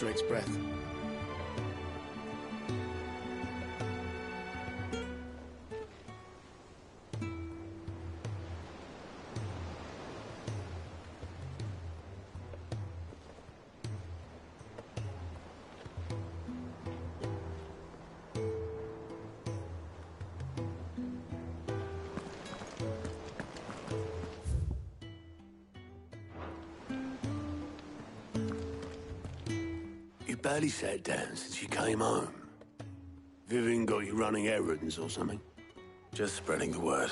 Drake's breath. You barely sat down since you came home. Vivian got you running errands or something? Just spreading the word.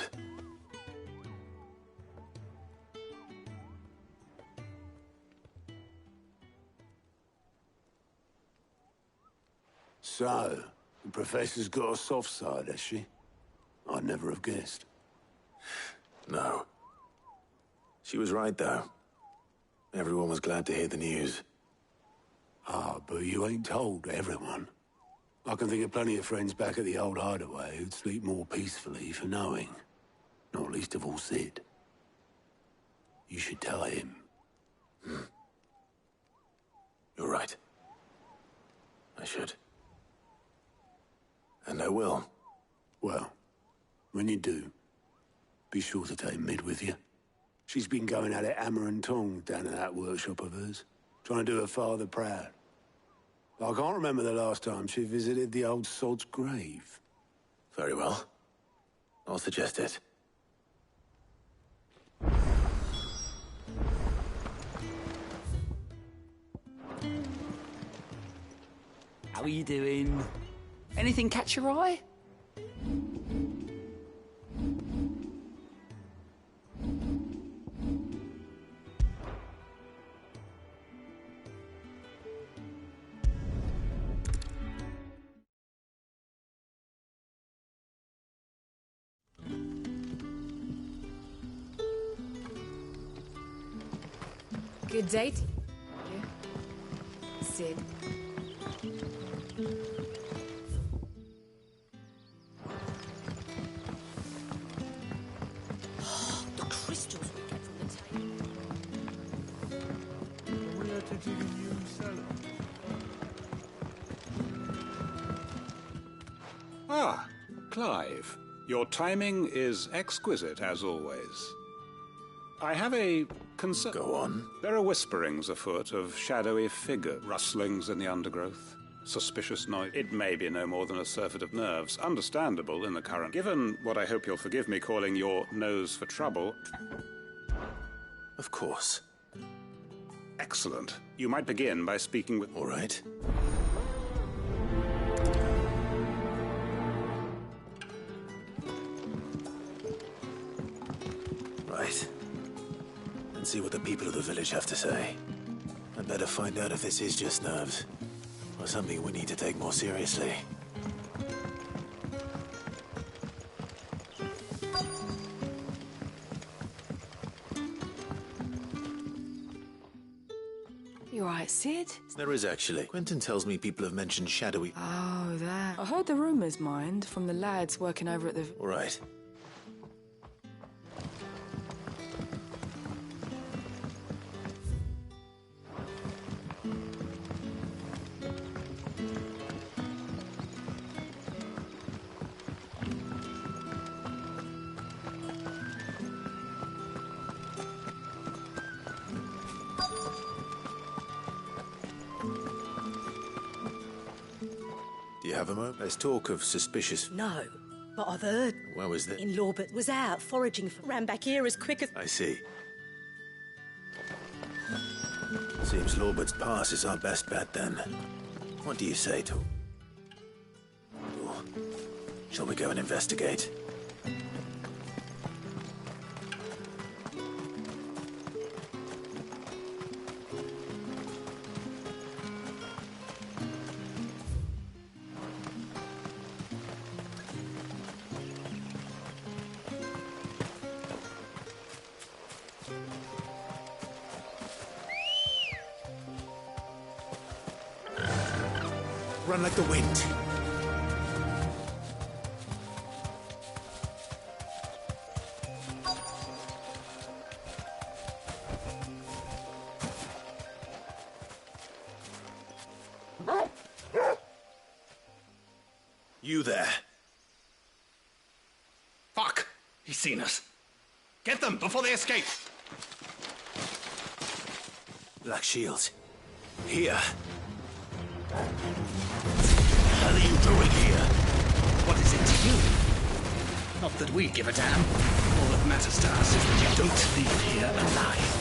So, the Professor's got a soft side, has she? I'd never have guessed. No. She was right, though. Everyone was glad to hear the news. Ah, but you ain't told everyone. I can think of plenty of friends back at the old hideaway who'd sleep more peacefully for knowing. Not least of all Sid. You should tell him. You're right. I should. And I will. Well, when you do, be sure to take Mid with you. She's been going at it hammer and tongs down in that workshop of hers, trying to do her father proud. I can't remember the last time she visited the old sod's grave. Very well. I'll suggest it. How are you doing? Anything catch your eye? Good date. Yeah. Sid. The crystals we get from the table. We had to dig a new cellar. Ah, Clive. Your timing is exquisite, as always. I have a concern. Go on. There are whisperings afoot of shadowy figure, rustlings in the undergrowth, suspicious noise. It may be no more than a surfeit of nerves, understandable in the current. Given what I hope you'll forgive me calling your nose for trouble. Of course. Excellent. You might begin by speaking with... All right. Right. And see what the people of the village have to say. I'd better find out if this is just nerves, or something we need to take more seriously. You alright, Sid? There is actually. Quentin tells me people have mentioned shadowy... Oh, that. I heard the rumours, mind, from the lads working over at the... All right. Do you have a moment? There's talk of suspicious... No, but I've heard. Where was that? In Lawbert was out foraging for... Ran back here as quick as... I see. Seems Lawbert's pass is our best bet, then. What do you say to... Oh. Shall we go and investigate? Run like the wind. You there. Fuck! He's seen us. Get them before they escape! Black Shields. Here. What the hell are you doing here? What is it to you? Not that we give a damn. All that matters to us is that you don't leave here alive.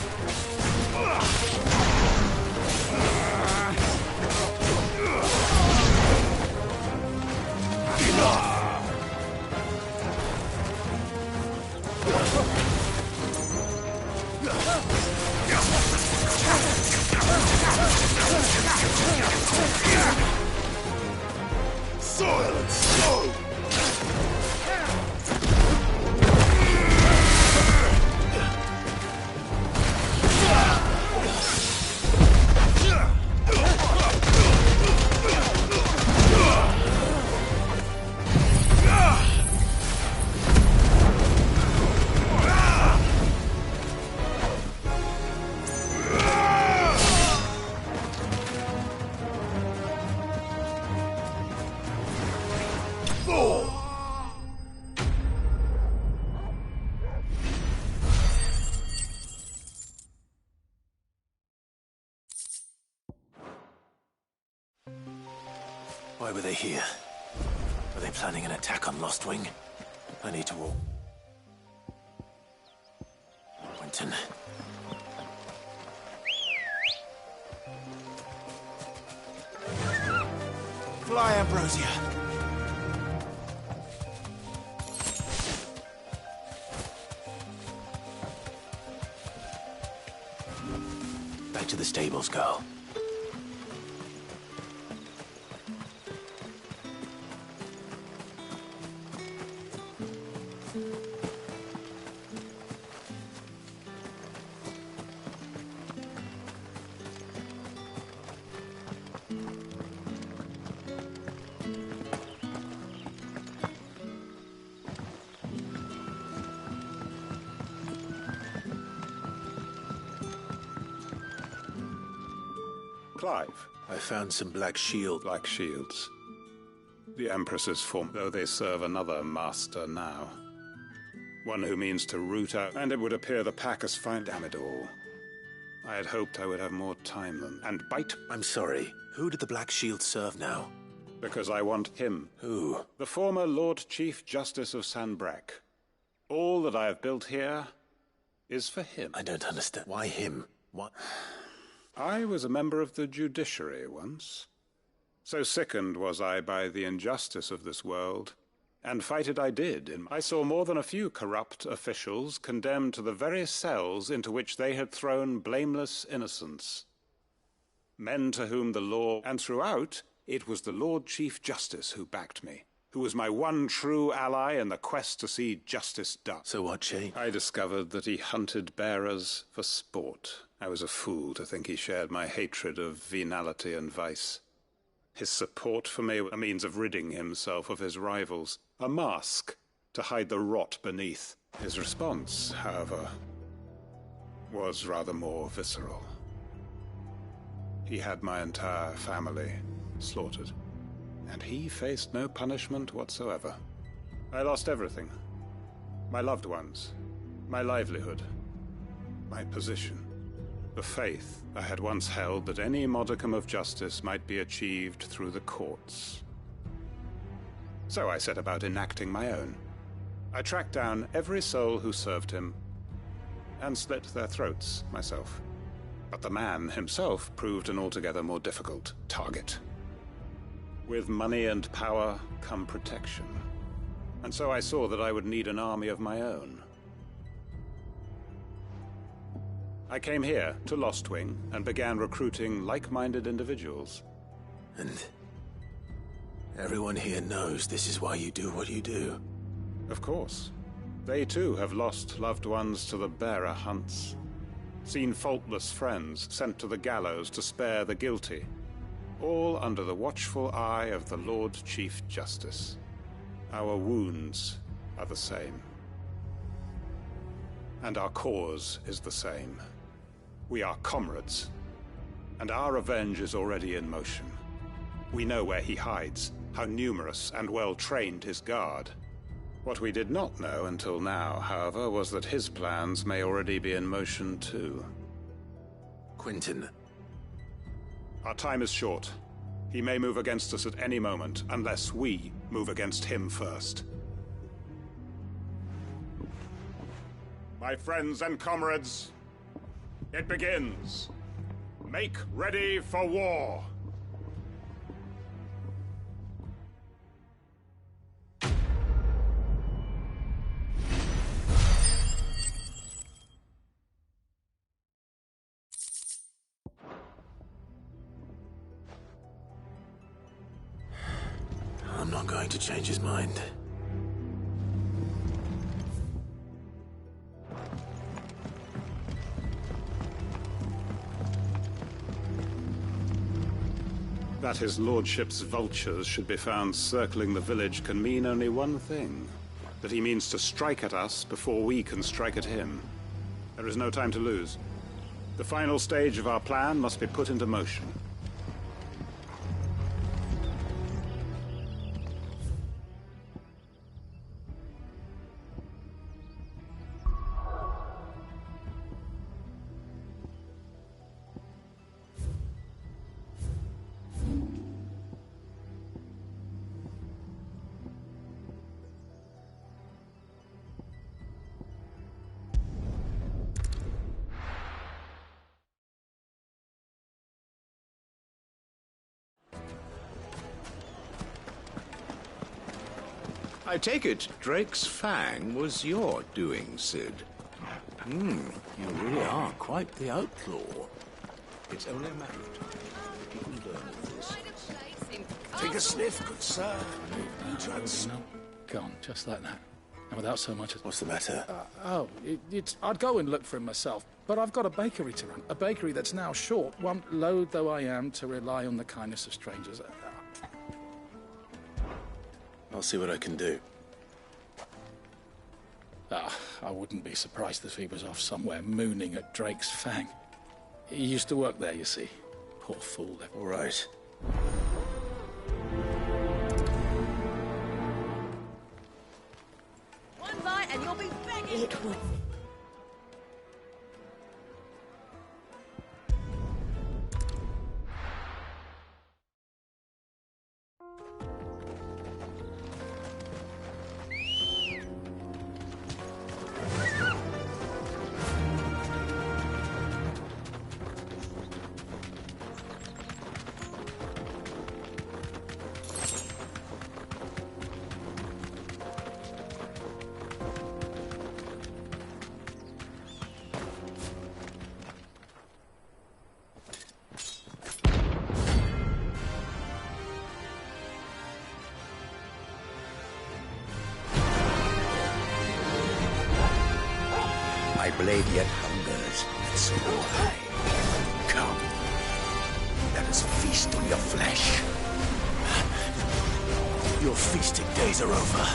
Silence! Go! Why were they here? Were they planning an attack on Lost Wing? I need to walk. Winton. Fly, Ambrosia! Back to the stables, girl. Clive. I found some black shield. Black shields. The Empress's form, though they serve another master now. One who means to root out, and it would appear the pack has found. Damn it all. I had hoped I would have more time than. And bite. I'm sorry. Who did the black shield serve now? Because I want him. Who? The former Lord Chief Justice of Sanbreque. All that I have built here is for him. I don't understand. Why him? What? I was a member of the judiciary once. So sickened was I by the injustice of this world, and fight it I did. I saw more than a few corrupt officials condemned to the very cells into which they had thrown blameless innocents. Men to whom the law, and throughout, it was the Lord Chief Justice who backed me, who was my one true ally in the quest to see justice done. So what changed? I discovered that he hunted bearers for sport. I was a fool to think he shared my hatred of venality and vice. His support for me, a means of ridding himself of his rivals, a mask to hide the rot beneath. His response, however, was rather more visceral. He had my entire family slaughtered, and he faced no punishment whatsoever. I lost everything. My loved ones, my livelihood, my position. The faith I had once held that any modicum of justice might be achieved through the courts. So I set about enacting my own. I tracked down every soul who served him, and slit their throats myself. But the man himself proved an altogether more difficult target. With money and power come protection. And so I saw that I would need an army of my own. I came here to Lostwing and began recruiting like-minded individuals. And everyone here knows this is why you do what you do. Of course. They too have lost loved ones to the bearer hunts. Seen faultless friends sent to the gallows to spare the guilty. All under the watchful eye of the Lord Chief Justice. Our wounds are the same. And our cause is the same. We are comrades, and our revenge is already in motion. We know where he hides, how numerous and well-trained his guard. What we did not know until now, however, was that his plans may already be in motion too. Quentin. Our time is short. He may move against us at any moment, unless we move against him first. My friends and comrades, it begins. Make ready for war. I'm not going to change his mind. That his lordship's vultures should be found circling the village can mean only one thing. That he means to strike at us before we can strike at him. There is no time to lose. The final stage of our plan must be put into motion. I take it Drake's Fang was your doing, Sid. You really are quite the outlaw. It's only a matter of time. You can learn of this. Take a sniff, good sir. Gone, just like that. And without so much as... What's the matter? I'd go and look for him myself, but I've got a bakery to run. A bakery that's now short, one loath though I am to rely on the kindness of strangers. I'll see what I can do. I wouldn't be surprised if he was off somewhere mooning at Drake's Fang. He used to work there, you see. Poor fool. All right. One bite and you'll be begging. It would. My blade yet hungers, and so do I. Come, let us feast on your flesh. Your feasting days are over.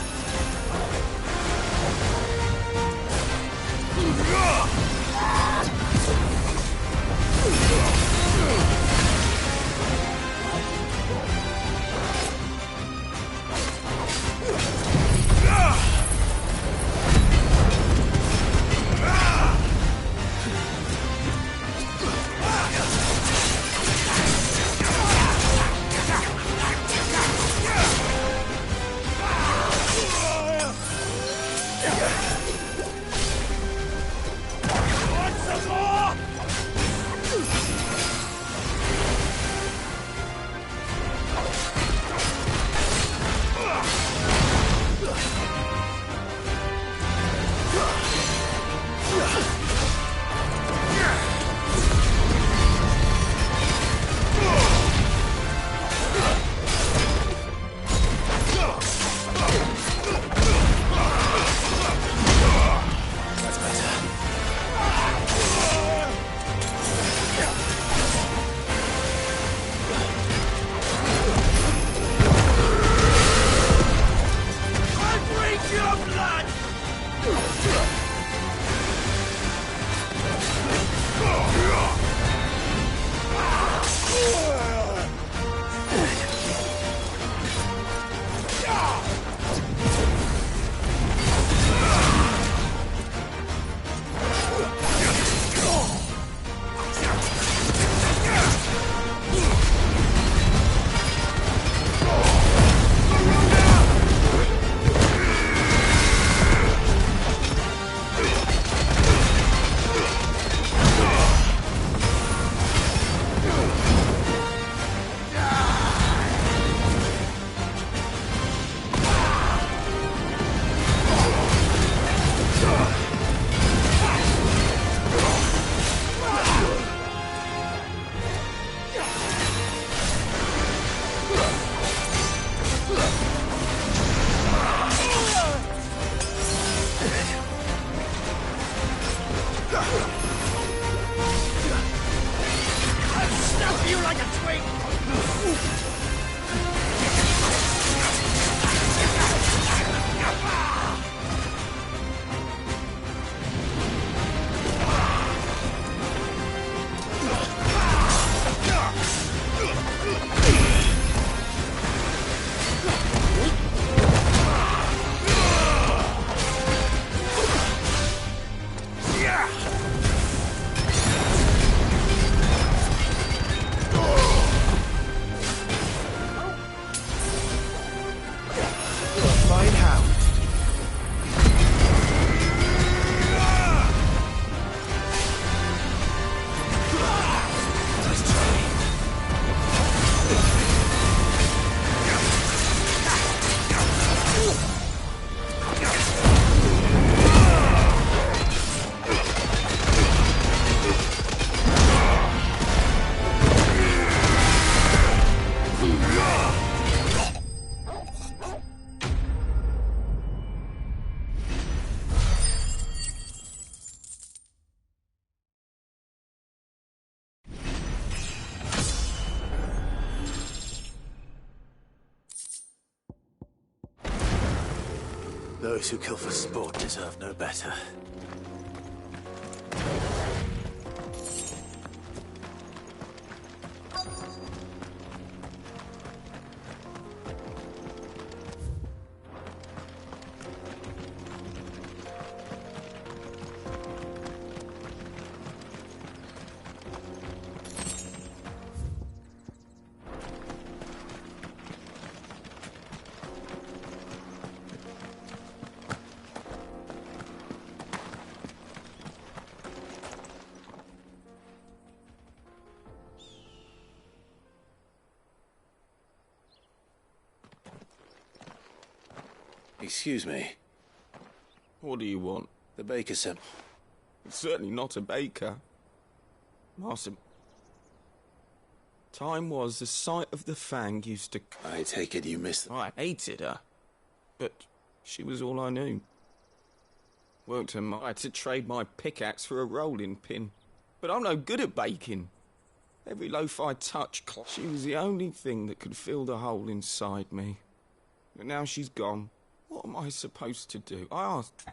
Those who kill for sport deserve no better. Excuse me. What do you want? The baker sent... It's certainly not a baker. Master... Time was the sight of the Fang used to... I take it you missed... I hated her. But she was all I knew. Worked her I had to trade my pickaxe for a rolling pin. But I'm no good at baking. Every loaf I touched... She was the only thing that could fill the hole inside me. But now she's gone. What am I supposed to do? I asked...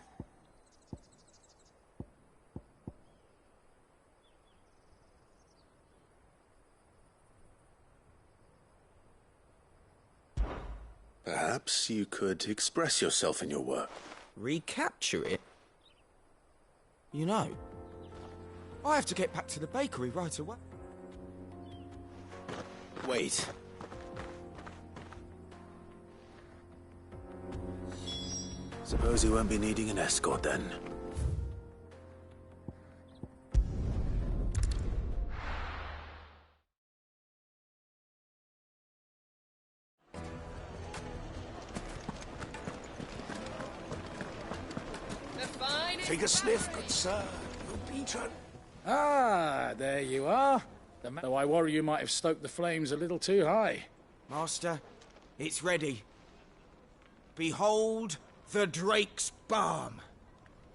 Perhaps you could express yourself in your work. Recapture it? You know, I have to get back to the bakery right away. Wait. Suppose you won't be needing an escort then. Take a sniff, good sir. You'll be trying... Ah, there you are. Though I worry you might have stoked the flames a little too high. Master, it's ready. Behold the Drake's Balm.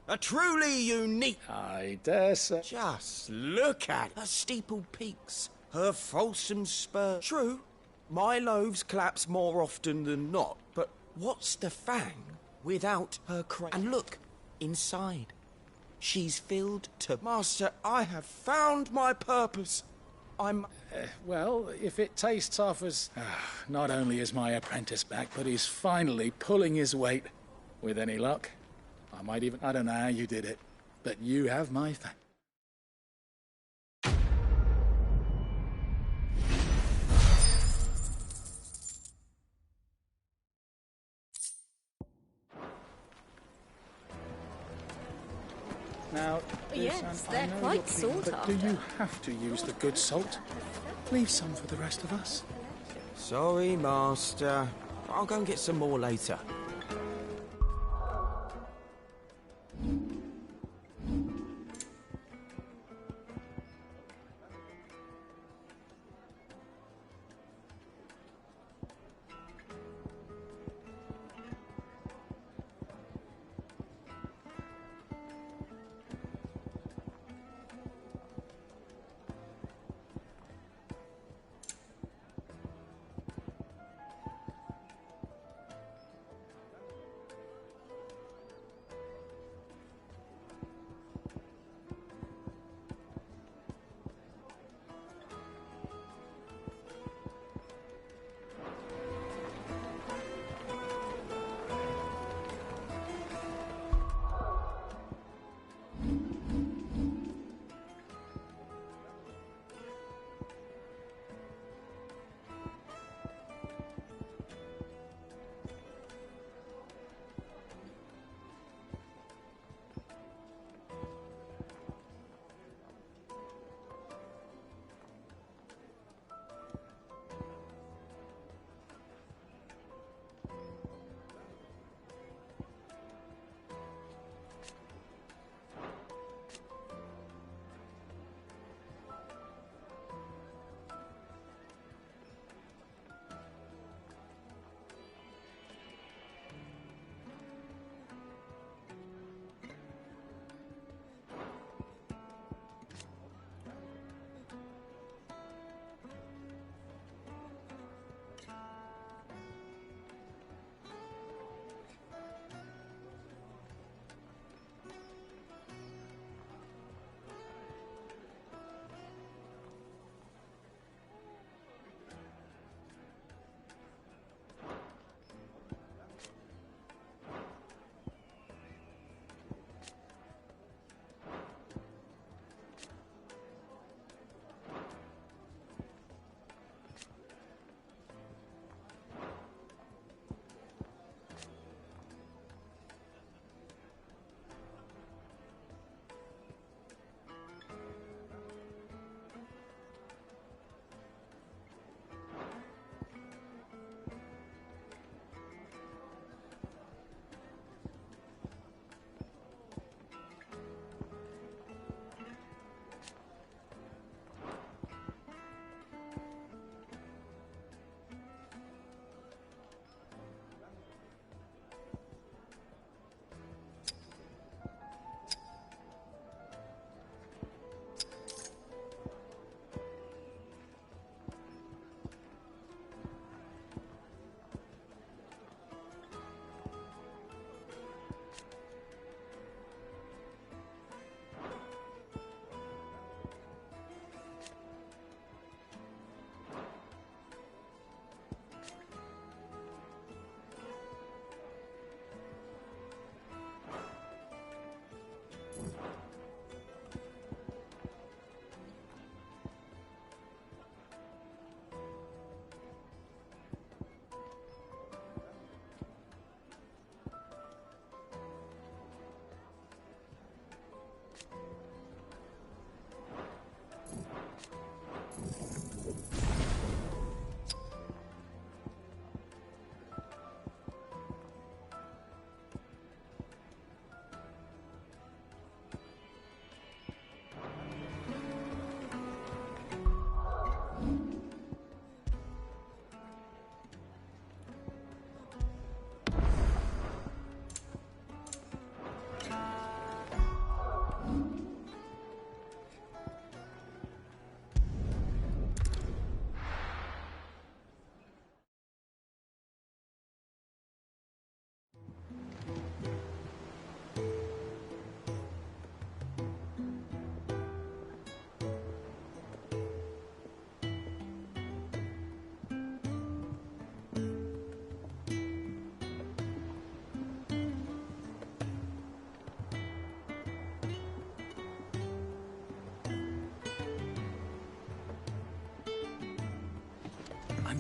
A truly unique... I dare say. Just look at her steepled peaks, her fulsome spur. True, my loaves collapse more often than not, but what's the Fang without her And look, inside. She's filled to... Master, I have found my purpose. I'm... Well, if it tastes off as... not only is my apprentice back, but he's finally pulling his weight. With any luck. I might even... I don't know how you did it, but you have my thanks. Now, Yes, they're I know quite you're keen, sought but after. do you have to use the good salt? Leave some for the rest of us. Sorry, Master. I'll go and get some more later.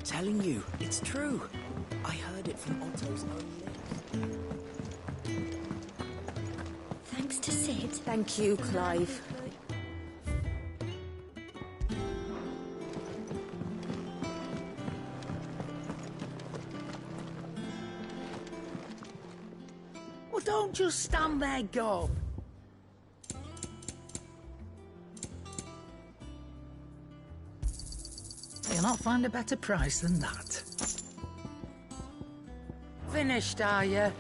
telling you, it's true. I heard it from Otto's own lips. Thanks to Sid. Thank you, Clive. Well, don't just stand there, Gob. You'll not find a better price than that. Finished, are you?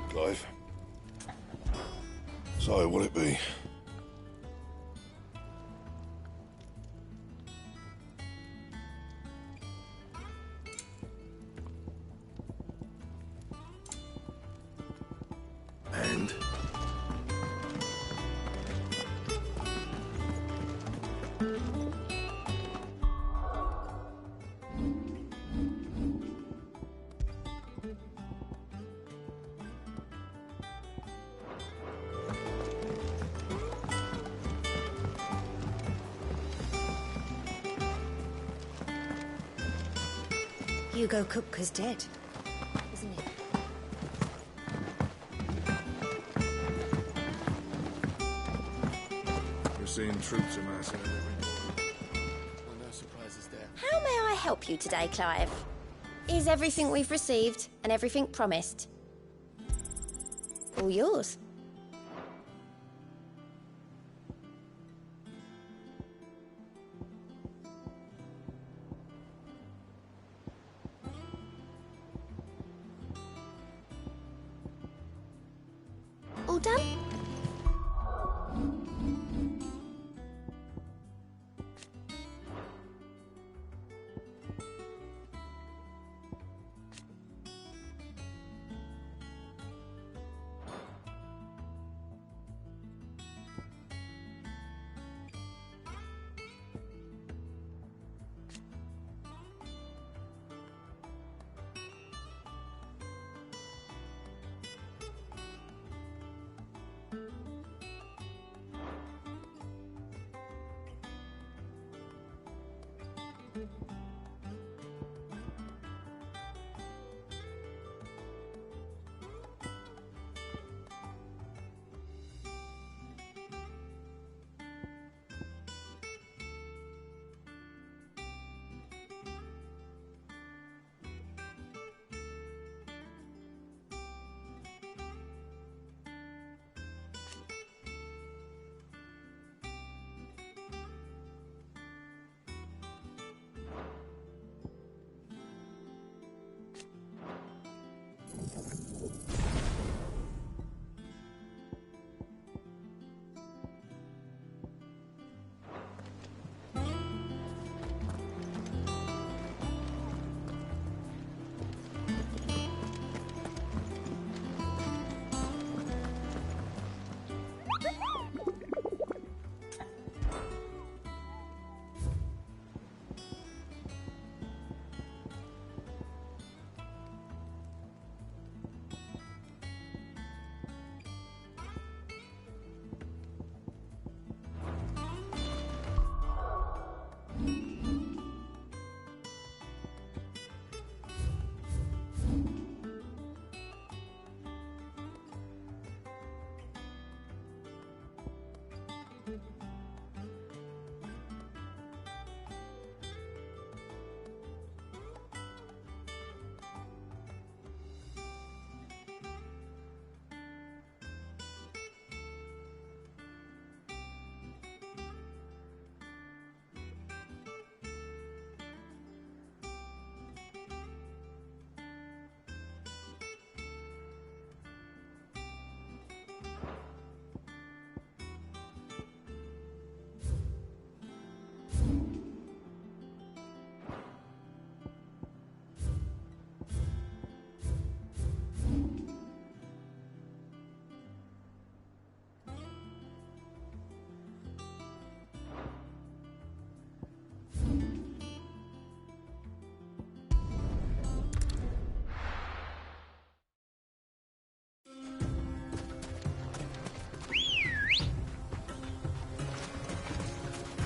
Clive. So, what'll it be? And? Hugo Kupka's dead, isn't he? We're seeing troops amassing every morning. No surprises there. How may I help you today, Clive? Is everything we've received and everything promised all yours? All done?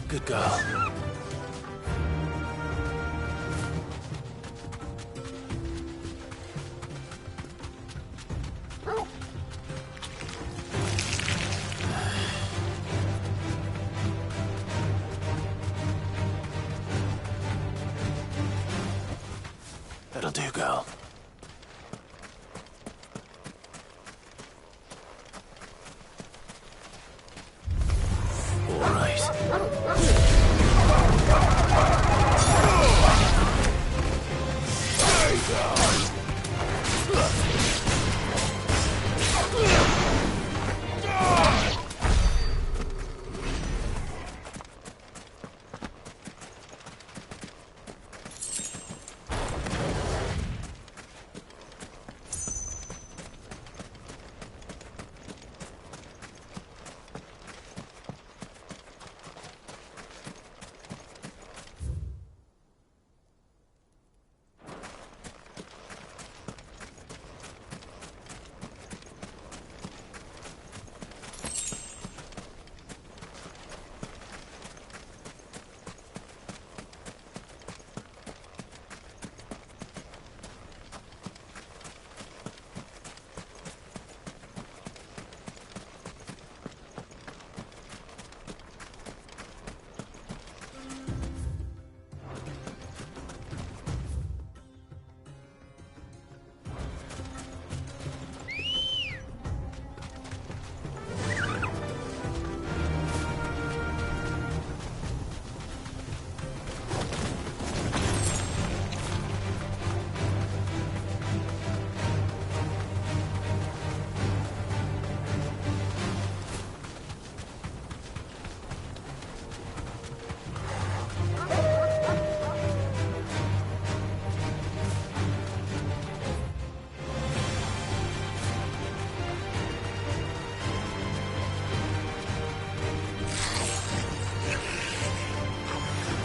Good girl. That'll do, girl. All right.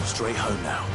Straight home now.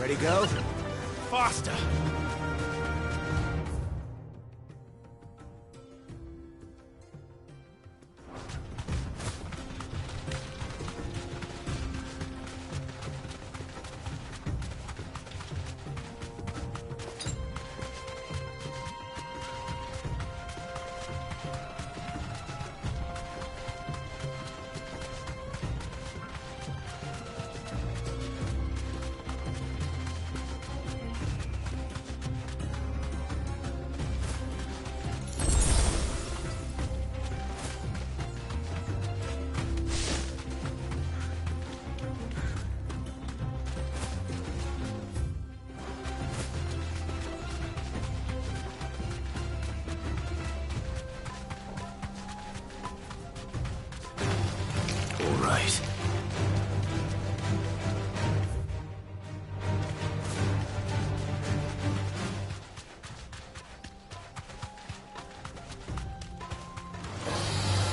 Ready, go? Faster! Right.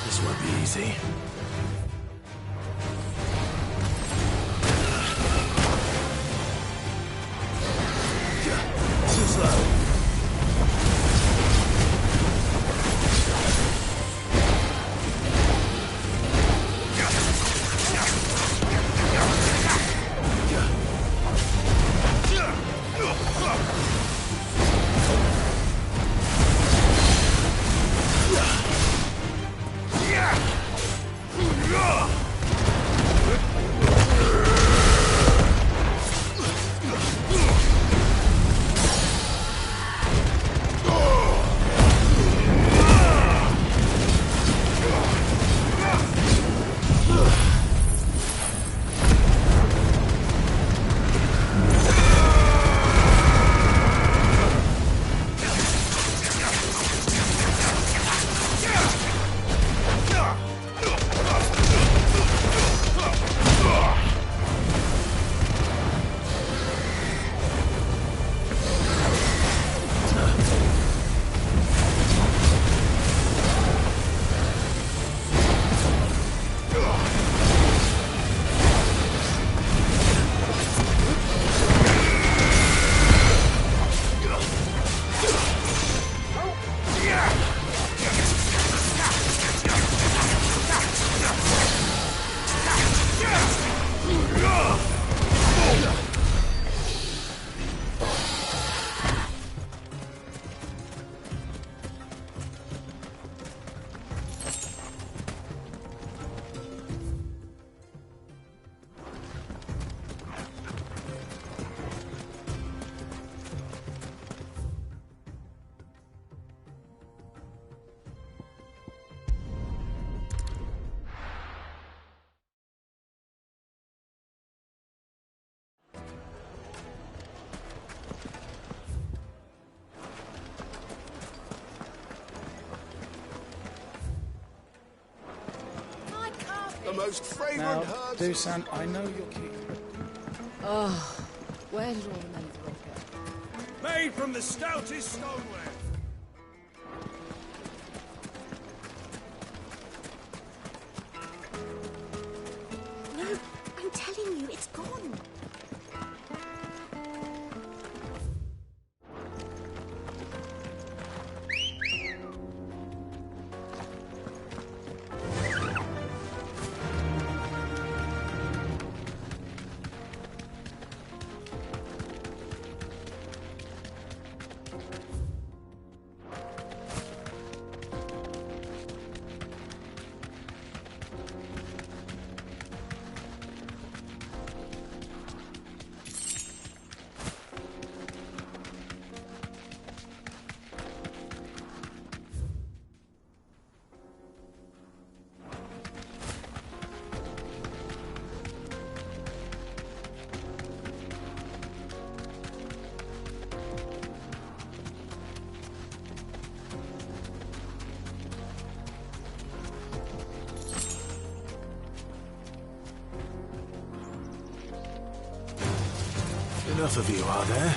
This won't be easy. Too slow. The most fragrant Now, herbs... Dusan, I know you're keen. Oh, where did all the men go? Made from the stoutest stoneware. No, I'm telling you, it's gone. Enough of you, are there?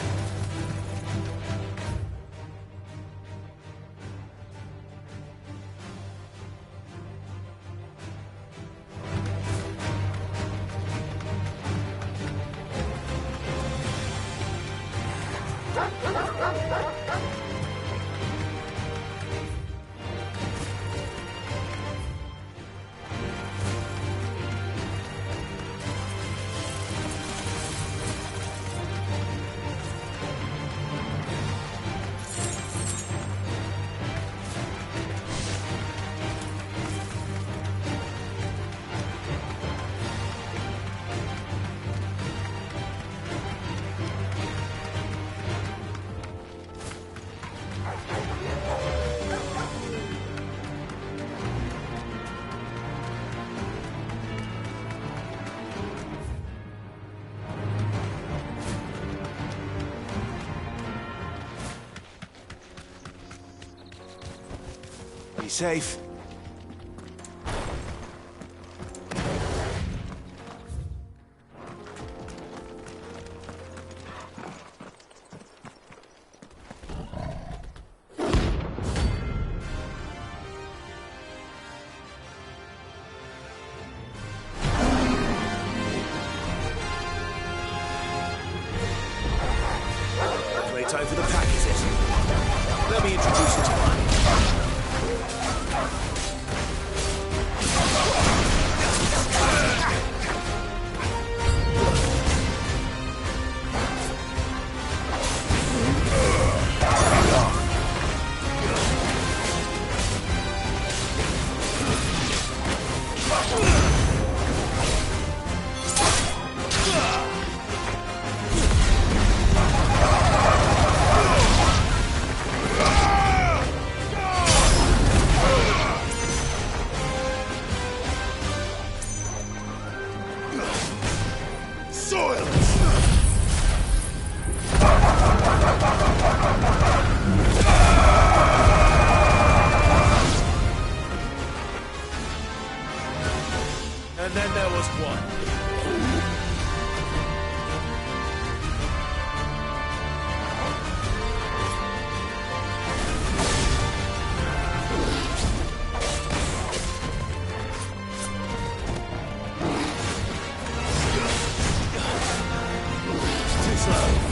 Be safe. Time for the pack, is it? Let me introduce you to mine. And then there was one. Too slow.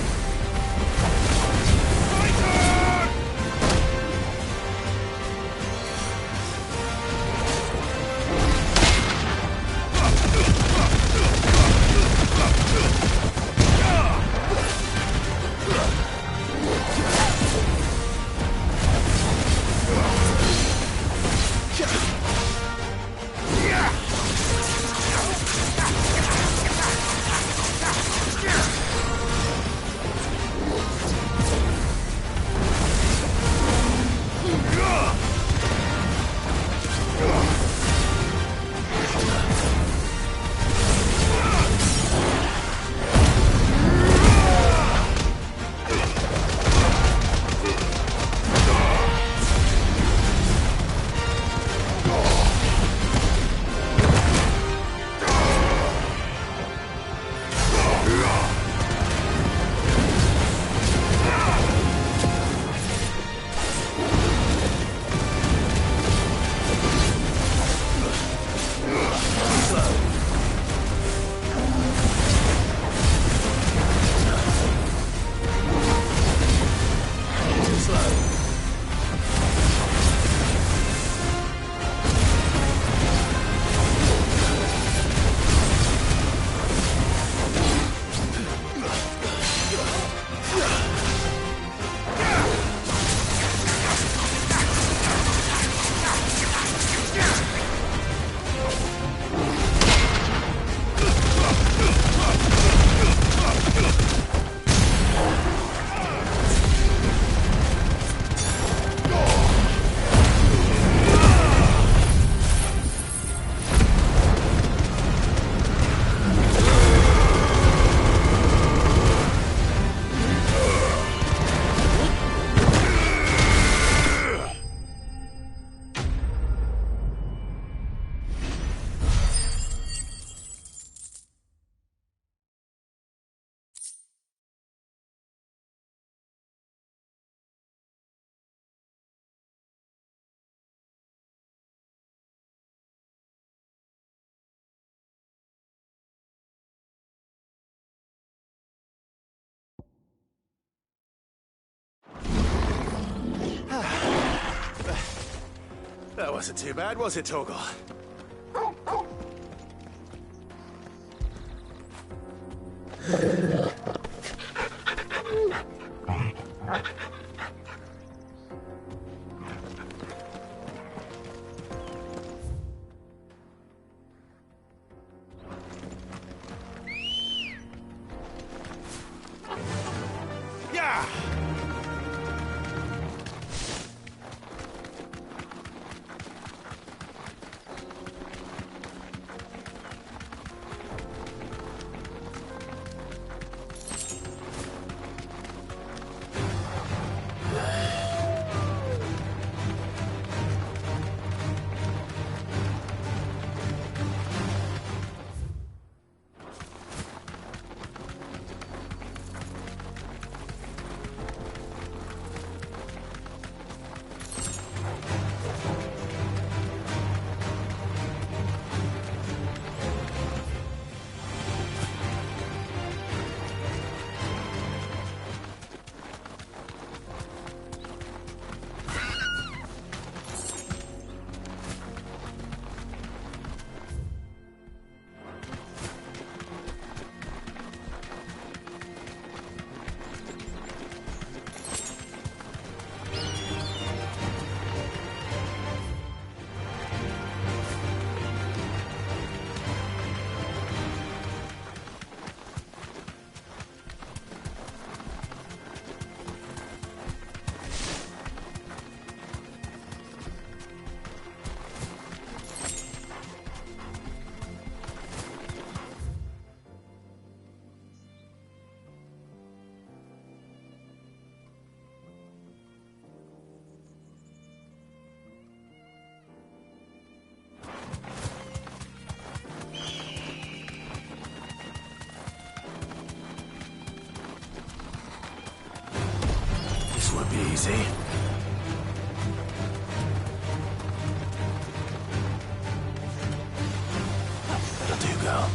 That wasn't too bad, was it, Torgal? Yeah! easy. That'll do, girl.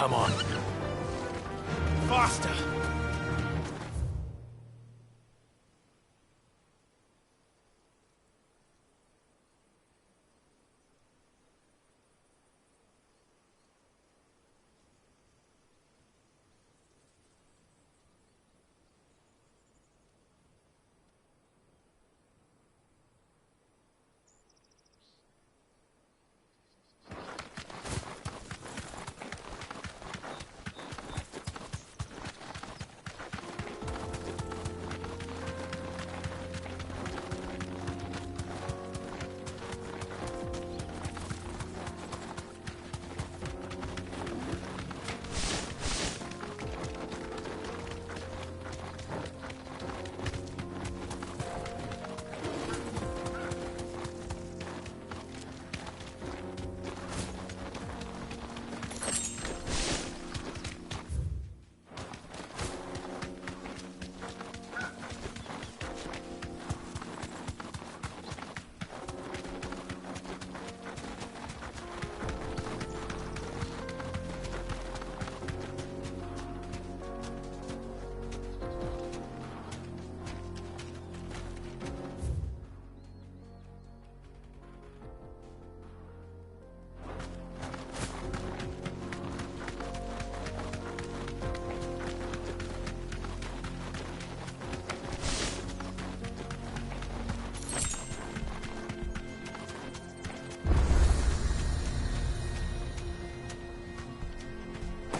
Come on. Faster!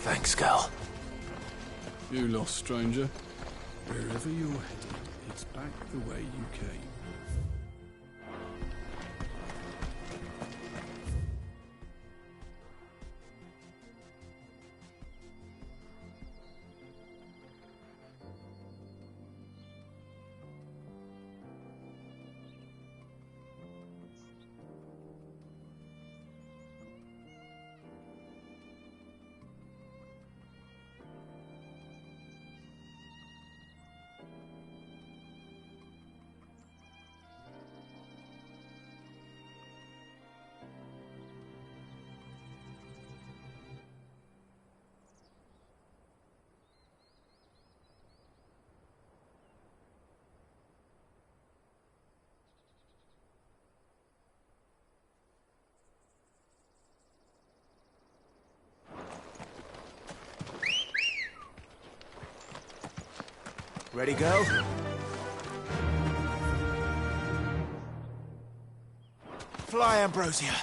Thanks, Gal. You lost, stranger. Wherever you're headed, it's back the way you came. Ready, go? Fly, Ambrosia.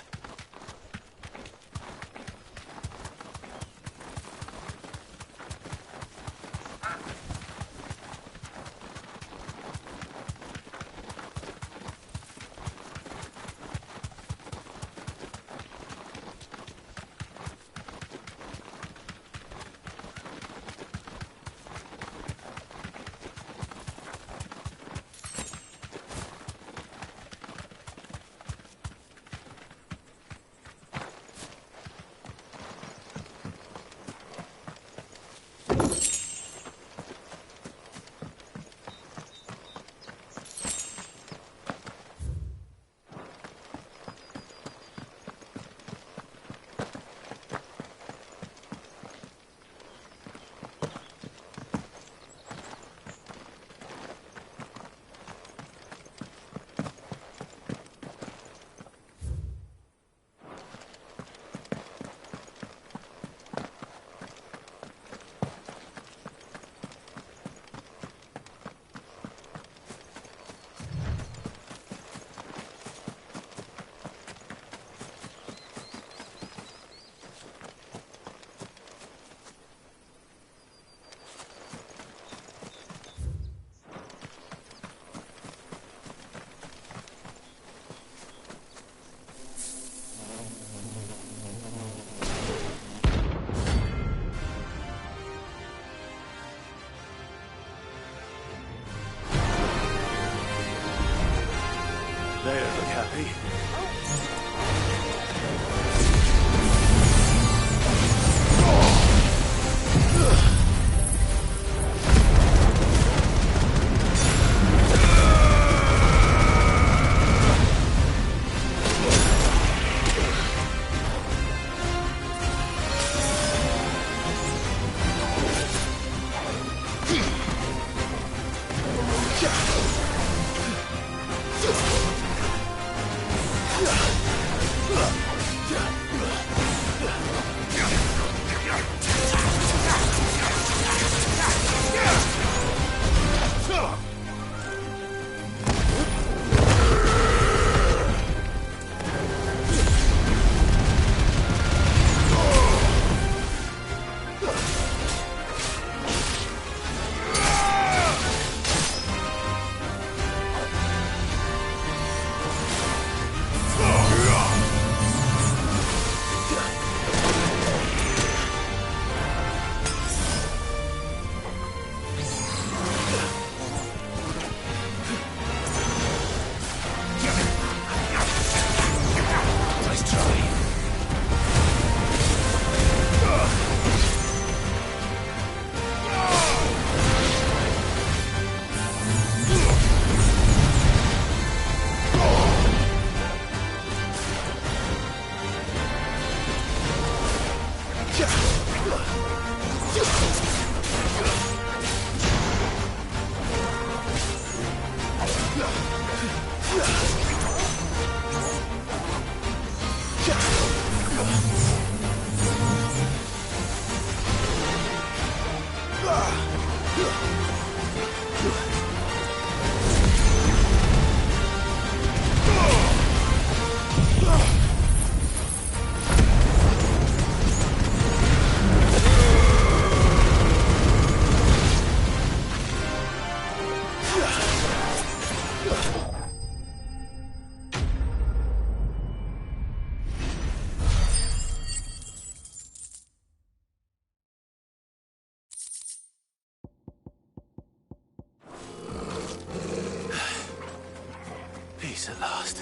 Peace at last.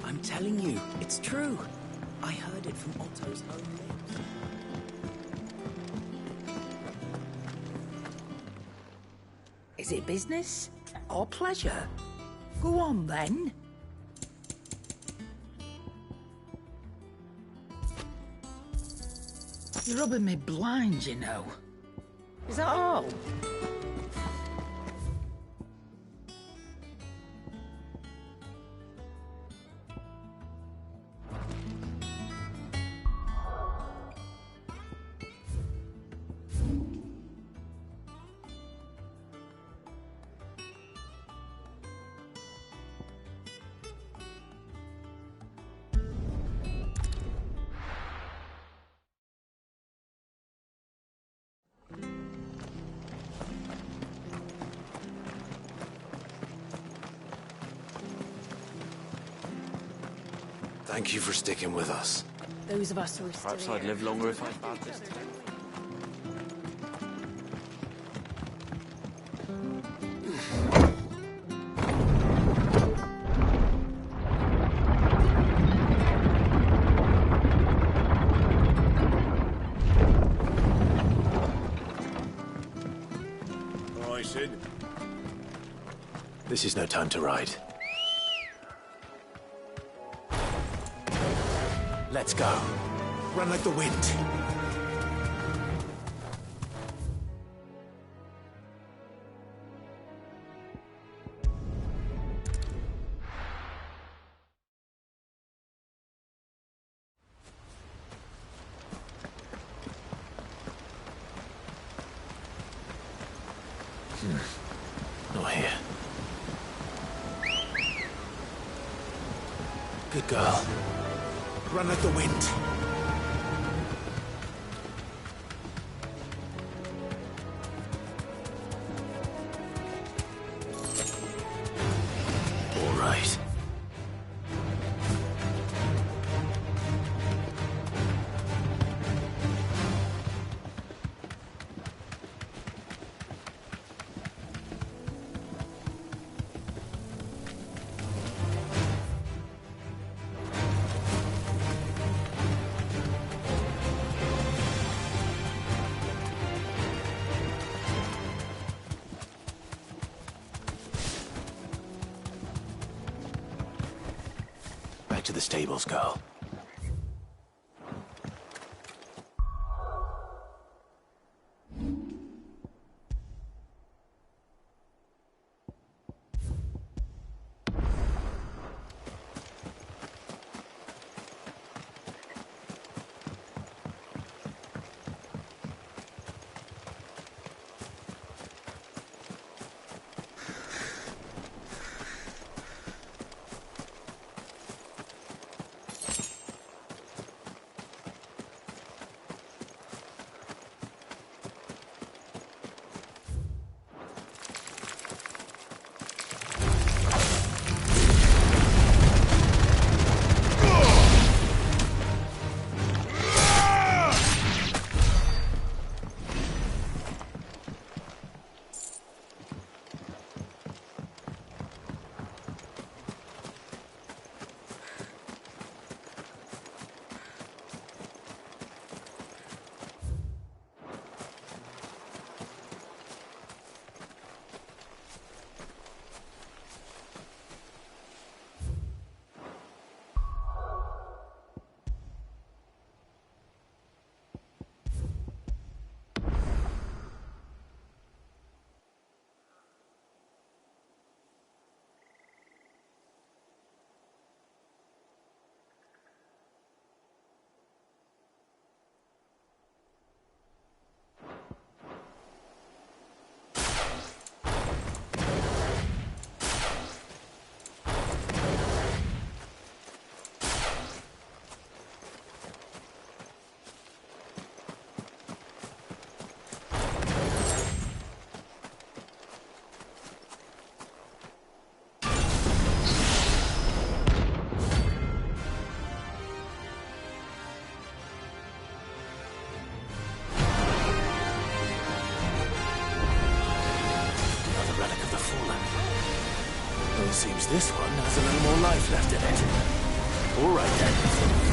I'm telling you, it's true. I heard it from Otto's own lips. Is it business or pleasure? Go on, then. You're rubbing me blind, you know. Is that all? Thank you for sticking with us. Those of us who are still Perhaps I'd here. live longer if I'd had this. Aye, Sid. This is no time to ride. Let's go. Run like the wind. Not here. Good girl. Run like the wind. All right. Back to the stables, girl. Seems this one has a little more life left in it. All right then.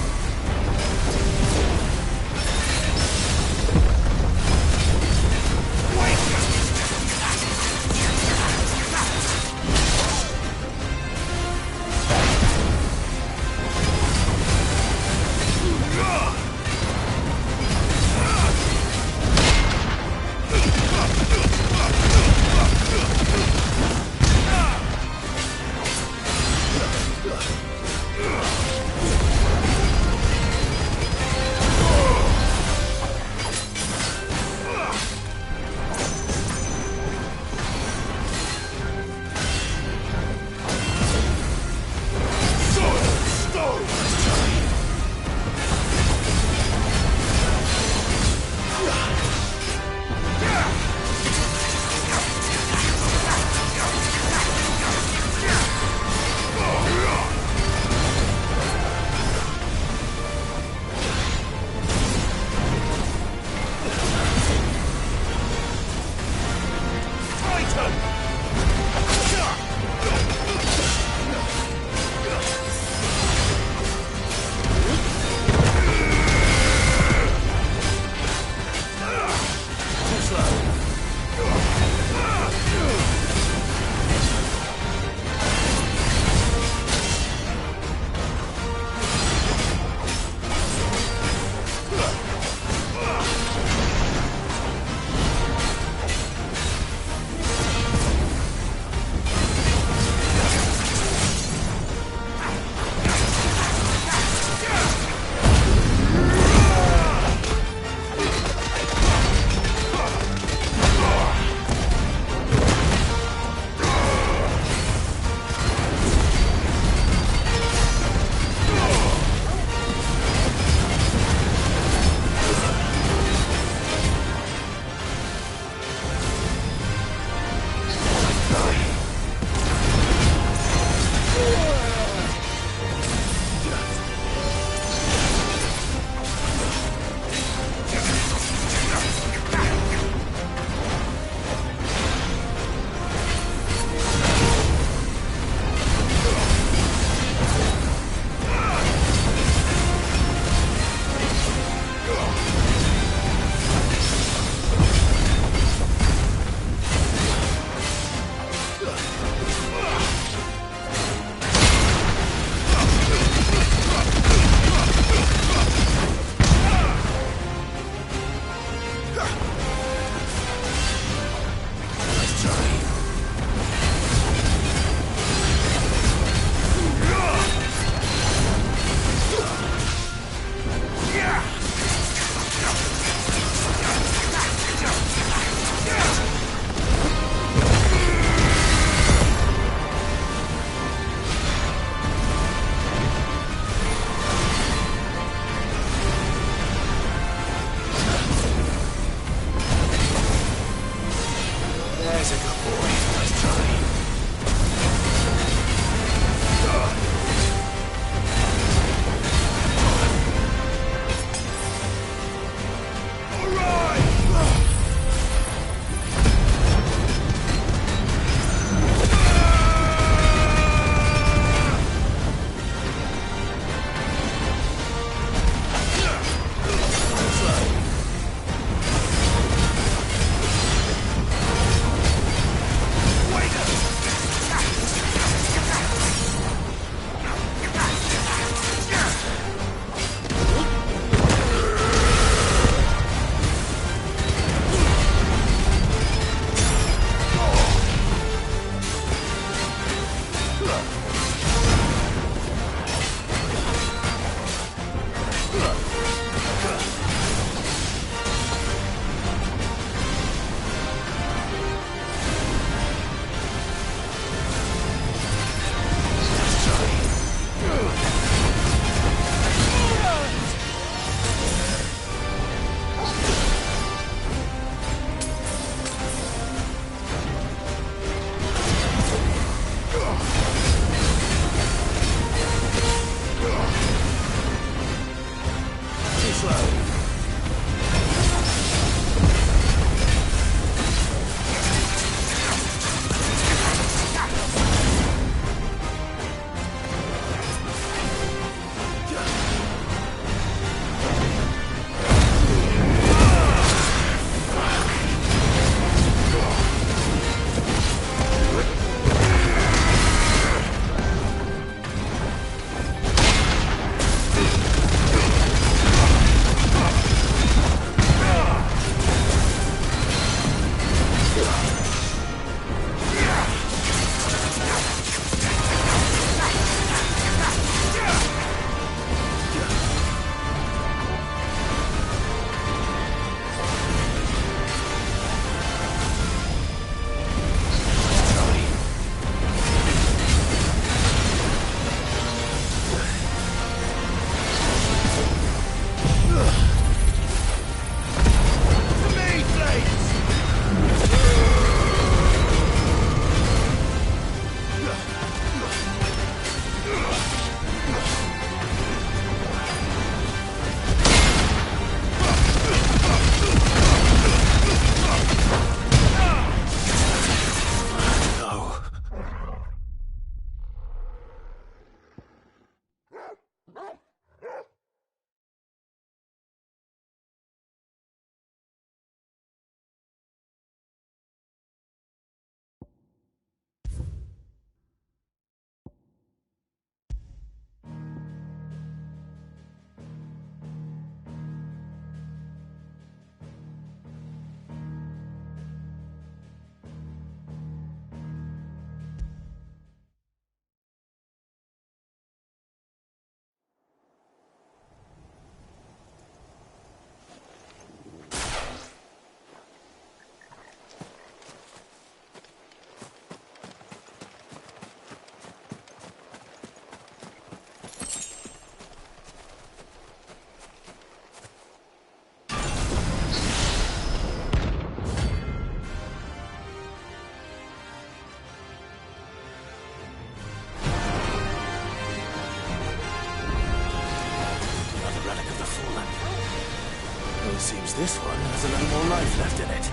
Seems this one has a little more life left in it.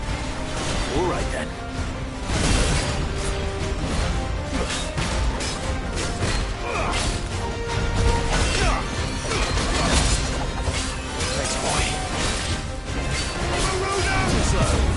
All right then. Thanks, boy. Too slow.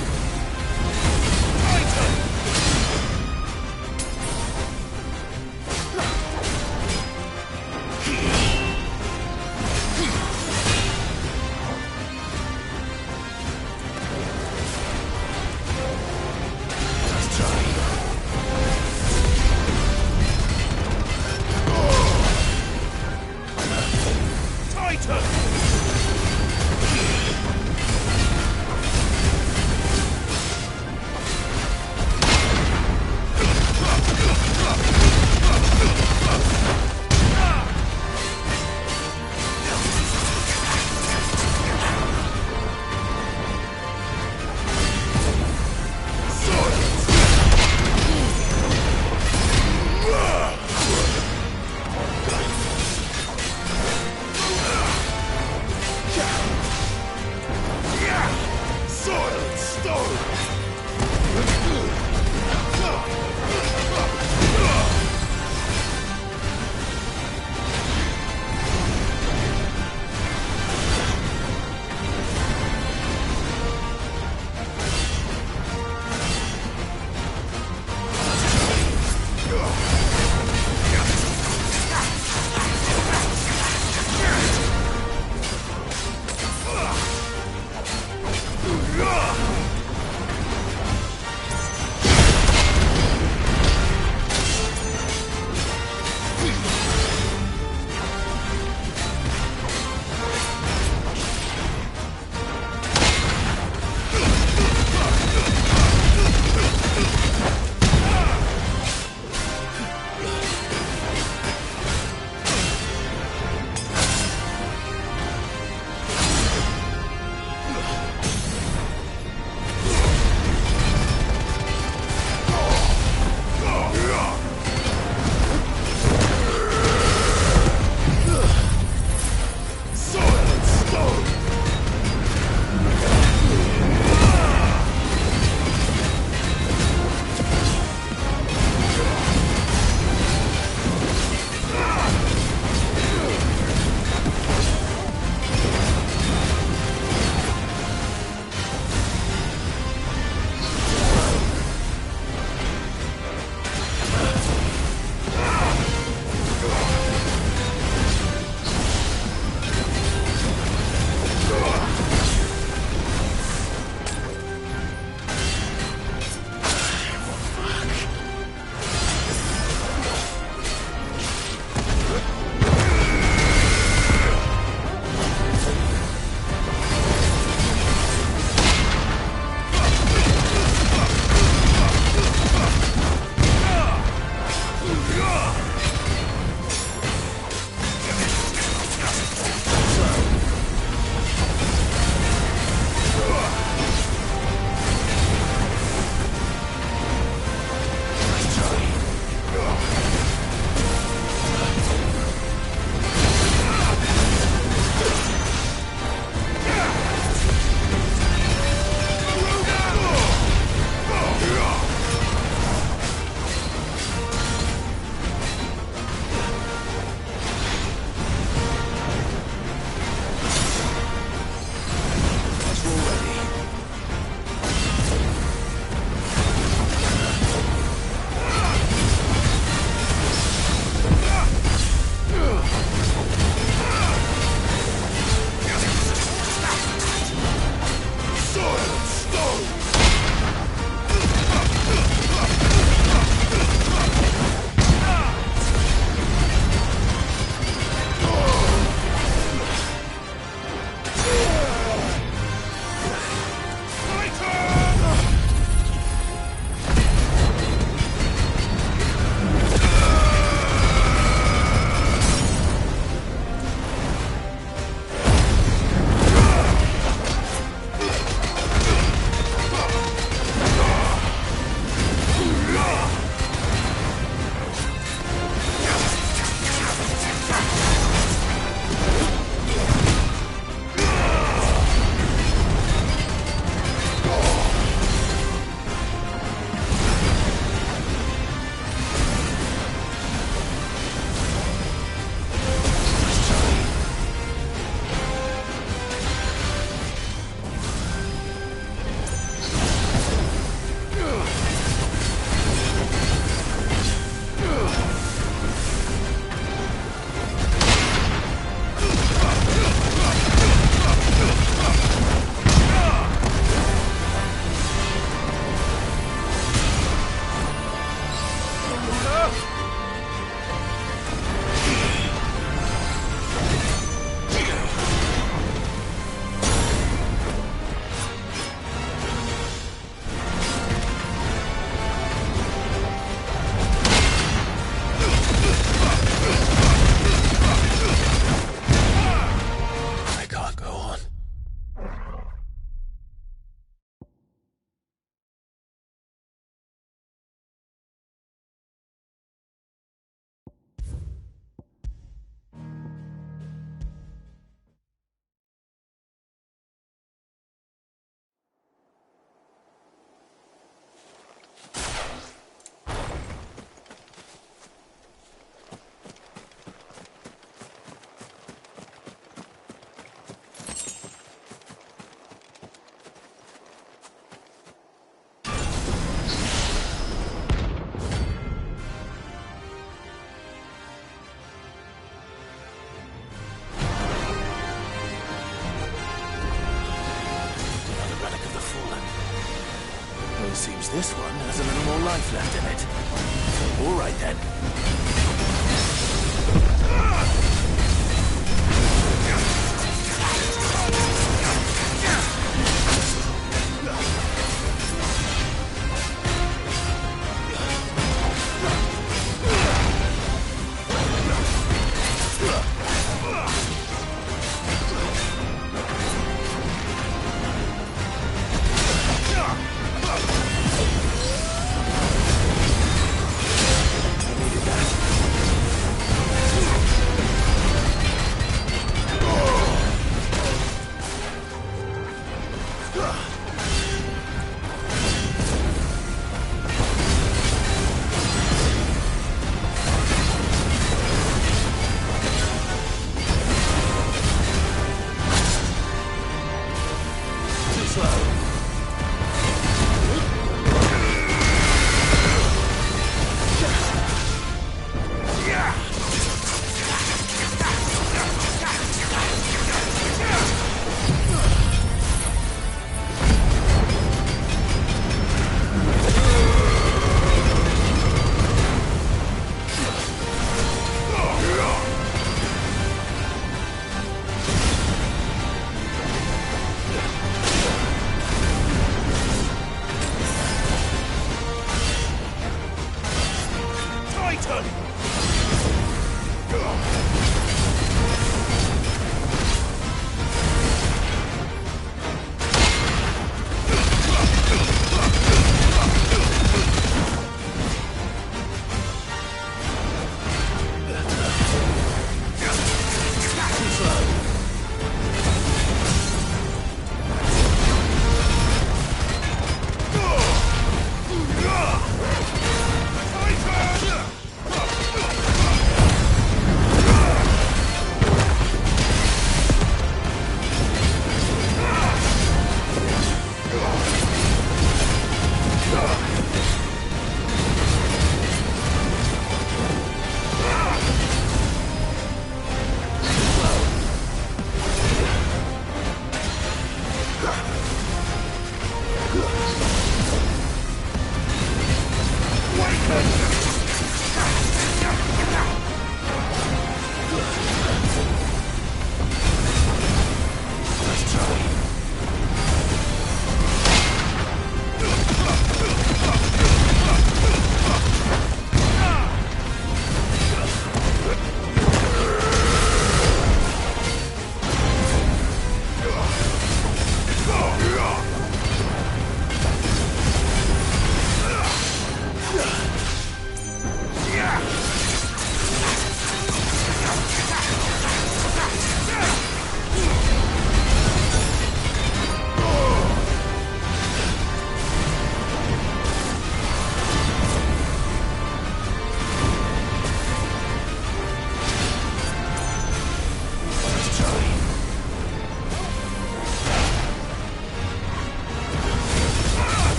Seems this one has a little more life left in it. All right then.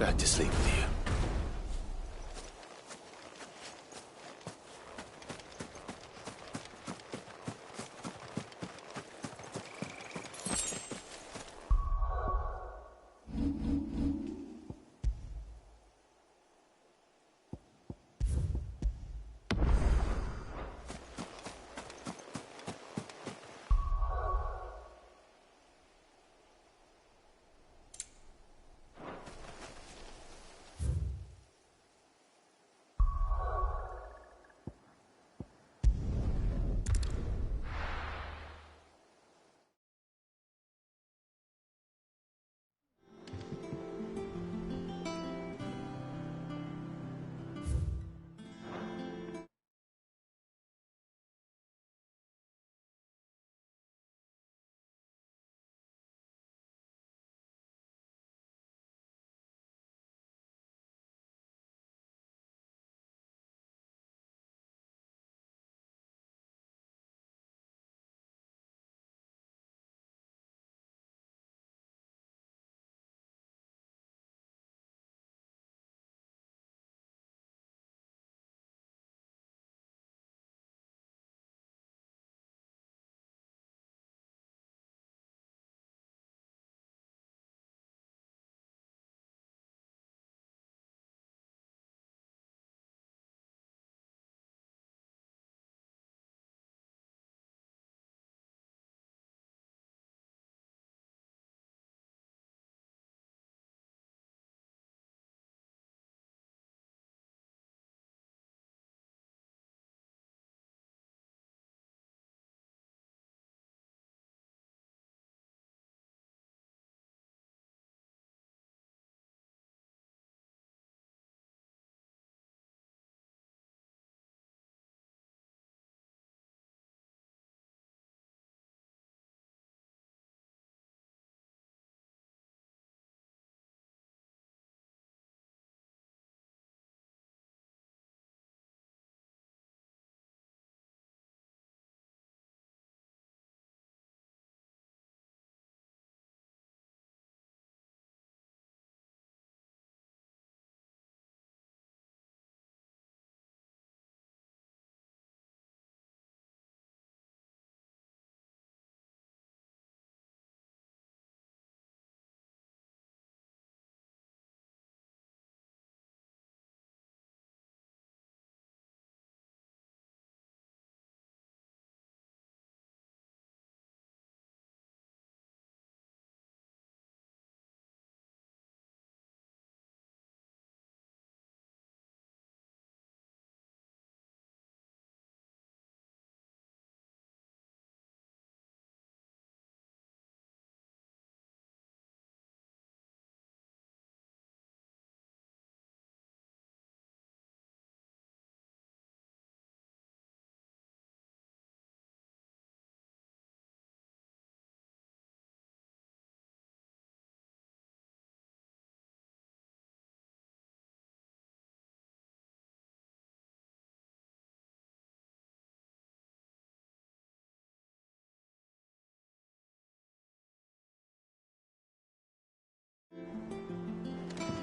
back to sleep with you.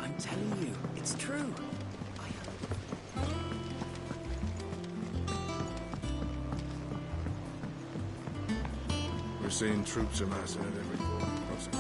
I'm telling you, it's true. We're seeing troops amassing at every port crossing.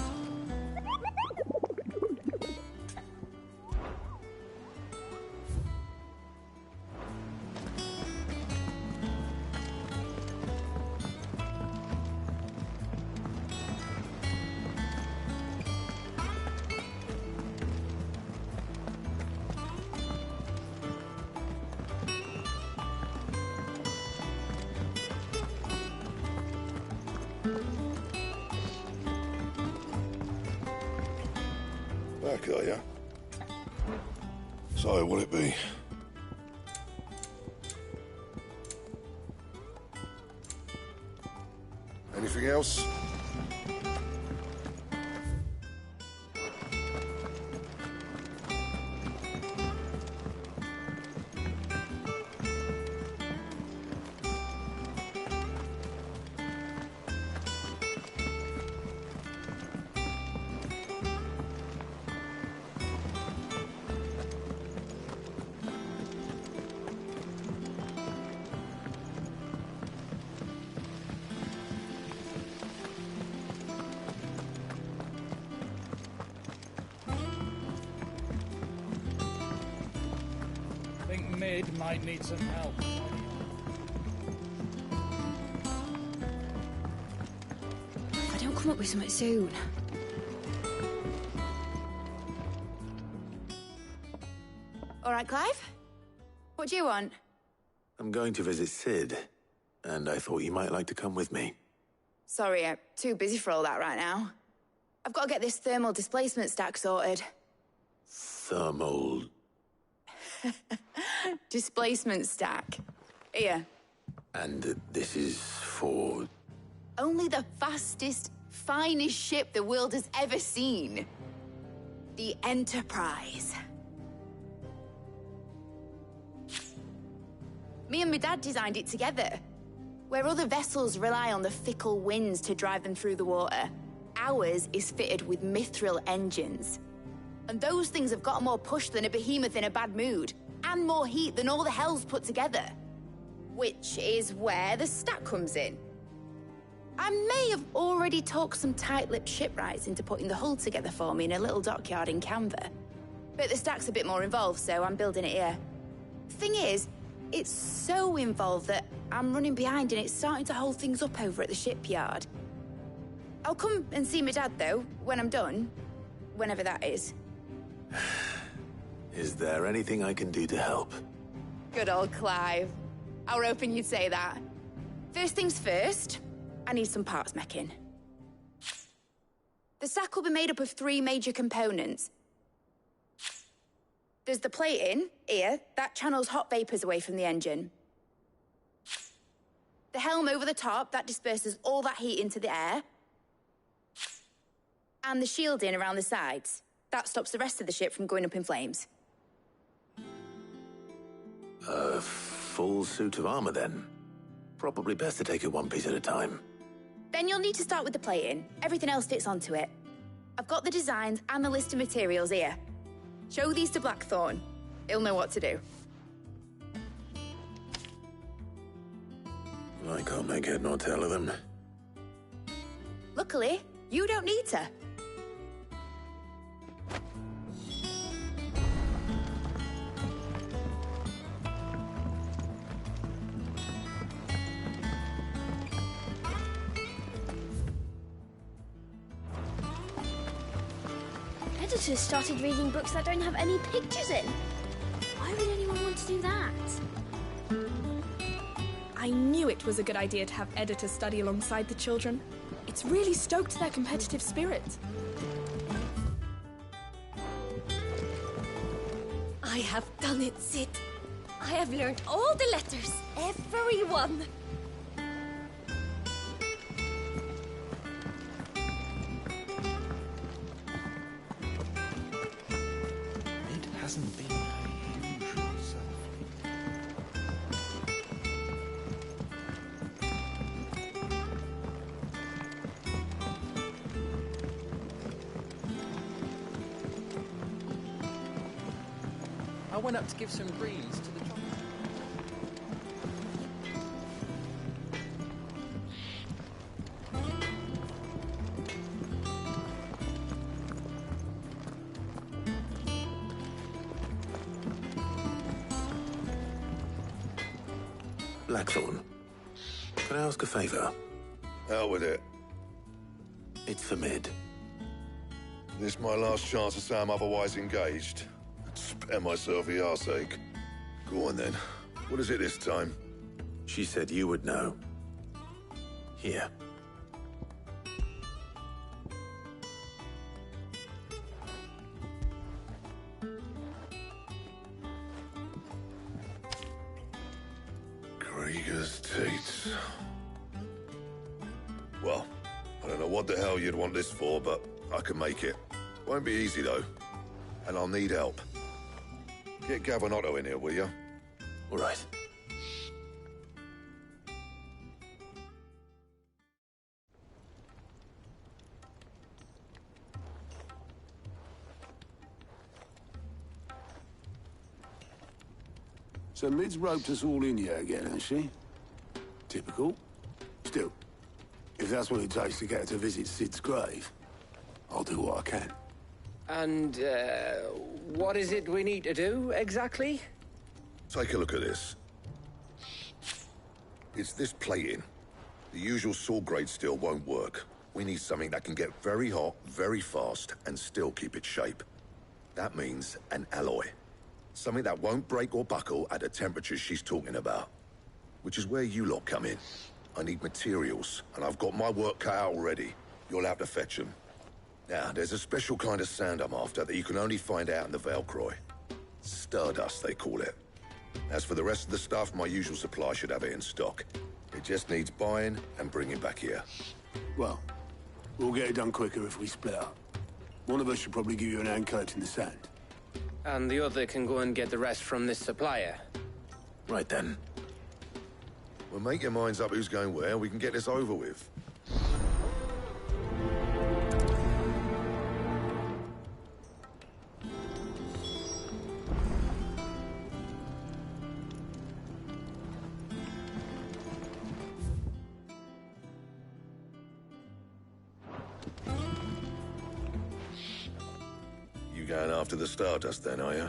Back, are ya? So, what'll it be? Anything else? think Mid might need some help. If I don't come up with something soon. All right, Clive? What do you want? I'm going to visit Sid, and I thought you might like to come with me. Sorry, I'm too busy for all that right now. I've got to get this thermal displacement stack sorted. Thermal... Displacement stack. Here. And this is for... Only the fastest, finest ship the world has ever seen. The Enterprise. Me and my dad designed it together. Where other vessels rely on the fickle winds to drive them through the water, ours is fitted with mithril engines. And those things have got more push than a behemoth in a bad mood, and more heat than all the hells put together. Which is where the stack comes in. I may have already talked some tight-lipped shipwrights into putting the hull together for me in a little dockyard in Canva. But the stack's a bit more involved, so I'm building it here. Thing is, it's so involved that I'm running behind and it's starting to hold things up over at the shipyard. I'll come and see my dad, though, when I'm done. Whenever that is. Is there anything I can do to help? Good old Clive. I were hoping you'd say that. First things first, I need some parts meching. The stack will be made up of 3 major components. There's the plating, here, that channels hot vapors away from the engine. The helm over the top, that disperses all that heat into the air. And the shielding around the sides. That stops the rest of the ship from going up in flames. A full suit of armor, then. Probably best to take it one piece at a time. Then you'll need to start with the plating. Everything else fits onto it. I've got the designs and the list of materials here. Show these to Blackthorn. He'll know what to do. I can't make head nor tail of them. Luckily, you don't need to. Editors started reading books that don't have any pictures in. Why would anyone want to do that? I knew it was a good idea to have editors study alongside the children. It's really stoked their competitive spirit. I have done it, Sid. I have learned all the letters. Every one. It hasn't been her usual self. I went up to give some greens to the chocolate. Blackthorn, can I ask a favor? Out with it. It's for Mid. This my last chance to say I'm otherwise engaged. Spare myself the arseache. Go on then. What is it this time? She said you would know. Here. Krieger's teats. Well, I don't know what the hell you'd want this for, but I can make it. Won't be easy, though. And I'll need help. Get Gavin-Otto in here, will you? All right. So Mid's roped us all in here again, has she? Typical. Still, if that's what it takes to get her to visit Sid's grave, I'll do what I can. And, what is it we need to do, exactly? Take a look at this. It's this plating. The usual sword-grade steel won't work. We need something that can get very hot, very fast, and still keep its shape. That means an alloy. Something that won't break or buckle at the temperatures she's talking about. Which is where you lot come in. I need materials, and I've got my work cut out already. You'll have to fetch them. Now, there's a special kind of sand I'm after that you can only find out in the Velcroy. Stardust, they call it. As for the rest of the stuff, my usual supply should have it in stock. It just needs buying and bringing back here. Well, we'll get it done quicker if we split up. One of us should probably give you an hand coat in the sand. And the other can go and get the rest from this supplier. Right then. Well, make your minds up who's going where, and we can get this over with. You going after the Stardust then, are you?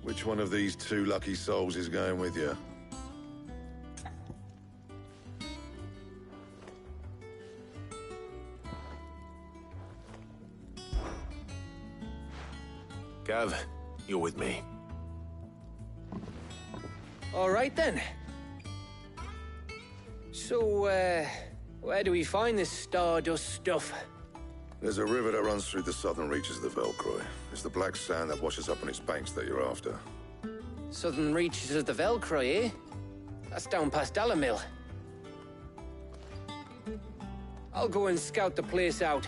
Which one of these two lucky souls is going with you? Gav, you're with me. All right then. So, where do we find this Stardust stuff? There's a river that runs through the southern reaches of the Velcroy. It's the black sand that washes up on its banks that you're after. Southern reaches of the Velcroy, eh? That's down past Dalamil. I'll go and scout the place out.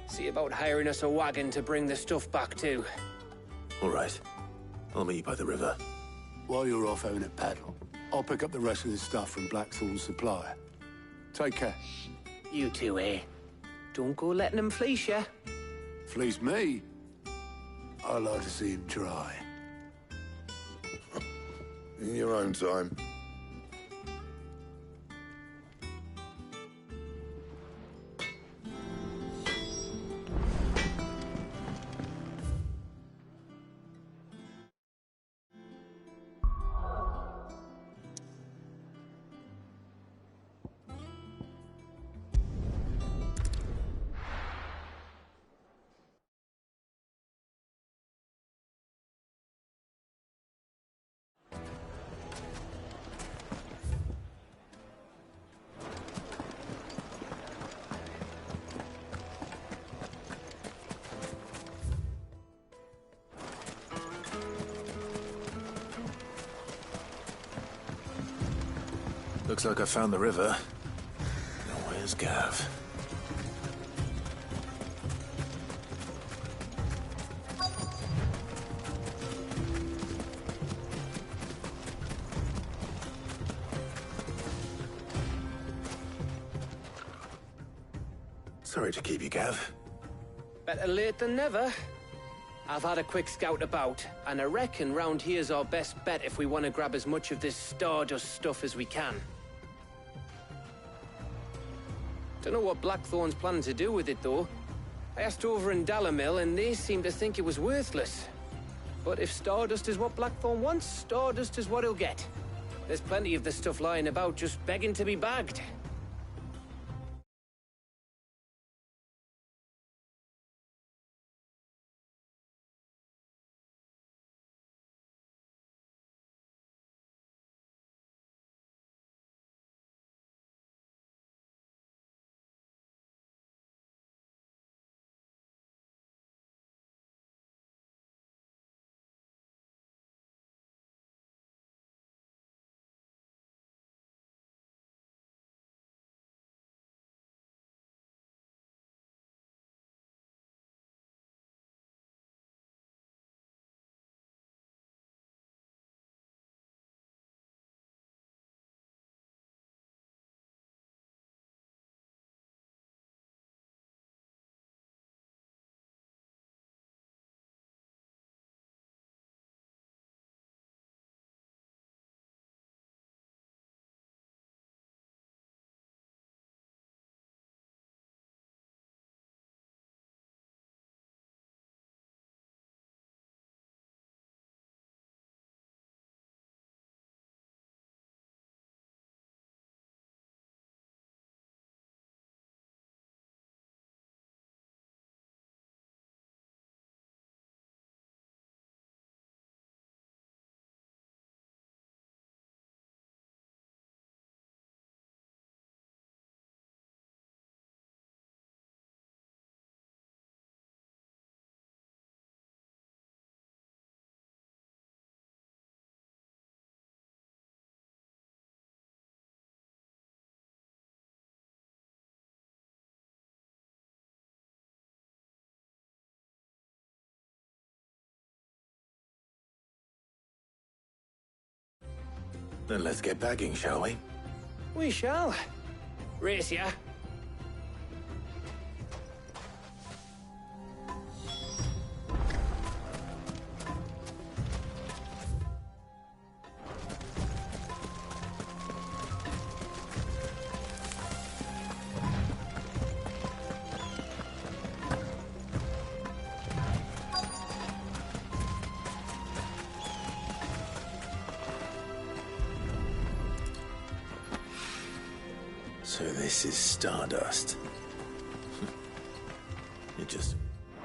See about hiring us a wagon to bring the stuff back to. All right. I'll meet you by the river. While you're off having a paddle, I'll pick up the rest of the stuff from Blackthorn's supplier. Take care. You two, eh? Don't go letting him fleece ya. Fleece me? I'd like to see him try. In your own time. Looks like I found the river. Now where's Gav? Sorry to keep you, Gav. Better late than never. I've had a quick scout about, and I reckon round here's our best bet if we want to grab as much of this Stardust stuff as we can. Don't know what Blackthorn's planning to do with it, though. I asked over in Dalamil, and they seem to think it was worthless. But if Stardust is what Blackthorn wants, Stardust is what he'll get. There's plenty of this stuff lying about, just begging to be bagged. Then let's get bagging, shall we? We shall. Race ya. So this is Stardust. It just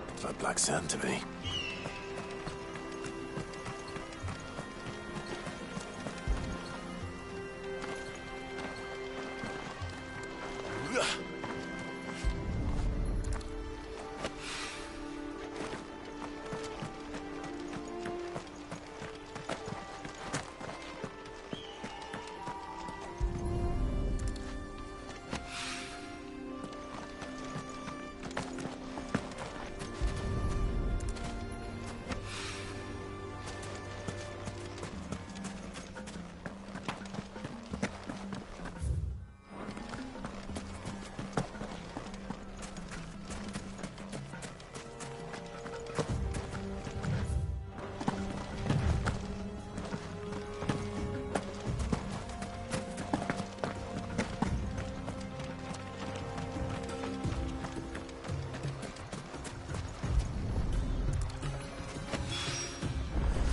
looks like black sand to me.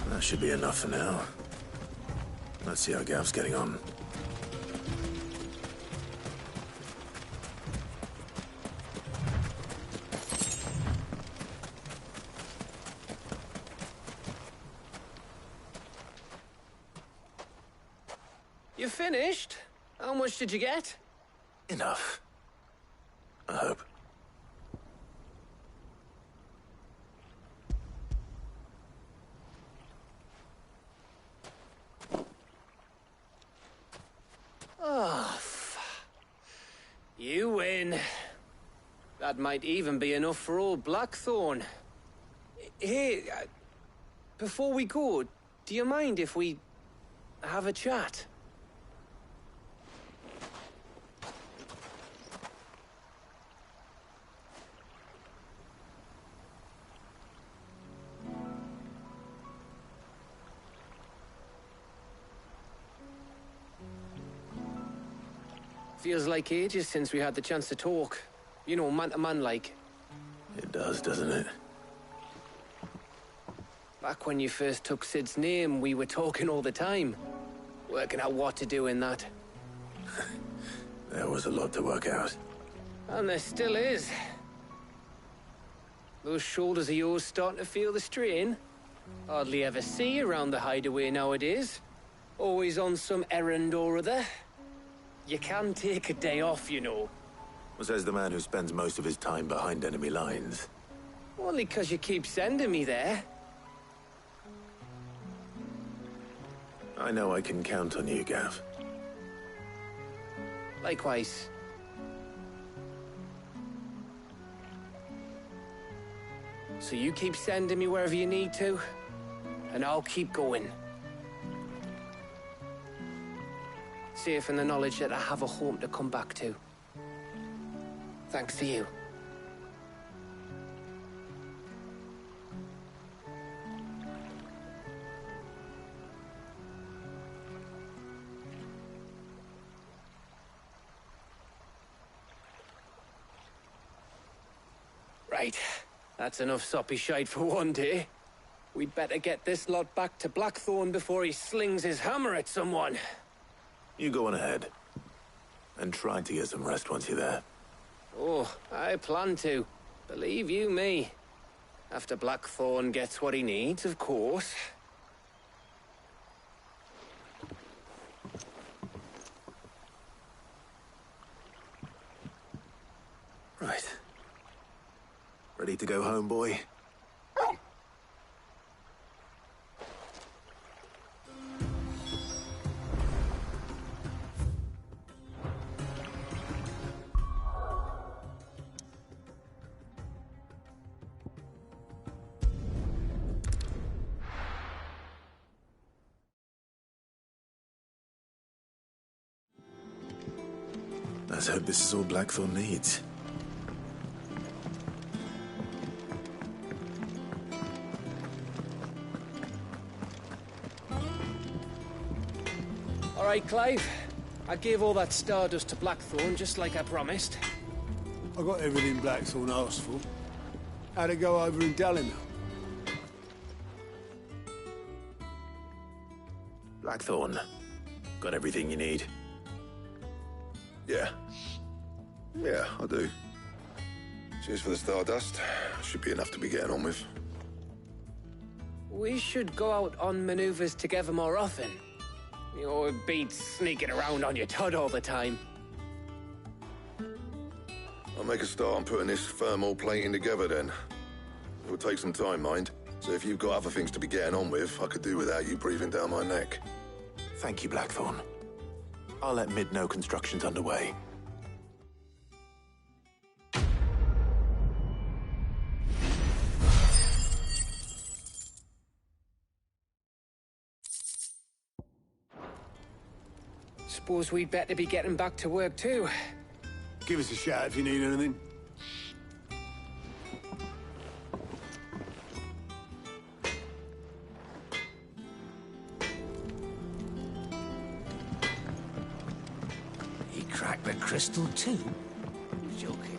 That should be enough for now. Let's see how Gav's getting on. You finished? How much did you get? Enough. I hope. Oh, you win. That might even be enough for old Blackthorn. Hey, before we go, do you mind if we have a chat? Feels like ages since we had the chance to talk. You know, man to man like. It does, doesn't it? Back when you first took Sid's name, we were talking all the time. Working out what to do in that. There was a lot to work out. And there still is. Those shoulders of yours starting to feel the strain. Hardly ever see you around the hideaway nowadays. Always on some errand or other. You can take a day off, you know. Says the man who spends most of his time behind enemy lines. Only 'cause you keep sending me there. I know I can count on you, Gav. Likewise. So you keep sending me wherever you need to, and I'll keep going. Safe in the knowledge that I have a home to come back to. Thanks to you. Right. That's enough soppy shite for one day. We'd better get this lot back to Blackthorn before he slings his hammer at someone. You go on ahead. And try to get some rest once you're there. Oh, I plan to. Believe you me. After Blackthorn gets what he needs, of course. Right. Ready to go home, boy? Let's hope this is all Blackthorn needs. All right, Clive. I gave all that stardust to Blackthorn just like I promised. I got everything Blackthorn asked for. How'd it go over in Dalimil? Blackthorn, got everything you need? Yeah. Yeah, I do. Cheers for the stardust. Should be enough to be getting on with. We should go out on maneuvers together more often. You know, it beats sneaking around on your tud all the time. I'll make a start on putting this thermal plating together then. It'll take some time, mind. So if you've got other things to be getting on with, I could do without you breathing down my neck. Thank you, Blackthorn. I'll let Mid know construction's underway. Suppose we'd better be getting back to work too. Give us a shout if you need anything. He cracked the crystal too? You're joking.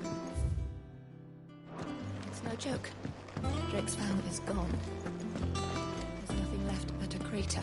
It's no joke. Drake's found is gone. There's nothing left but a crater.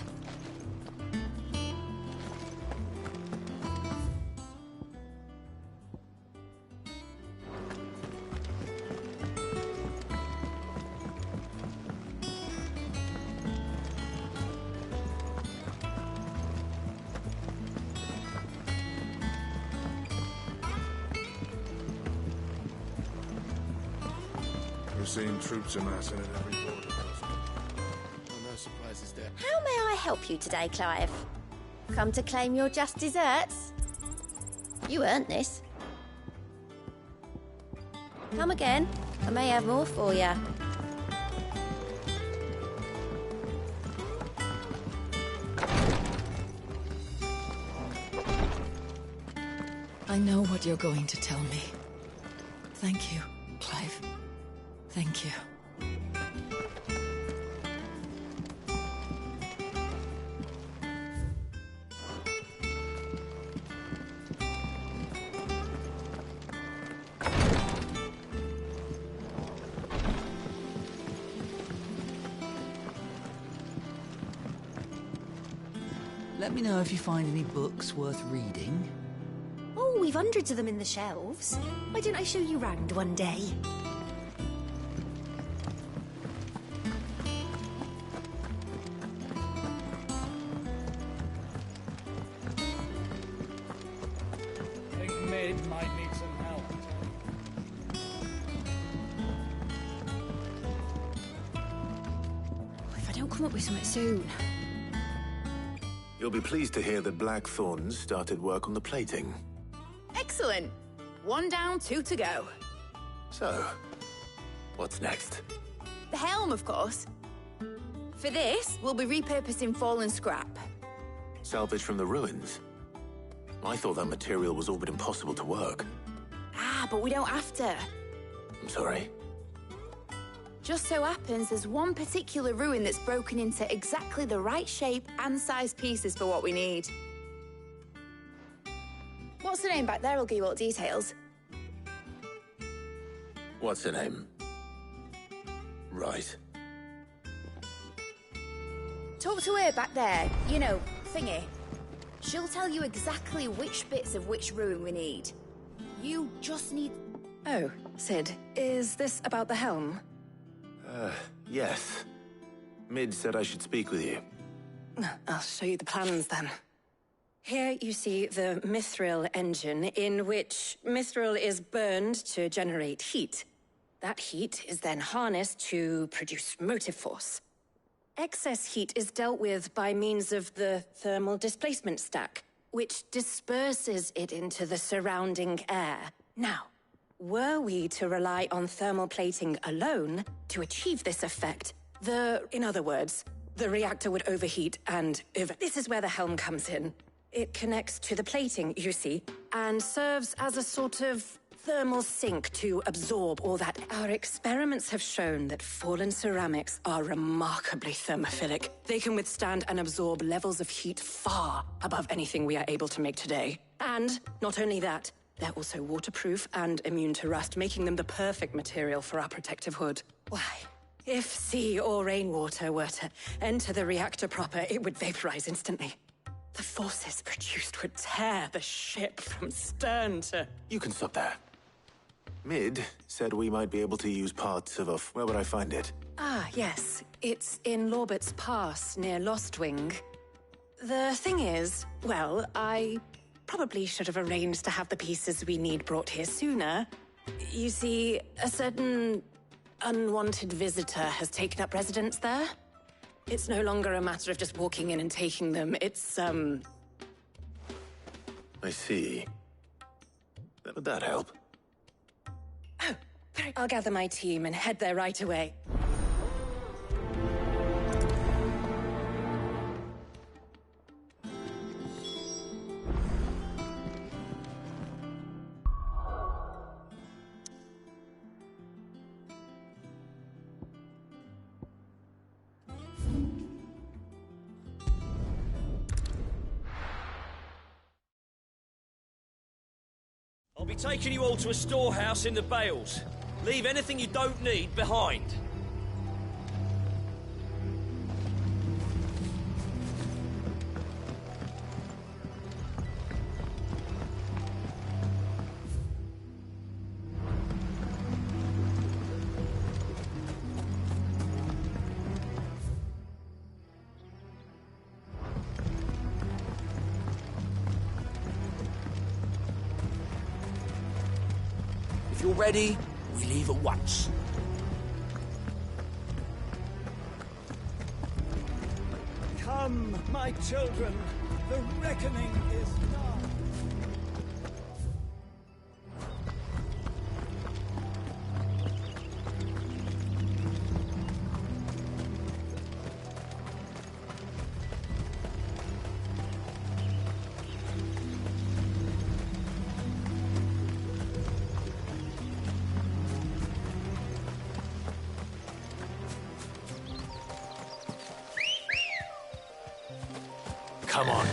We're seeing troops amassing at every border post. Well, no surprises there. How may I help you today, Clive? Come to claim your just desserts? You earned this. Come again. I may have more for you. I know what you're going to tell me. Thank you, Clive. Thank you. Let me know if you find any books worth reading. Oh, we've hundreds of them in the shelves. Why don't I show you round one day? I think Mid might need some help. If I don't come up with something soon. You'll be pleased to hear that Blackthorn's started work on the plating. Excellent. 1 down, 2 to go. So, what's next? The helm, of course. For this, we'll be repurposing fallen scrap. Salvage from the ruins? I thought that material was all but impossible to work. Ah, but we don't have to. I'm sorry. Just so happens there's one particular ruin that's broken into exactly the right shape and size pieces for what we need. What's the name back there? I'll give you all the details. What's her name? Right. Talk to her back there. You know, thingy. She'll tell you exactly which bits of which ruin we need. You just need... Oh, Sid, is this about the helm? Yes. Mid said I should speak with you. I'll show you the plans then. Here you see the mithril engine, in which mithril is burned to generate heat. That heat is then harnessed to produce motive force. Excess heat is dealt with by means of the thermal displacement stack, which disperses it into the surrounding air. Now, were we to rely on thermal plating alone to achieve this effect, in other words, the reactor would overheat and this is where the helm comes in. It connects to the plating, you see, and serves as a sort of thermal sink to absorb all that. Our experiments have shown that fallen ceramics are remarkably thermophilic. They can withstand and absorb levels of heat far above anything we are able to make today. And not only that, they're also waterproof and immune to rust, making them the perfect material for our protective hood. Why, if sea or rainwater were to enter the reactor proper, it would vaporize instantly. The forces produced would tear the ship from stern to... You can stop there. Mid said we might be able to use parts of a... Where would I find it? Ah, yes. It's in Lorbert's Pass, near Lostwing. The thing is, well, I probably should have arranged to have the pieces we need brought here sooner. You see, a certain unwanted visitor has taken up residence there. It's no longer a matter of just walking in and taking them. It's, I see. Would that help? Oh, I'll gather my team and head there right away. I'll be taking you all to a storehouse in the Bales. Leave anything you don't need behind. If you're ready, we leave at once. Come, my children, the reckoning is done. Come on.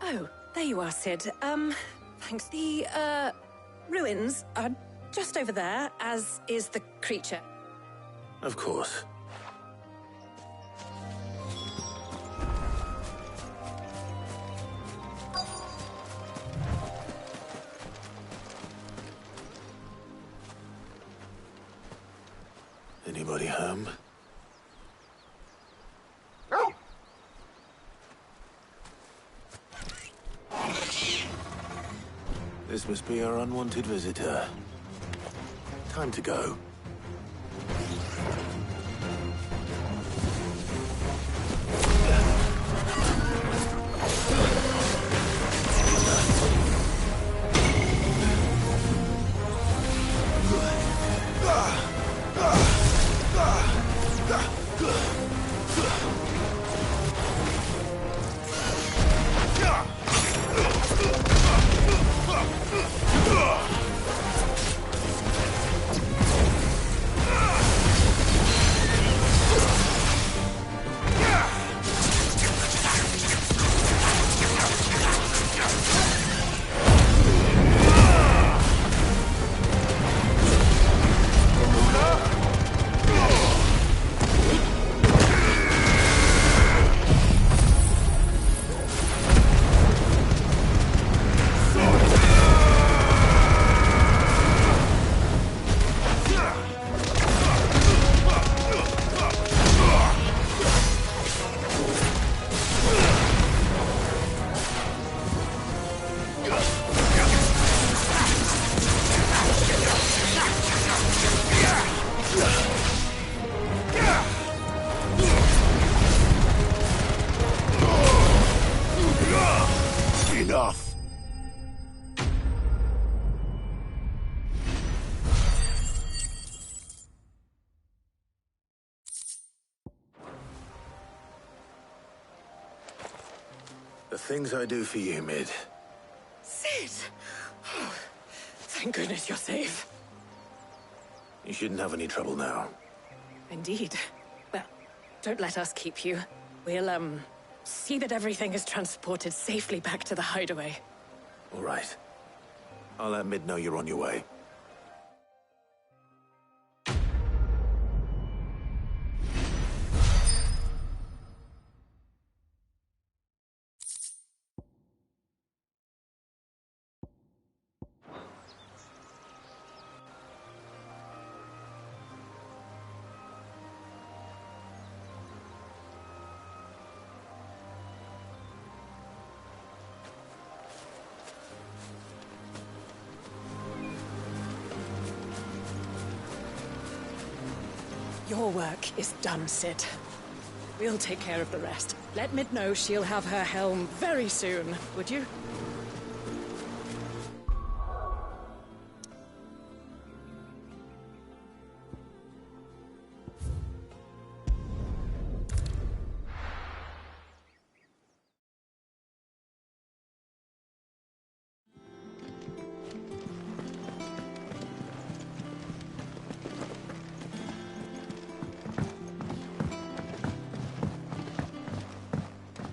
Oh, there you are, Sid. Thanks. The, ruins are just over there, as is the creature. Of course. Anybody home? This must be our unwanted visitor. Time to go. The things I do for you, Mid. Sid! Oh, thank goodness you're safe. You shouldn't have any trouble now. Indeed. Well, don't let us keep you. We'll, see that everything is transported safely back to the hideaway. All right. I'll let Mid know you're on your way. Your work is done, Sid. We'll take care of the rest. Let Mid know she'll have her helm very soon, would you?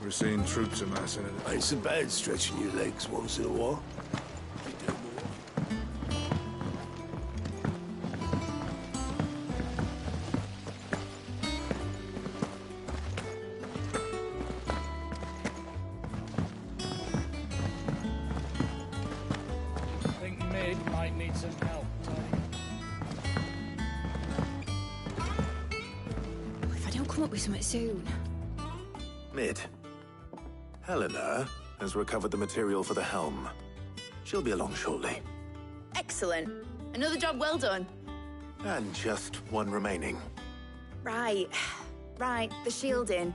We're seeing troops amassing it. Ain't so bad stretching your legs once in a while. I think Mid might need some help, Tony. If I don't come up with something soon. Mid. Helena has recovered the material for the helm. She'll be along shortly. Excellent. Another job well done. And just one remaining. Right. Right, the shielding.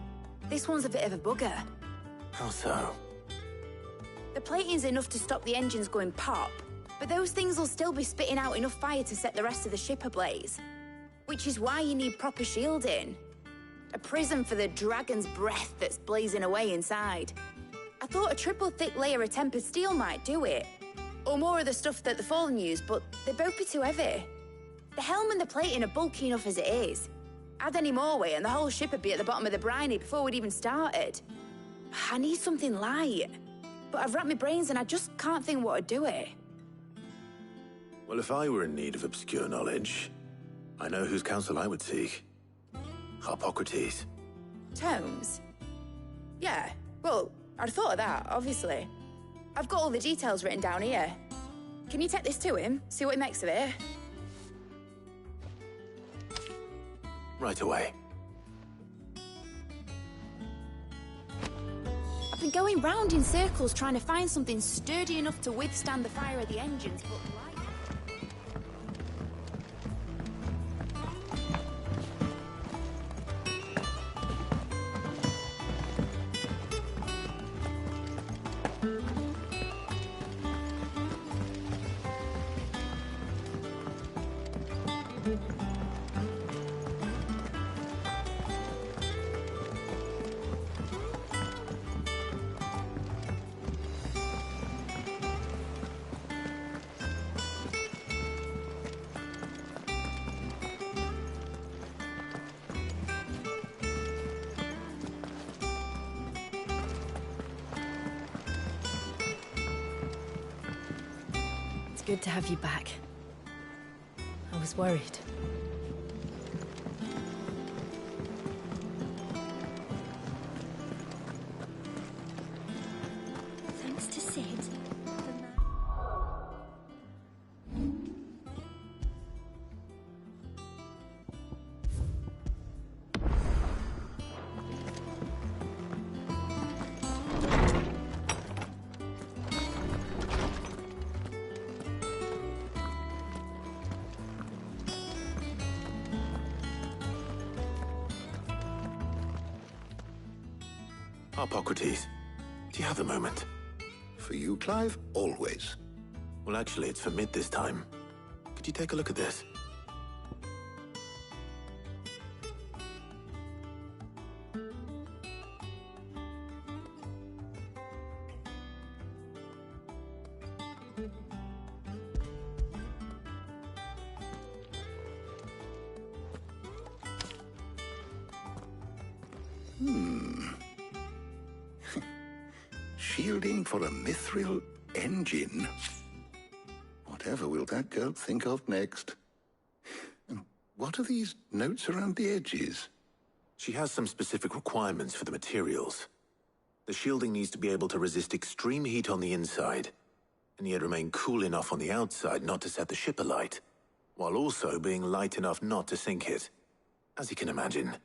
This one's a bit of a bugger. How so? The plating's enough to stop the engines going pop, but those things will still be spitting out enough fire to set the rest of the ship ablaze. Which is why you need proper shielding. A prism for the dragon's breath that's blazing away inside. I thought a triple thick layer of tempered steel might do it. Or more of the stuff that the Fallen use, but they'd both be too heavy. The helm and the plating are bulky enough as it is. Add any more weight and the whole ship would be at the bottom of the briny before we'd even started. I need something light. But I've racked my brains and I just can't think what would do it. Well, if I were in need of obscure knowledge, I know whose counsel I would seek. Hippocrates. Tomes? Yeah, well, I'd thought of that, obviously. I've got all the details written down here. Can you take this to him, see what he makes of it? Right away. I've been going round in circles trying to find something sturdy enough to withstand the fire of the engines, but light. Good to have you back. I was worried. Thanks to Sid. Hippocrates, do you have a moment? For you, Clive? Always. Well, actually, it's for Mid this time. Could you take a look at this? Shielding for a mithril engine? Whatever will that girl think of next? And what are these notes around the edges? She has some specific requirements for the materials. The shielding needs to be able to resist extreme heat on the inside, and yet remain cool enough on the outside not to set the ship alight, while also being light enough not to sink it. As you can imagine,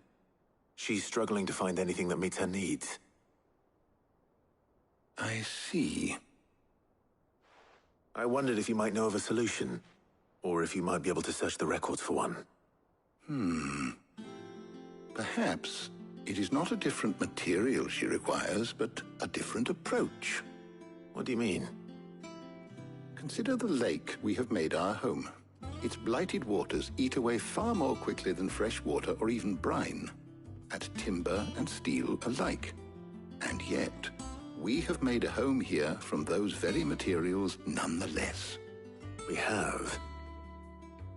she's struggling to find anything that meets her needs. I see. I wondered if you might know of a solution, or if you might be able to search the records for one. Perhaps it is not a different material she requires, but a different approach. What do you mean? Consider the lake we have made our home. Its blighted waters eat away far more quickly than fresh water or even brine, at timber and steel alike. And yet, we have made a home here from those very materials nonetheless. We have.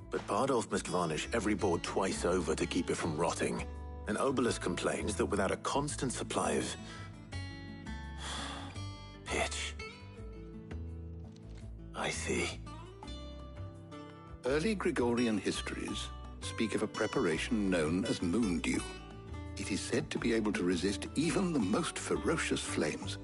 But Bardolph must varnish every board twice over to keep it from rotting. And Obelus complains that without a constant supply of pitch. I see. Early Gregorian histories speak of a preparation known as moon dew. It is said to be able to resist even the most ferocious flames.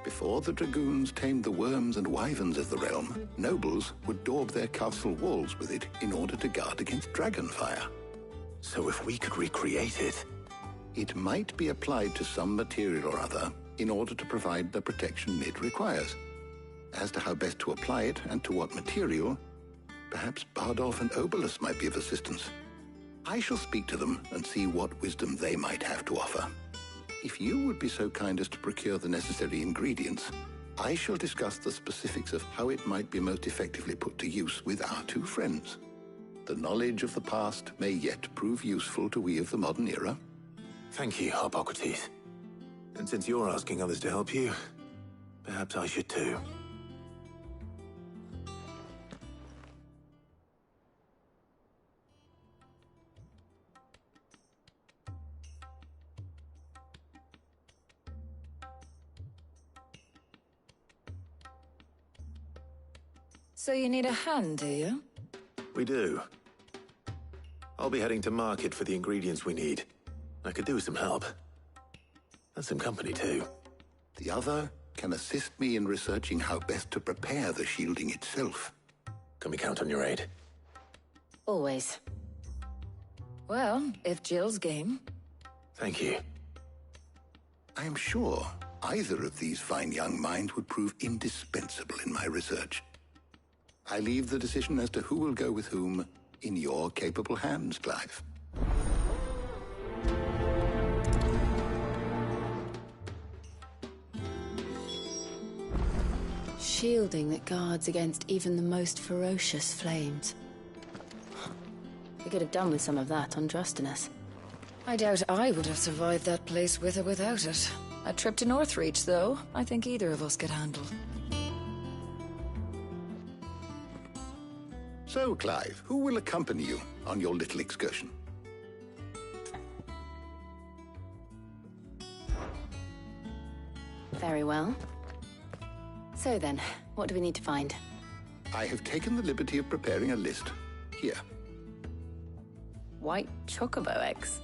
Before the dragoons tamed the worms and wyverns of the realm, nobles would daub their castle walls with it in order to guard against dragon fire. So if we could recreate it... It might be applied to some material or other in order to provide the protection it requires. As to how best to apply it and to what material, perhaps Bardolph and Obelus might be of assistance. I shall speak to them and see what wisdom they might have to offer. If you would be so kind as to procure the necessary ingredients, I shall discuss the specifics of how it might be most effectively put to use with our two friends. The knowledge of the past may yet prove useful to we of the modern era. Thank you, Hippocrates. And since you're asking others to help you, perhaps I should too. So you need a hand, do you? We do. I'll be heading to market for the ingredients we need. I could do with some help. And some company, too. The other can assist me in researching how best to prepare the shielding itself. Can we count on your aid? Always. Well, if Jill's game. Thank you. I am sure either of these fine young minds would prove indispensable in my research. I leave the decision as to who will go with whom in your capable hands, Clive. Shielding that guards against even the most ferocious flames. We could have done with some of that on Drustinus. I doubt I would have survived that place with or without it. A trip to Northreach, though, I think either of us could handle. So, Clive, who will accompany you on your little excursion? Very well. So then, what do we need to find? I have taken the liberty of preparing a list. Here. White chocobo eggs.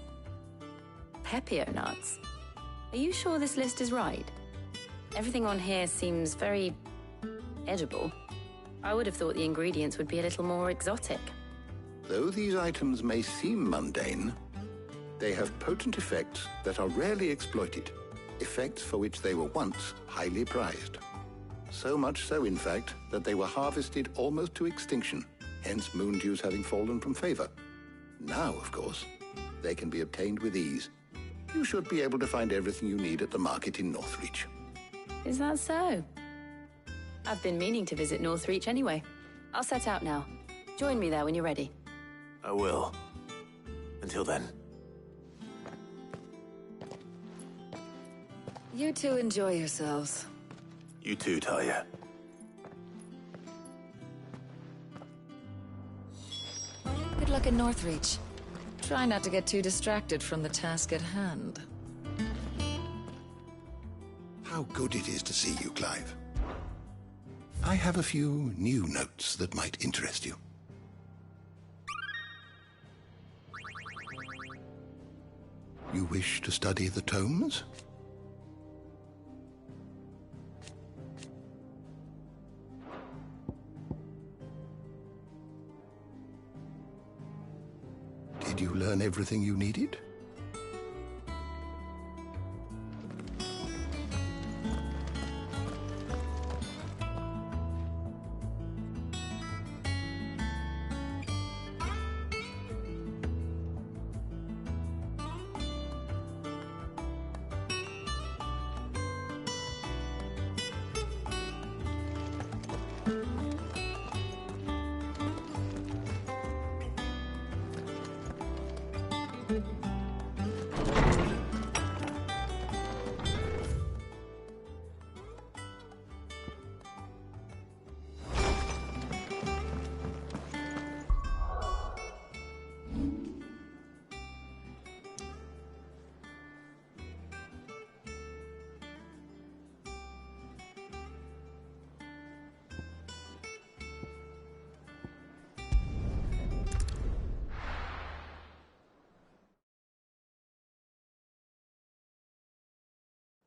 Pepio nuts. Are you sure this list is right? Everything on here seems very edible. I would have thought the ingredients would be a little more exotic. Though these items may seem mundane, they have potent effects that are rarely exploited, effects for which they were once highly prized. So much so, in fact, that they were harvested almost to extinction, hence moon dews having fallen from favor. Now, of course, they can be obtained with ease. You should be able to find everything you need at the market in Northreach. Is that so? I've been meaning to visit Northreach anyway. I'll set out now. Join me there when you're ready. I will. Until then. You two enjoy yourselves. You too, Talia. Good luck in Northreach. Try not to get too distracted from the task at hand. How good it is to see you, Clive. I have a few new notes that might interest you. You wish to study the tomes? Did you learn everything you needed?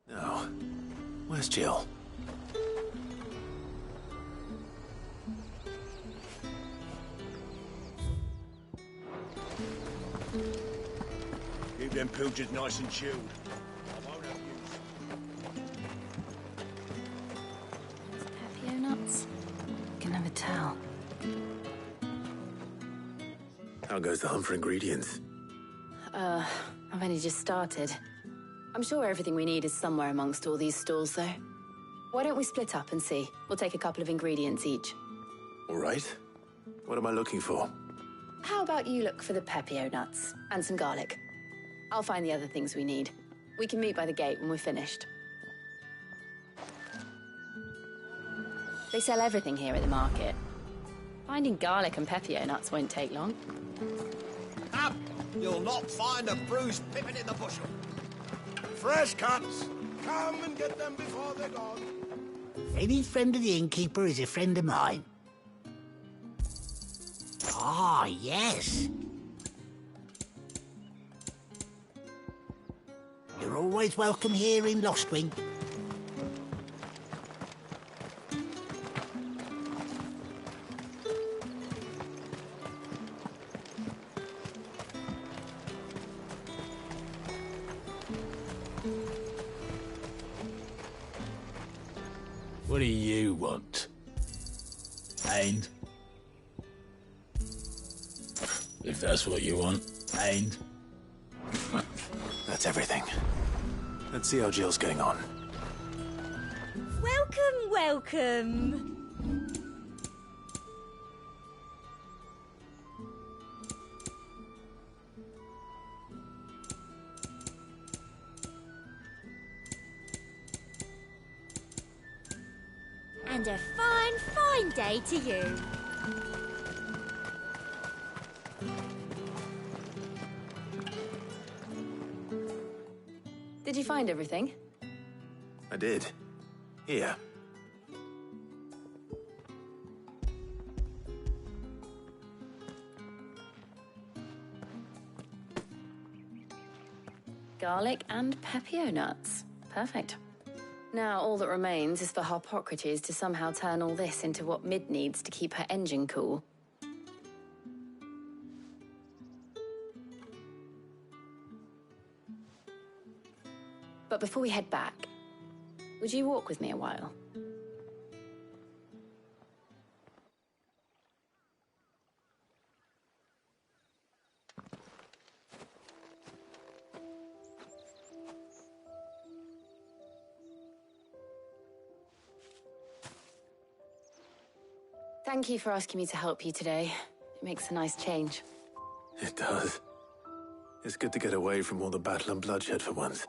No. Where's Jill? Keep them pilchards nice and chilled. I won't have you. Papio nuts? Can never tell. How goes the hunt for ingredients? I've only just started. I'm sure everything we need is somewhere amongst all these stalls, though. Why don't we split up and see? We'll take a couple of ingredients each. All right. What am I looking for? How about you look for the Papio nuts and some garlic? I'll find the other things we need. We can meet by the gate when we're finished. They sell everything here at the market. Finding garlic and Papio nuts won't take long. Up! You'll not find a bruised pippin in the bushel. Fresh cuts! Come and get them before they're gone. Any friend of the innkeeper is a friend of mine. Ah, yes. You're always welcome here in Lostwing. What do you want? And? If that's what you want, and? That's everything. Let's see how Jill's getting on. Welcome, welcome. And a fine, fine day to you. Did you find everything? I did. Here. Garlic and Papio nuts. Perfect. Now all that remains is for Harpocrates to somehow turn all this into what Mid needs to keep her engine cool. But before we head back, would you walk with me a while? Thank you for asking me to help you today. It makes a nice change. It does. It's good to get away from all the battle and bloodshed for once.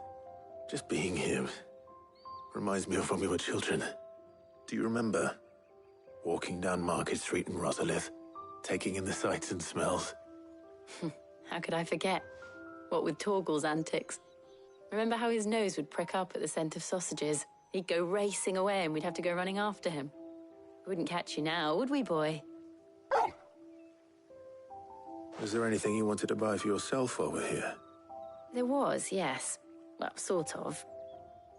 Just being here reminds me of when we were children. Do you remember? Walking down Market Street in Rosalith, taking in the sights and smells. How could I forget? What with Torgal's antics. Remember how his nose would prick up at the scent of sausages? He'd go racing away and we'd have to go running after him. We wouldn't catch you now, would we, boy? Was there anything you wanted to buy for yourself over here? There was, yes. Well, sort of.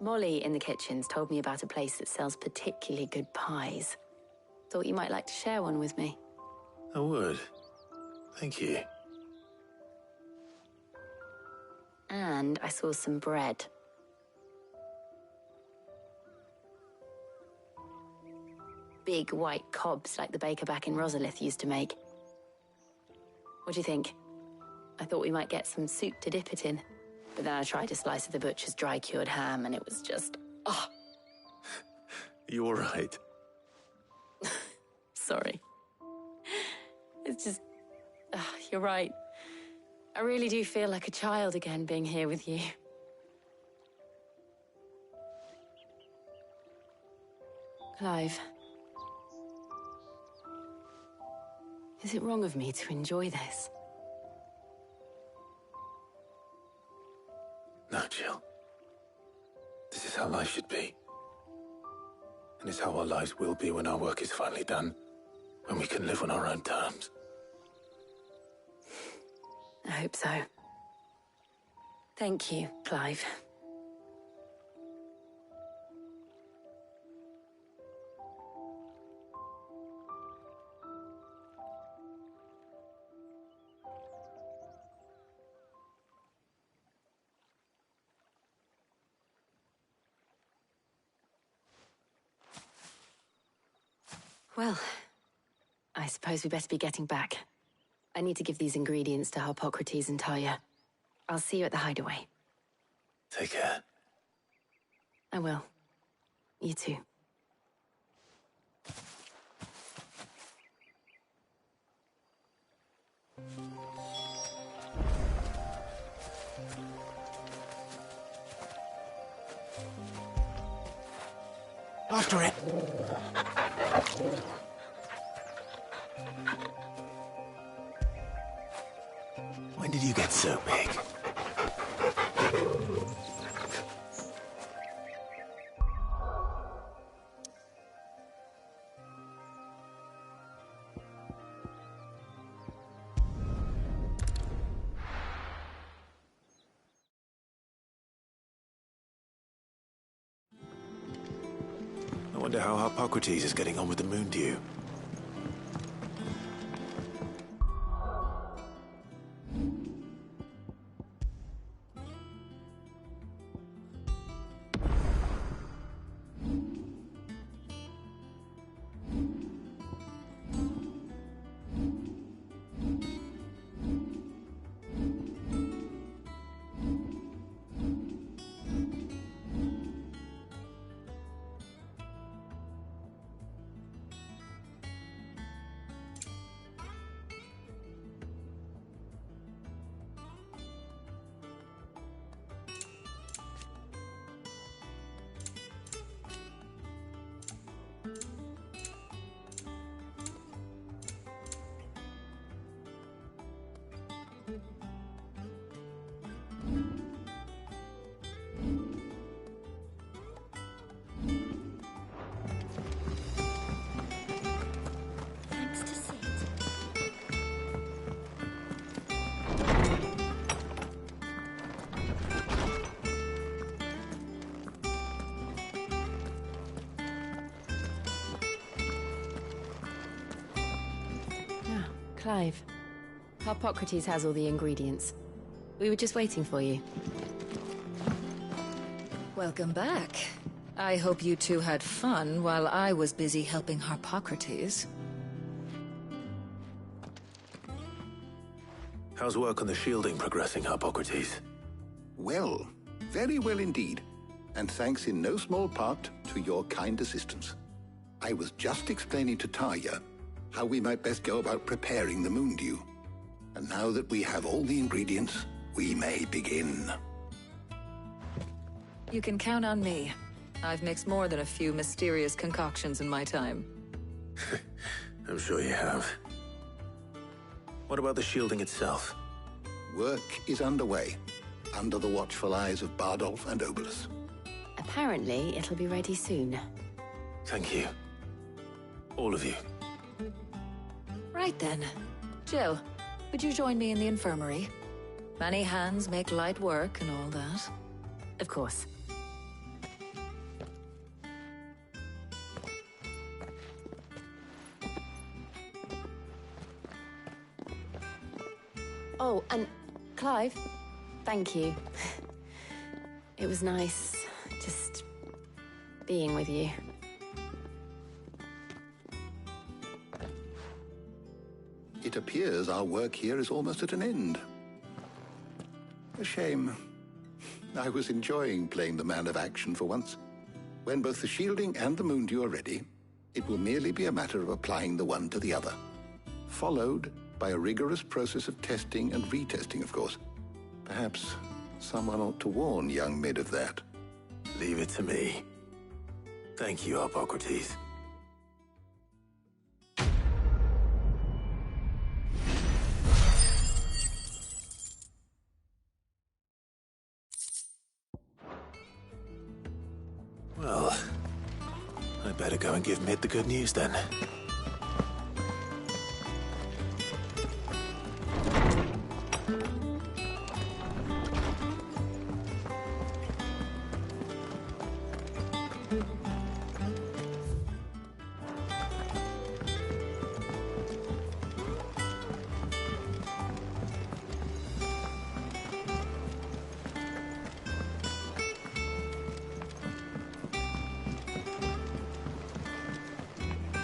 Molly in the kitchens told me about a place that sells particularly good pies. Thought you might like to share one with me. I would. Thank you. And I saw some bread. Big white cobs like the baker back in Rosalith used to make. What do you think? I thought we might get some soup to dip it in. But then I tried a slice of the butcher's dry-cured ham and it was just... oh! You all right? Sorry. It's just... you're right. I really do feel like a child again being here with you. Clive. Is it wrong of me to enjoy this? No, Jill. This is how life should be. And it's how our lives will be when our work is finally done. When we can live on our own terms. I hope so. Thank you, Clive. Well, I suppose we better be getting back. I need to give these ingredients to Harpocrates and Tarja. I'll see you at the hideaway. Take care. I will. You too. After it. When did you get so big? I wonder how Harpocrates is getting on with the moon dew. Clive. Harpocrates has all the ingredients. We were just waiting for you. Welcome back. I hope you two had fun while I was busy helping Harpocrates. How's work on the shielding progressing, Harpocrates? Well, very well indeed. And thanks in no small part to your kind assistance. I was just explaining to Tarja how we might best go about preparing the moon dew. And now that we have all the ingredients, we may begin. You can count on me. I've mixed more than a few mysterious concoctions in my time. I'm sure you have. What about the shielding itself? Work is underway, under the watchful eyes of Bardolph and Obolus. I Apparently, it'll be ready soon. Thank you. All of you. Right then. Jill, would you join me in the infirmary? Many hands make light work and all that. Of course. Oh, and Clive, thank you. It was nice just being with you. It appears our work here is almost at an end. A shame. I was enjoying playing the man of action for once. When both the shielding and the moondew are ready, it will merely be a matter of applying the one to the other, followed by a rigorous process of testing and retesting, of course. Perhaps someone ought to warn young Mid of that. Leave it to me. Thank you, Hippocrates. Well, I better go and give Mid the good news then.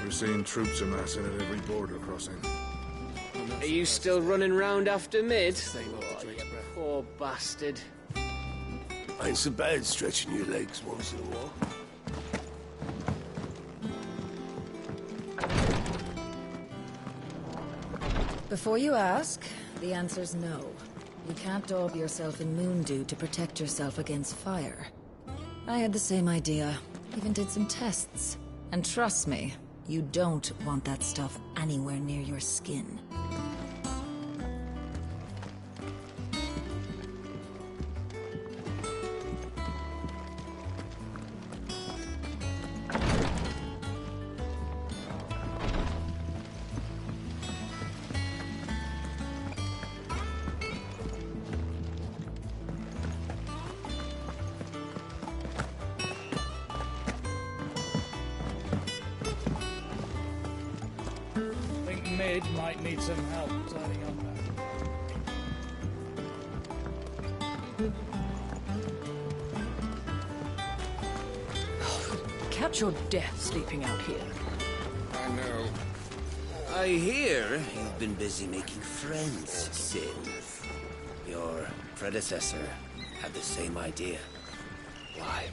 We're seeing troops amassing at every border crossing. Are you still running round after Mid? Oh, you poor bastard. Ain't so bad stretching your legs once in a while. Before you ask, the answer's no. You can't daub yourself in moondew to protect yourself against fire. I had the same idea, even did some tests. And trust me, you don't want that stuff anywhere near your skin. Mid might need some help tidying up that. Catch your death sleeping out here. I know. I hear you've been busy making friends, Sin. Your predecessor had the same idea. Why,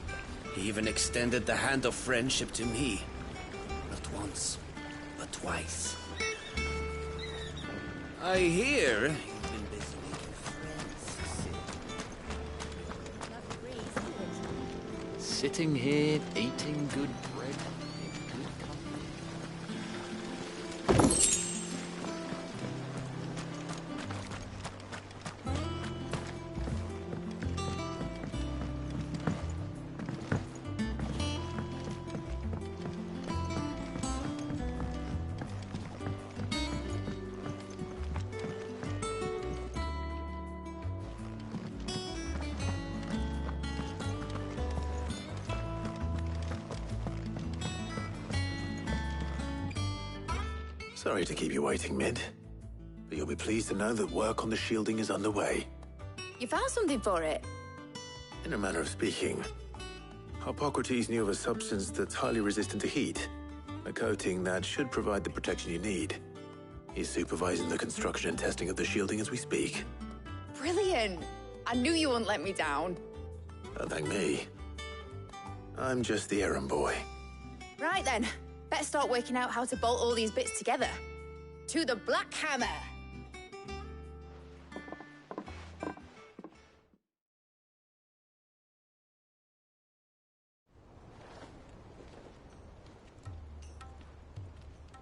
he even extended the hand of friendship to me. Not once, but twice. I hear you've been busy making friends, Sin. Sitting here, eating good bread in good Sorry to keep you waiting, Mid. But you'll be pleased to know that work on the shielding is underway. You found something for it? In a manner of speaking, Hippocrates knew of a substance that's highly resistant to heat. A coating that should provide the protection you need. He's supervising the construction and testing of the shielding as we speak. Brilliant! I knew you wouldn't let me down. Don't thank me. I'm just the errand boy. Right then, better start working out how to bolt all these bits together. To the Black Hammer!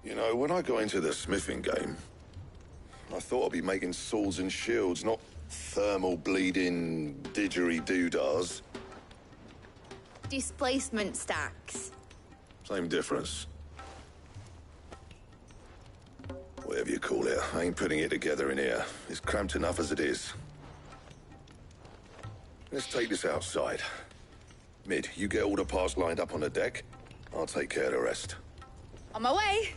You know, when I got into the smithing game, I thought I'd be making swords and shields, not thermal bleeding didgeridoo-dahs. Displacement stacks. Same difference. Whatever you call it, I ain't putting it together in here. It's cramped enough as it is. Let's take this outside. Mid, you get all the parts lined up on the deck. I'll take care of the rest. On my way.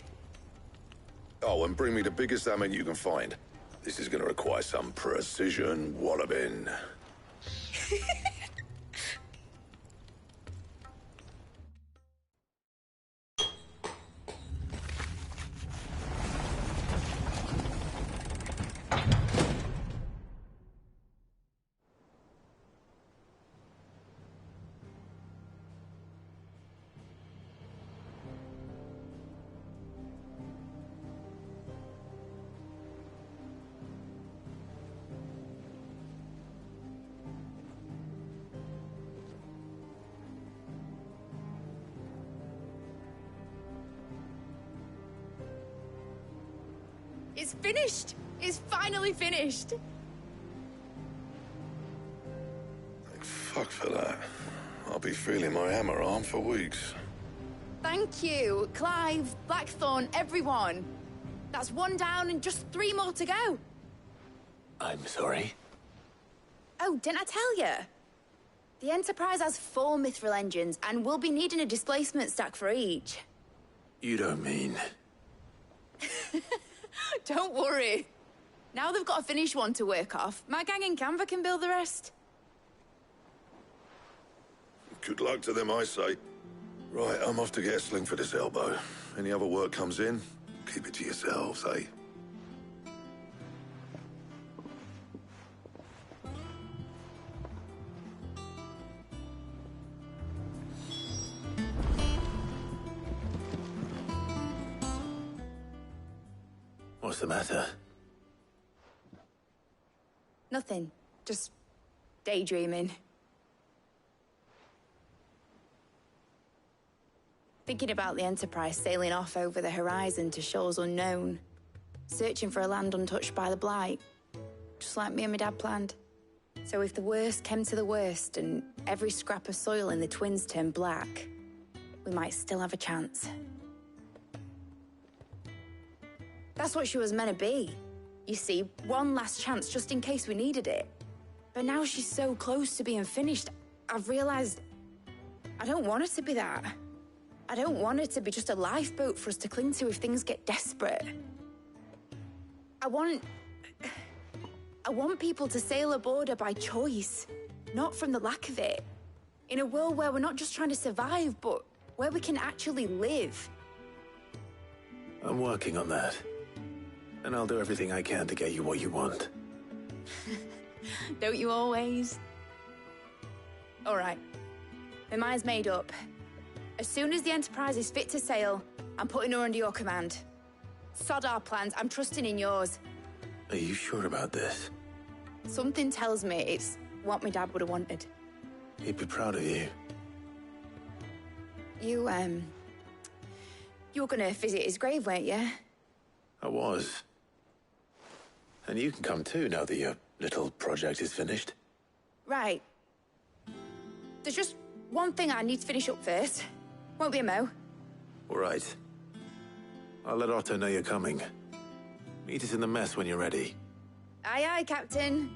Oh, and bring me the biggest salmon you can find. This is gonna require some precision walloping. It's finished! It's finally finished! Thank fuck for that. I'll be feeling my hammer arm for weeks. Thank you, Clive, Blackthorn, everyone. That's one down and just 3 more to go. I'm sorry. Oh, didn't I tell you? The Enterprise has 4 mithril engines, and we'll be needing a displacement stack for each. You don't mean... Don't worry. Now they've got a finished one to work off, my gang in Canva can build the rest. Good luck to them, I say. Right, I'm off to get a sling for this elbow. Any other work comes in, keep it to yourselves, eh? What's the matter? Nothing. Just daydreaming. Thinking about the Enterprise sailing off over the horizon to shores unknown. Searching for a land untouched by the Blight. Just like me and my dad planned. So if the worst came to the worst and every scrap of soil in the Twins turned black, we might still have a chance. That's what she was meant to be. You see, one last chance just in case we needed it. But now she's so close to being finished, I've realized I don't want her to be that. I don't want her to be just a lifeboat for us to cling to if things get desperate. I want people to sail aboard her by choice, not from the lack of it. In a world where we're not just trying to survive, but where we can actually live. I'm working on that. And I'll do everything I can to get you what you want. Don't you always? All right. My mind's made up. As soon as the Enterprise is fit to sail, I'm putting her under your command. Sod our plans, I'm trusting in yours. Are you sure about this? Something tells me it's what my dad would have wanted. He'd be proud of you. You were gonna visit his grave, weren't you? I was. And you can come too now that your little project is finished. Right. There's just one thing I need to finish up first. Won't be a mo. All right. I'll let Otto know you're coming. Meet us in the mess when you're ready. Aye, aye, Captain.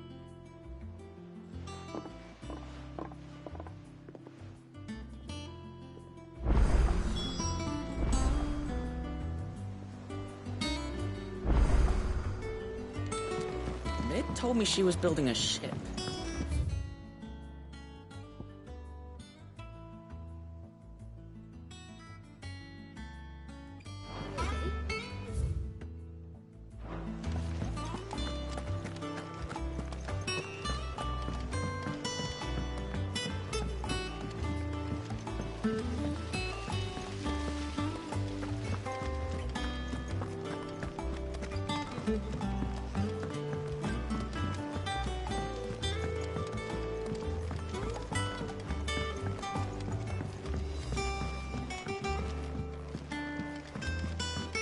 Mid told me she was building a ship.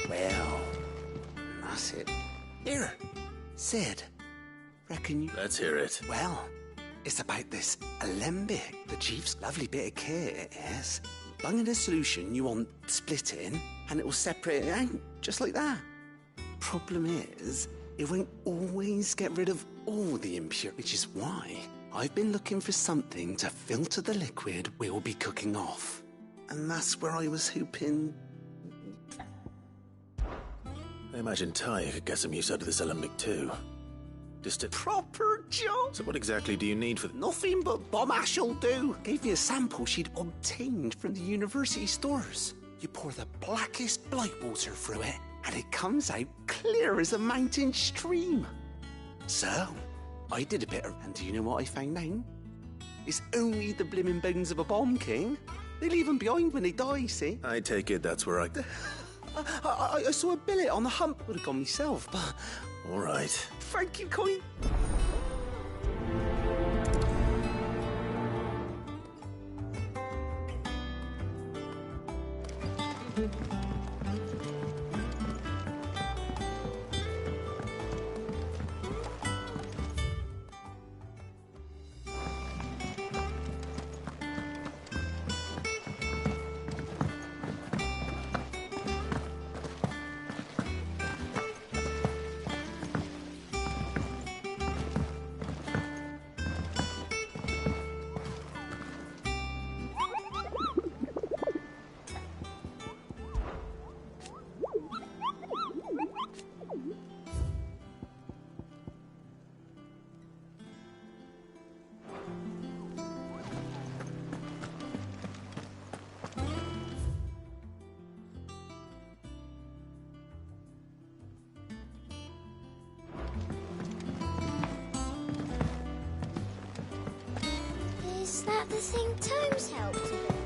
Well, that's it. Here, Sid. Reckon you... Let's hear it. Well, It's about this alembic. The chief's lovely bit of kit, it is. Bung in a solution you want splitting, and it will separate it out, just like that. Problem is, it won't always get rid of all the impurities, which is why I've been looking for something to filter the liquid we'll be cooking off. And that's where I was hoping... I imagine Ty could get some use out of this alembic too. Just a proper job. So what exactly do you need for... Nothing but bomb ash'll do. Gave me a sample she'd obtained from the university stores. You pour the blackest blight water through it, and it comes out clear as a mountain stream. So, I did a bit of... And do you know what I found out? It's only the blimmin' bones of a bomb king. They leave them behind when they die, see? I take it that's where I saw a billet on the hump. Would have gone myself, but... All right. Thank you, Coin. Is that the thing Tomes helped with?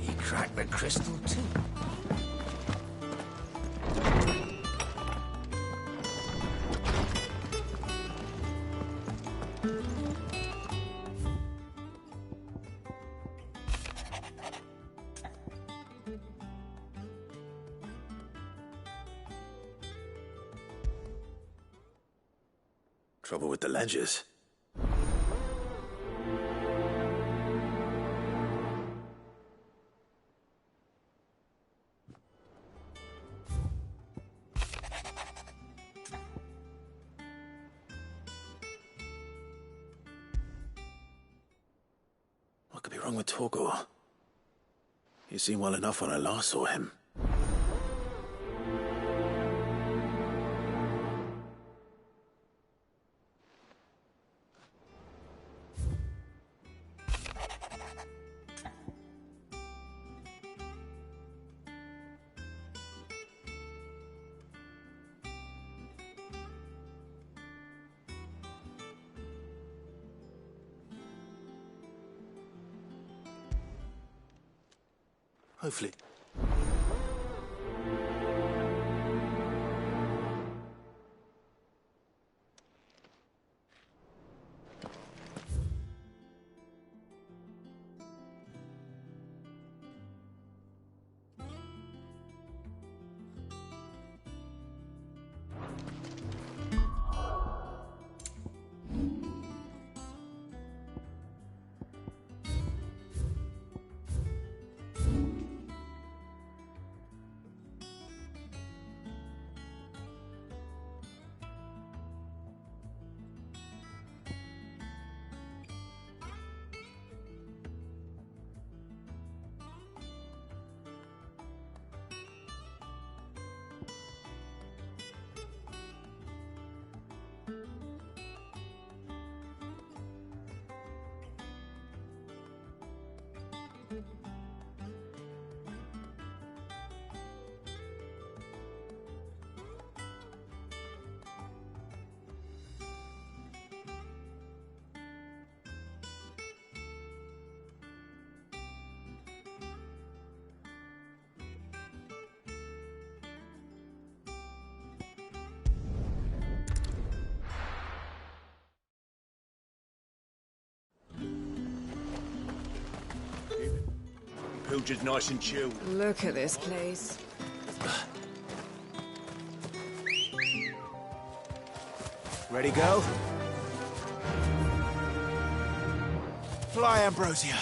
He cracked the crystal too. Trouble with the ledges. What could be wrong with Torgor? He seemed well enough when I last saw him. Hopefully. Soldier's nice and chilled. Look at this place. Ready, go? Fly, Ambrosia.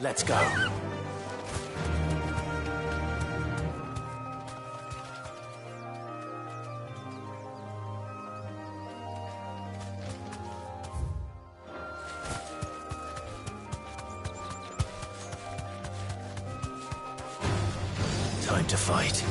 Let's go. Time to fight.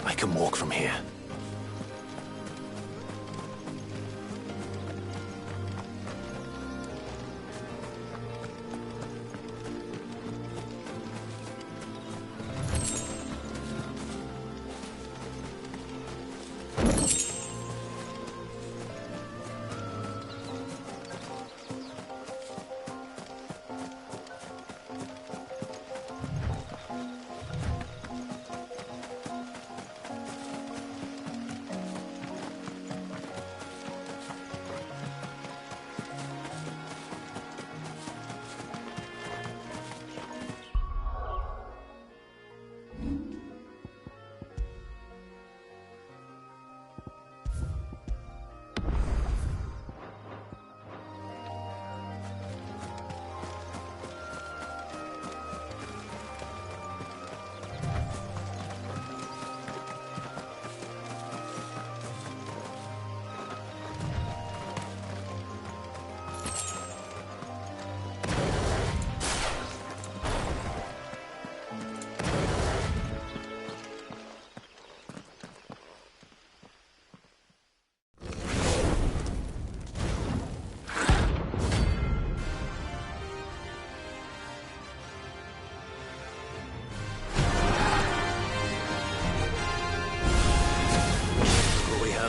I can walk from here.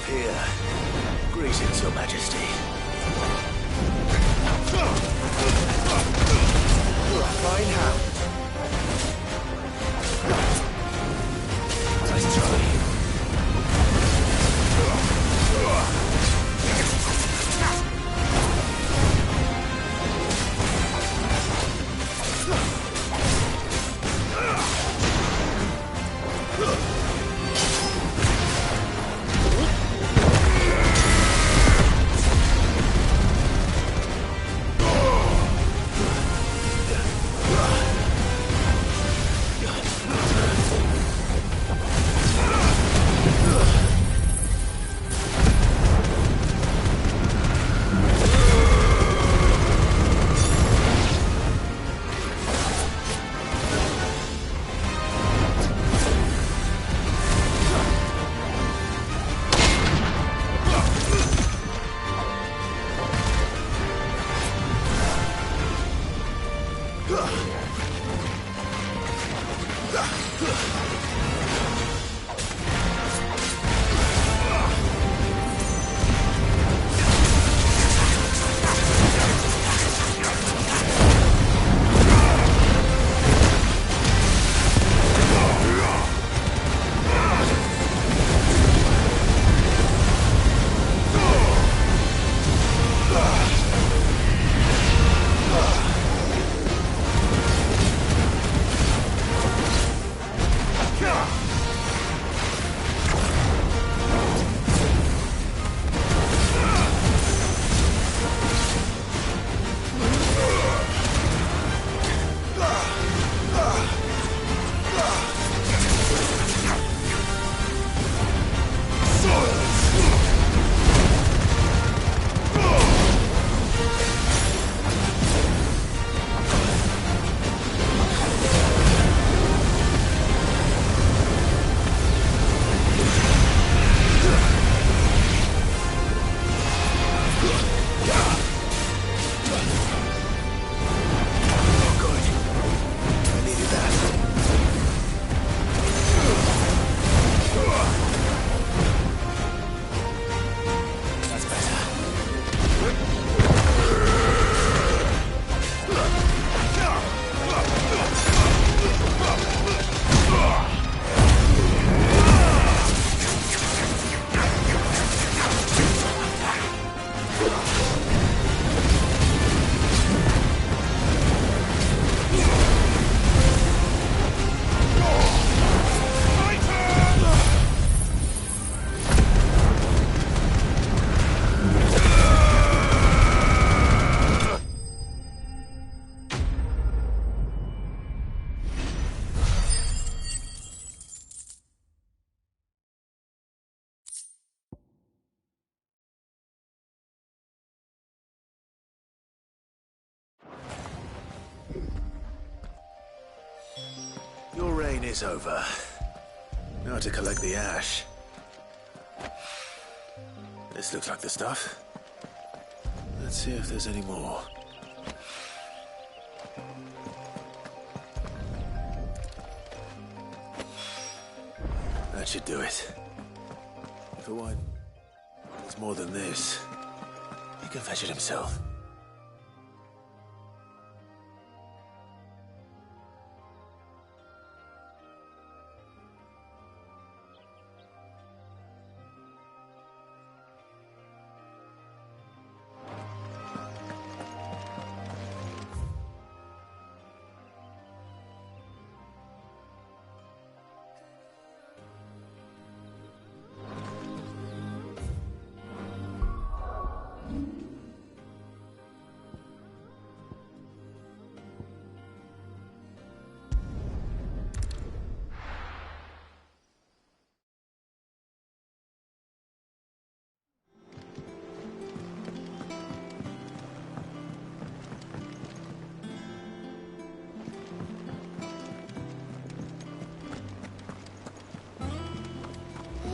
here. Greetings, Your Majesty. You're a fine hound. Nice try. Your reign is over. Now to collect the ash. This looks like the stuff. Let's see if there's any more. That should do it. If it won't, there's more than this. He can fetch it himself.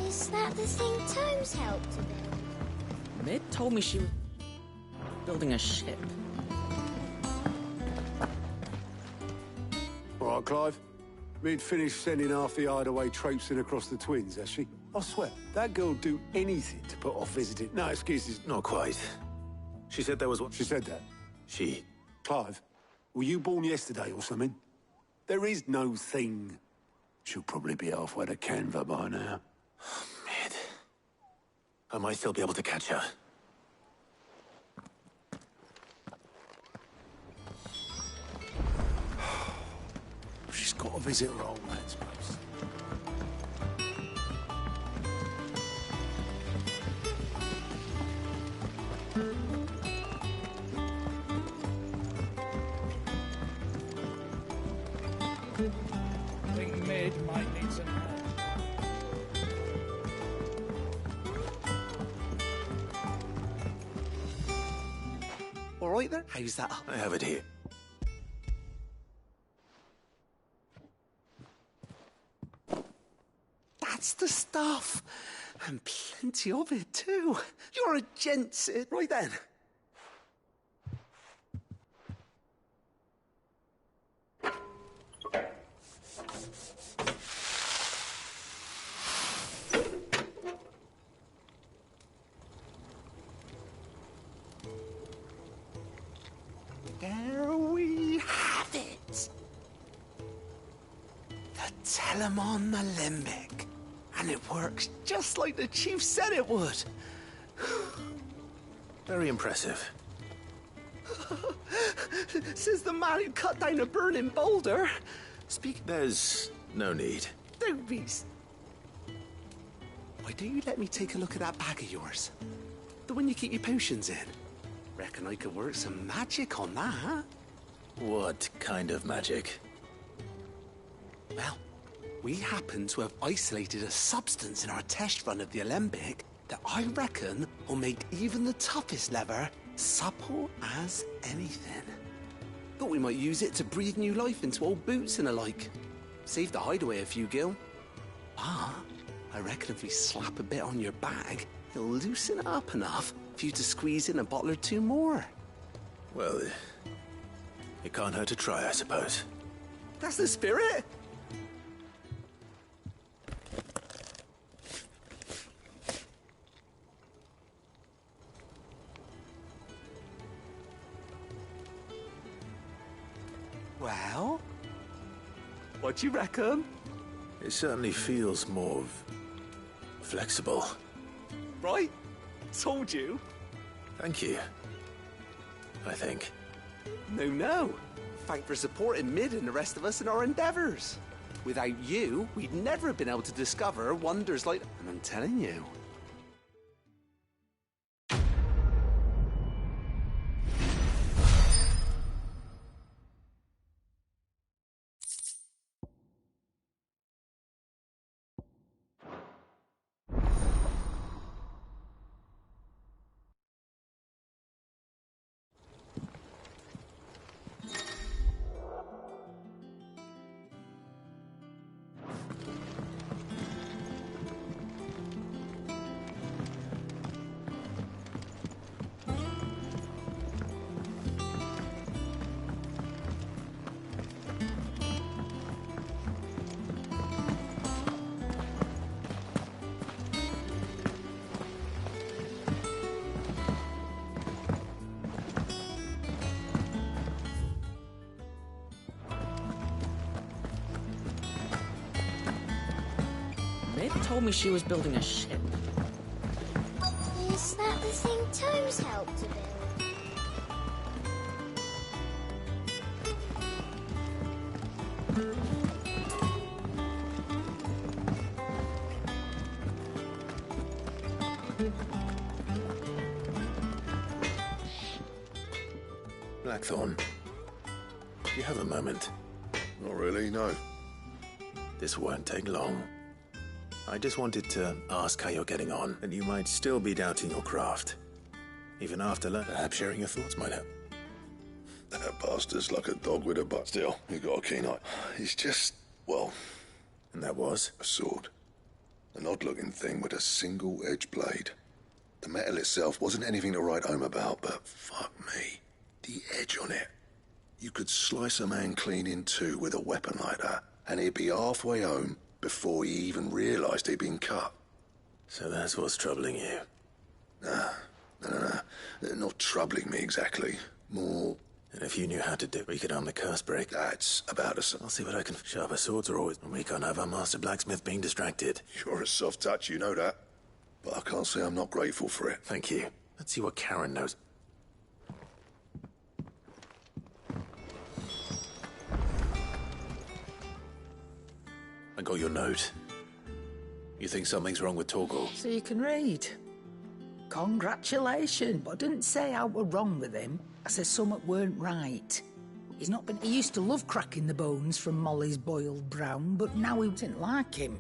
Is that the thing Tomes helped to build? Mid told me she was building a ship. All right, Clive. Mid finished sending half the hideaway traipsing across the twins, has she? I swear, that girl'd do anything to put off visiting. No excuses. Not quite. She said there was what... She said that? She? Clive, were you born yesterday or something? There is no thing. She'll probably be halfway to Canva by now. Mid. I might still be able to catch her. She's got to visit her old man's place. I think Mid might need some help. All right there? How's that? I have it here. That's the stuff. And plenty of it, too. You're a gent, Sid. Right then. There we have it. The Telemon Alembic. And it works just like the chief said it would. Very impressive. Says the man who cut down a burning boulder. There's no need. Don't be... Why don't you let me take a look at that bag of yours? The one you keep your potions in. Reckon I could work some magic on that, huh? What kind of magic? Well, we happen to have isolated a substance in our test run of the Alembic that I reckon will make even the toughest leather supple as anything. Thought we might use it to breathe new life into old boots and the like. Save the hideaway a few gil. Ah, I reckon if we slap a bit on your bag, it'll loosen it up enough for you to squeeze in a bottle or two more. Well, it can't hurt to try, I suppose. That's the spirit! Well, what do you reckon? It certainly feels more flexible. Right? Told you. Thank you. I think. No. Thank for supporting Mid and the rest of us in our endeavors. Without you, we'd never have been able to discover wonders like... And I'm telling you. Told me she was building a ship. Is that the thing Tomes helped to build? Blackthorn, do you have a moment? Not really, no. This won't take long. I just wanted to ask how you're getting on, and you might still be doubting your craft. Even after perhaps sharing your thoughts might help. That bastard's like a dog with a butt. Still, he got a keen eye. He's just, well... And that was? A sword. An odd-looking thing with a single-edged blade. The metal itself wasn't anything to write home about, but fuck me. The edge on it. You could slice a man clean in two with a weapon like that, and he'd be halfway home before he even realised he'd been cut. So that's what's troubling you. No. They're not troubling me exactly. More... And if you knew how to do it, we could arm the curse break. That's about as... I'll see what I can... Sharper swords are always... We can't have our master blacksmith being distracted. You're a soft touch, you know that. But I can't say I'm not grateful for it. Thank you. Let's see what Karen knows. I got your note. You think something's wrong with Torgal? So you can read. Congratulations. But I didn't say I were wrong with him. I said something weren't right. He's not been... He used to love cracking the bones from Molly's boiled brown, but now he didn't like him.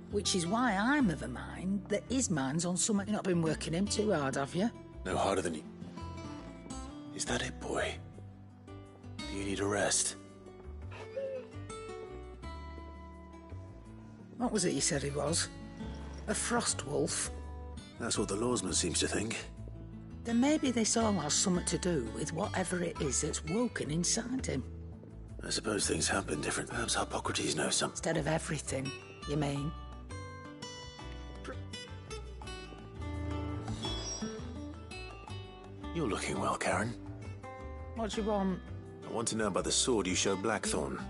Which is why I'm of a mind that his mind's on something. You've not been working him too hard, have you? No harder than you. Is that it, boy? Do you need a rest? What was it you said he was? A frost wolf? That's what the lawsman seems to think. Then maybe this all has something to do with whatever it is that's woken inside him. I suppose things have been different. Perhaps Hippocrates knows something. Instead of everything, you mean? You're looking well, Karen. What do you want? I want to know about the sword you showed Blackthorn.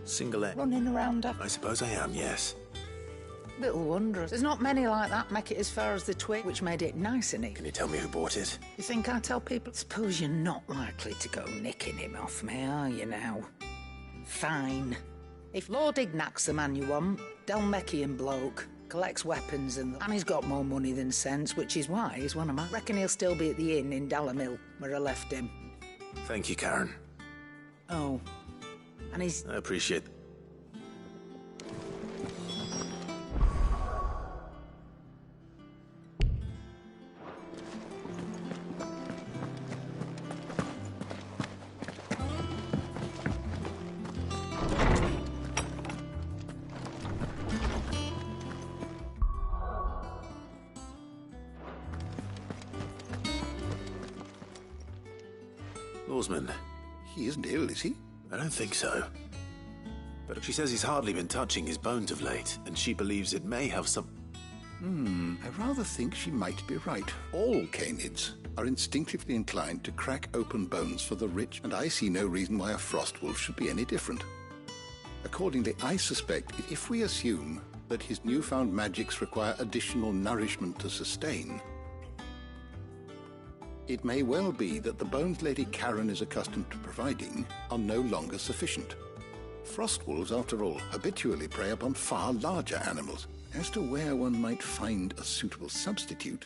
Single end. Running around after... I suppose I am, yes. Little wonder. There's not many like that make it as far as the twig, which made it nice and neat. Can you tell me who bought it? You think I tell people? Suppose you're not likely to go nicking him off me, are you now? Fine. If Lord Ignac's the man you want, Dalmekian bloke, collects weapons and he's got more money than sense, which is why he's one of my... Reckon he'll still be at the inn in Dalamil, where I left him. Thank you, Karen. Oh. And he's... I appreciate... Lawsman. He isn't ill, is he? I don't think so. But she says he's hardly been touching his bones of late, and she believes it may have some... I rather think she might be right. All canids are instinctively inclined to crack open bones for the rich, and I see no reason why a frostwolf should be any different. Accordingly, I suspect if we assume that his newfound magics require additional nourishment to sustain, it may well be that the bones Lady Karen is accustomed to providing are no longer sufficient. Frostwolves, after all, habitually prey upon far larger animals. As to where one might find a suitable substitute,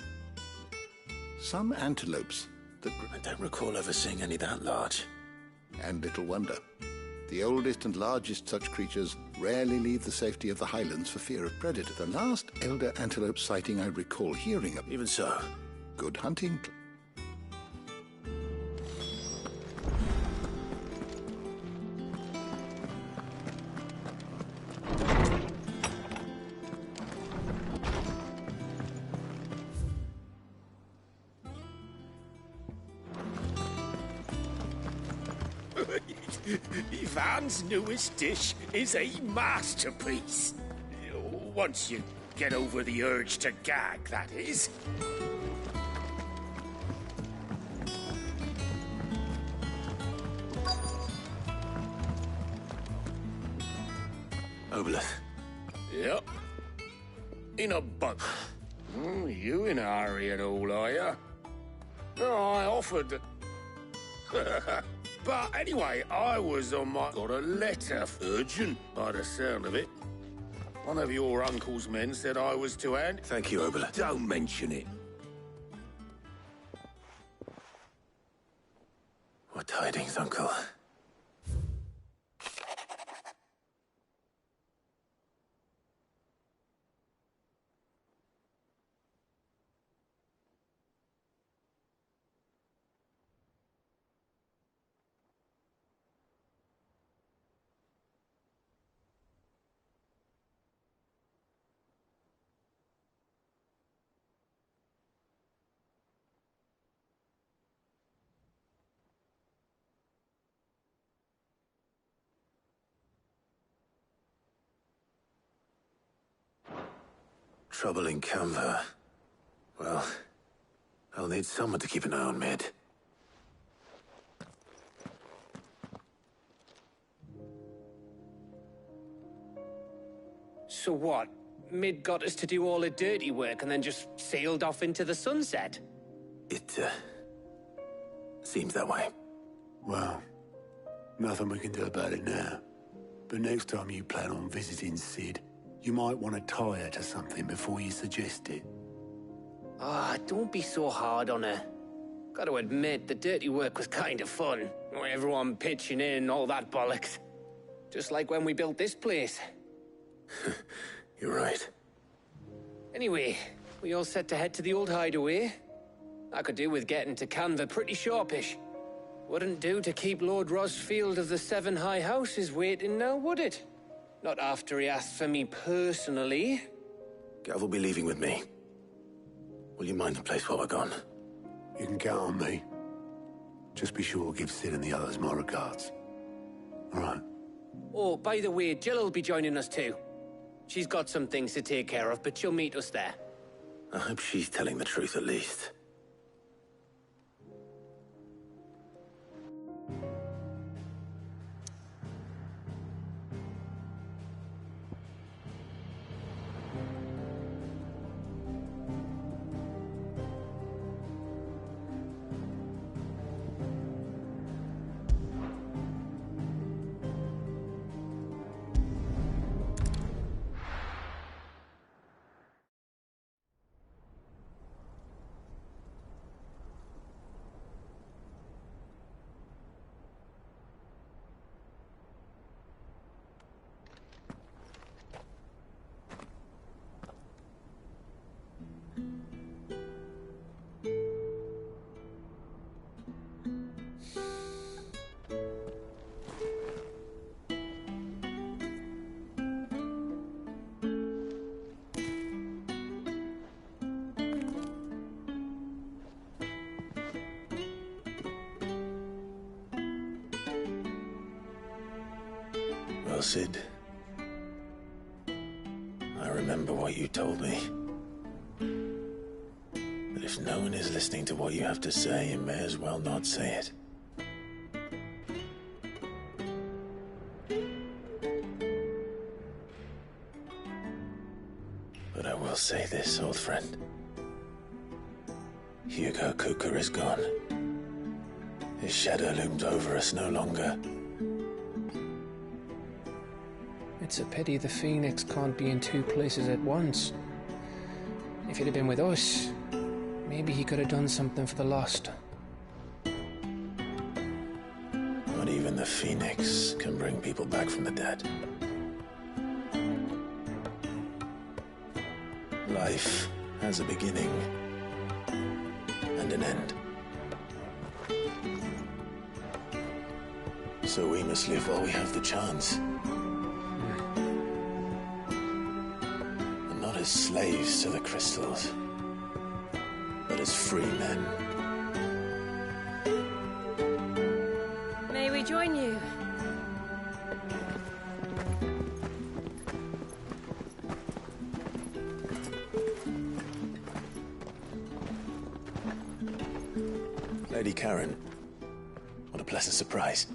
some antelopes that... I don't recall ever seeing any that large. And little wonder. The oldest and largest such creatures rarely leave the safety of the highlands for fear of predator. The last elder antelope sighting I recall hearing of... Even so. Good hunting. Ivan's newest dish is a masterpiece. Once you get over the urge to gag, that is. Oboleth. Yep. In a boat. You in a hurry at all, are you? No, I offered... But anyway, I was on my... Got a letter, urgent, by the sound of it. One of your uncle's men said I was to hand... Thank you, Oboleth. Don't mention it. What tidings, Uncle? Trouble in Canva. Well, I'll need someone to keep an eye on Mid. So what? Mid got us to do all the dirty work and then just sailed off into the sunset? It, seems that way. Well, nothing we can do about it now. But next time you plan on visiting Sid, you might want to tie her to something before you suggest it. Ah, don't be so hard on her. Gotta admit, the dirty work was kind of fun. Everyone pitching in, all that bollocks. Just like when we built this place. You're right. Anyway, we all set to head to the old hideaway. I could do with getting to Canva pretty sharpish. Wouldn't do to keep Lord Rosfield of the Seven High Houses waiting now, would it? Not after he asked for me personally. Gav will be leaving with me. Will you mind the place while we're gone? You can count on me. Just be sure to give Sid and the others my regards. All right. Oh, by the way, Jill will be joining us too. She's got some things to take care of, but she'll meet us there. I hope she's telling the truth at least. Well, Sid, I remember what you told me. That if no one is listening to what you have to say, you may as well not say it. But I will say this, old friend. Hugo Cooker is gone. His shadow looms over us no longer. It's a pity the Phoenix can't be in two places at once. If he'd have been with us, maybe he could have done something for the Lost. Not even the Phoenix can bring people back from the dead. Life has a beginning and an end. So we must live while we have the chance. As slaves to the crystals, but as free men. May we join you? Lady Karen, what a pleasant surprise.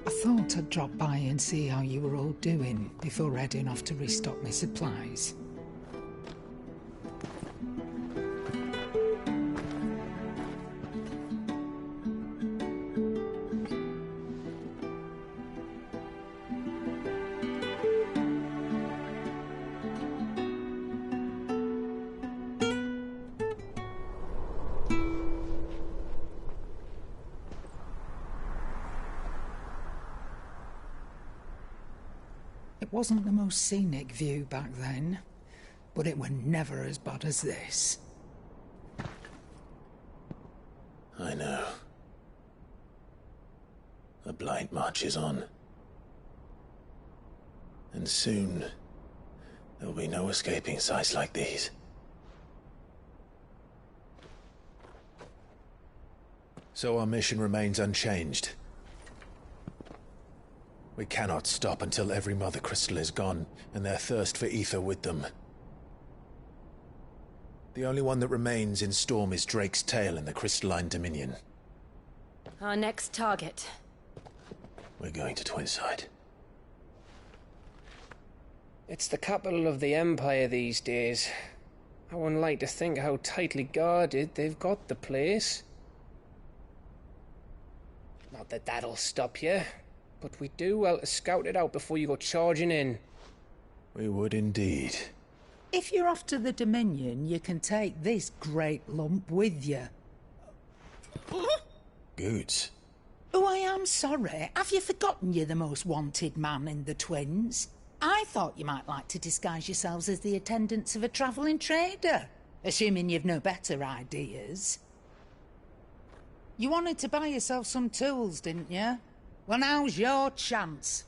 I thought I'd drop by and see how you were all doing before heading off to restock my supplies. It wasn't the most scenic view back then, but it were never as bad as this. I know. The Blight marches on. And soon, there'll be no escaping sights like these. So our mission remains unchanged. We cannot stop until every Mother Crystal is gone, and their thirst for ether with them. The only one that remains in Storm is Drake's tail in the Crystalline Dominion. Our next target. We're going to Twinside. It's the capital of the Empire these days. I wouldn't like to think how tightly guarded they've got the place. Not that that'll stop you, but we do well to scout it out before you go charging in. We would indeed. If you're off to the Dominion, you can take this great lump with you. Goods. Oh, I am sorry. Have you forgotten you're the most wanted man in the Twins? I thought you might like to disguise yourselves as the attendants of a travelling trader, assuming you've no better ideas. You wanted to buy yourself some tools, didn't you? Well, now's your chance.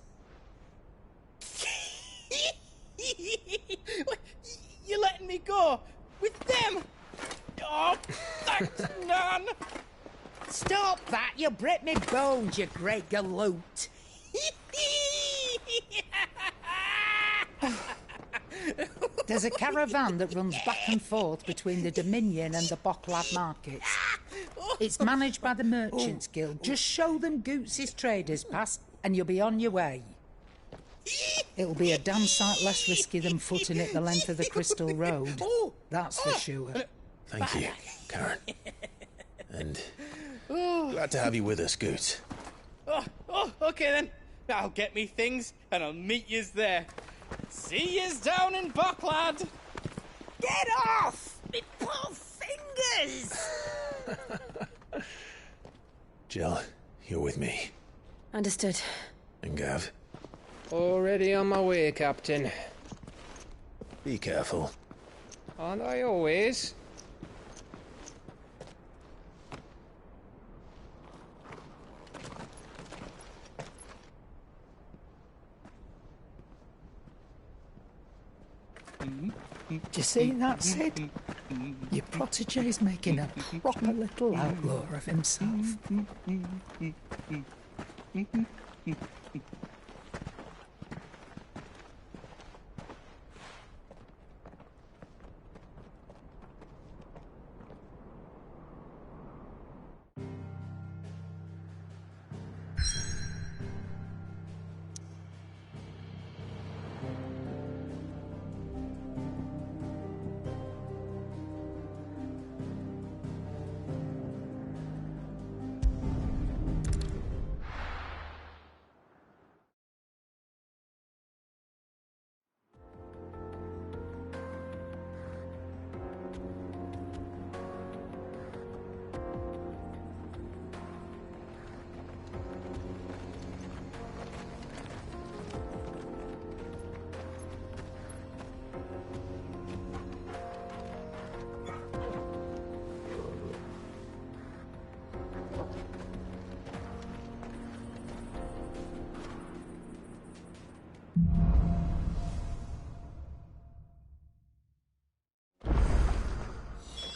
You're letting me go with them? Oh, thanks, Nan. Stop that! You'll break me bones, you great galoot. There's a caravan that runs back and forth between the Dominion and the Bocklad markets. It's managed by the Merchants Guild. Just show them Goots' traders pass and you'll be on your way. It'll be a damn sight less risky than footing it the length of the Crystal Road. That's for sure. Thank you, Karen. And glad to have you with us, Goots. Okay then. I'll get me things and I'll meet yous there. See yous down in Bocklad. Get off! Me poor fingers! Jill, you're with me. Understood. And Gav? Already on my way, Captain. Be careful. Aren't I always? Do you see that, Sid? Your protege's making a proper little outlaw of himself.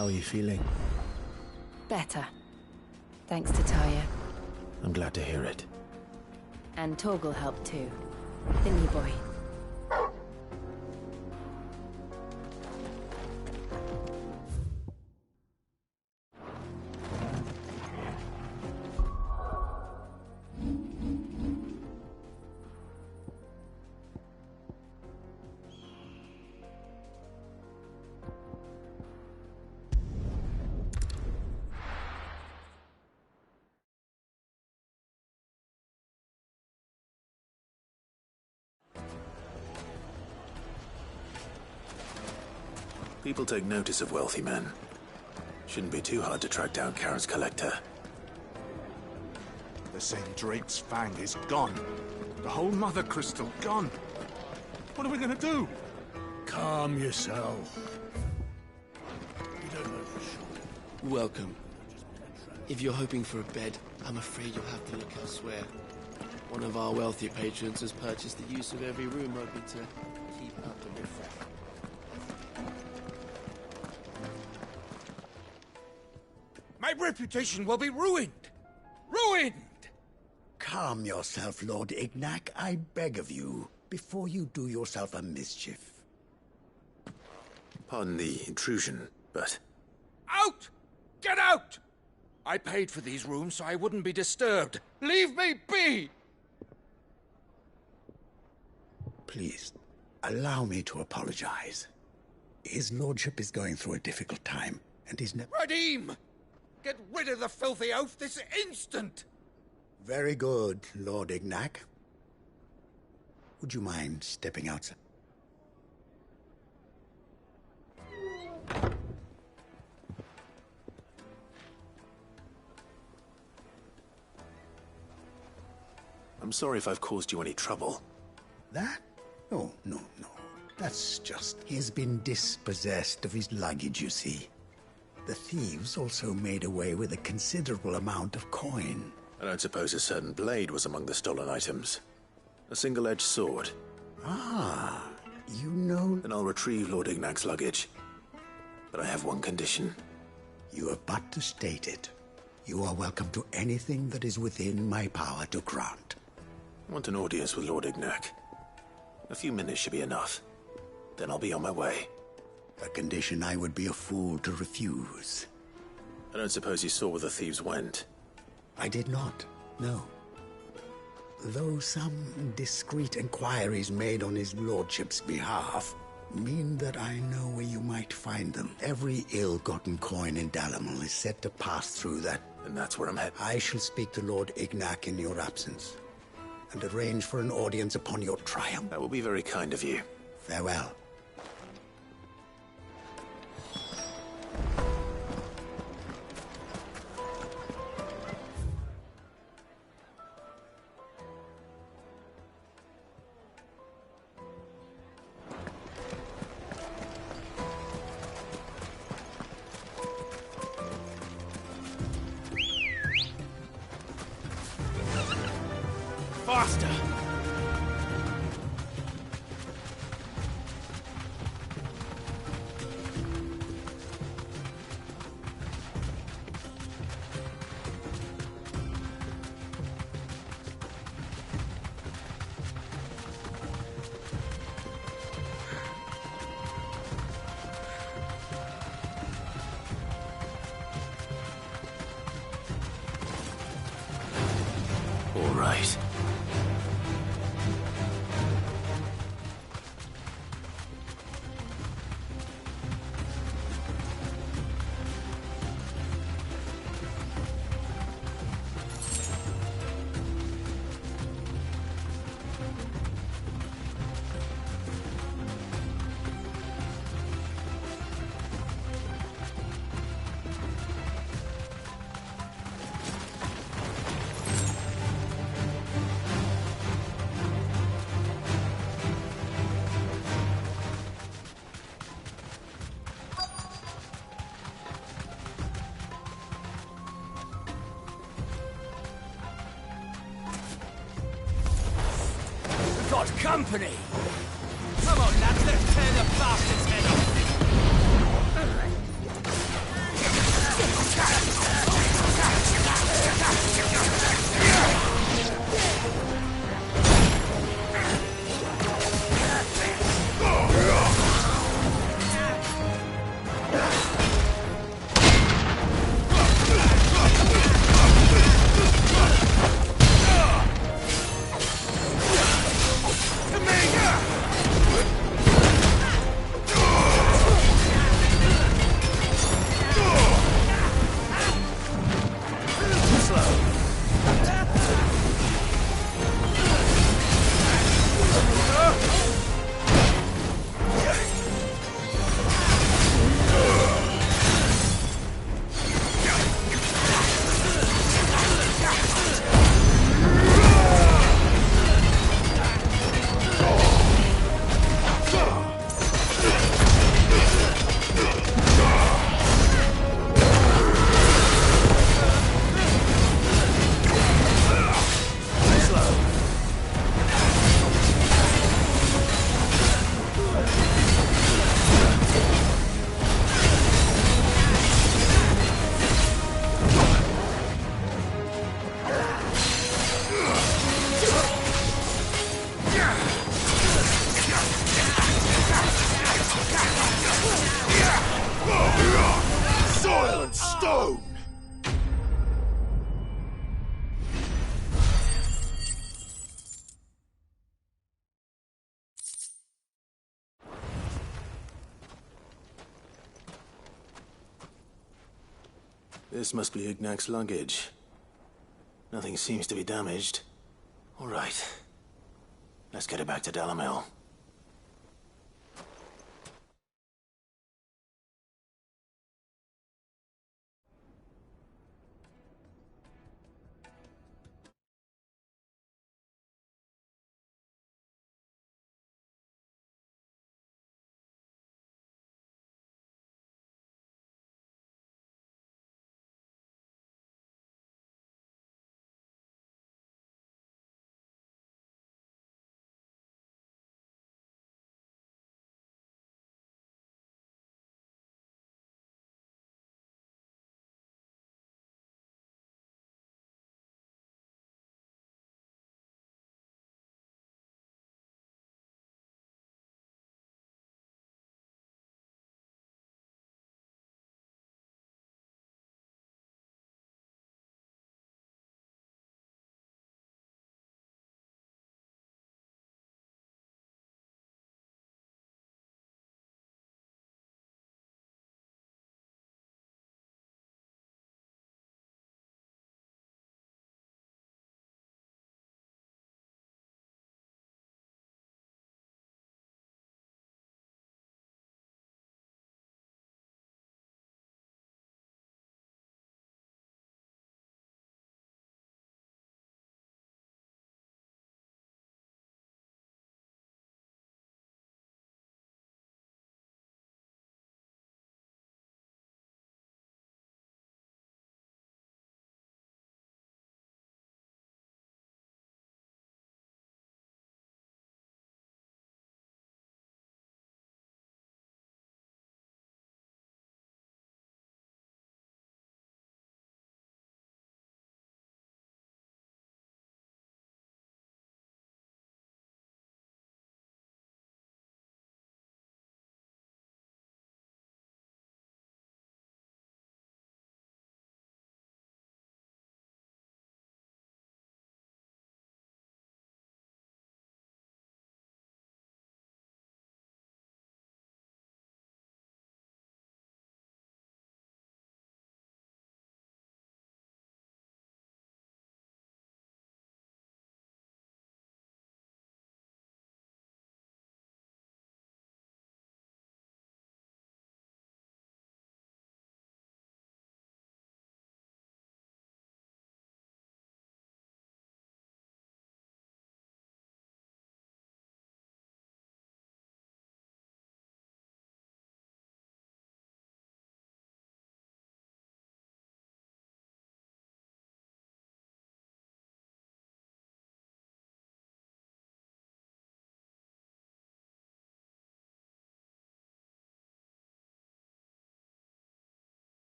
How are you feeling? Better. Thanks to Taya. I'm glad to hear it. And Torgal helped too. Didn't you, boy? People take notice of wealthy men. Shouldn't be too hard to track down Karen's collector. They're saying Drake's Fang is gone. The whole Mother Crystal gone. What are we gonna do? Calm yourself. We don't know for sure. Welcome. If you're hoping for a bed, I'm afraid you'll have to look elsewhere. One of our wealthier patrons has purchased the use of every room open to keep up the refresh. My reputation will be ruined! Ruined! Calm yourself, Lord Ignac, I beg of you, before you do yourself a mischief. Pardon the intrusion, but... Out! Get out! I paid for these rooms so I wouldn't be disturbed. Leave me be! Please, allow me to apologize. His lordship is going through a difficult time, and he's never... Redeem! Get rid of the filthy oaf this instant! Very good, Lord Ignac. Would you mind stepping outside? I'm sorry if I've caused you any trouble. That? Oh, no. That's just... He's been dispossessed of his luggage, you see. The thieves also made away with a considerable amount of coin. I don't suppose a certain blade was among the stolen items. A single-edged sword. Ah, you know... Then I'll retrieve Lord Ignac's luggage. But I have one condition. You have but to state it. You are welcome to anything that is within my power to grant. I want an audience with Lord Ignac. A few minutes should be enough. Then I'll be on my way. A condition I would be a fool to refuse. I don't suppose you saw where the thieves went? I did not, no. Though some discreet inquiries made on his lordship's behalf mean that I know where you might find them. Every ill-gotten coin in Dalamil is said to pass through that... And that's where I'm headed. I shall speak to Lord Ignac in your absence, and arrange for an audience upon your triumph. That will be very kind of you. Farewell. Faster! All right. Got company! Come on, lads, let's tear the bastard's head off! Silent stone! This must be Ignac's luggage. Nothing seems to be damaged. All right. Let's get it back to Dalamil.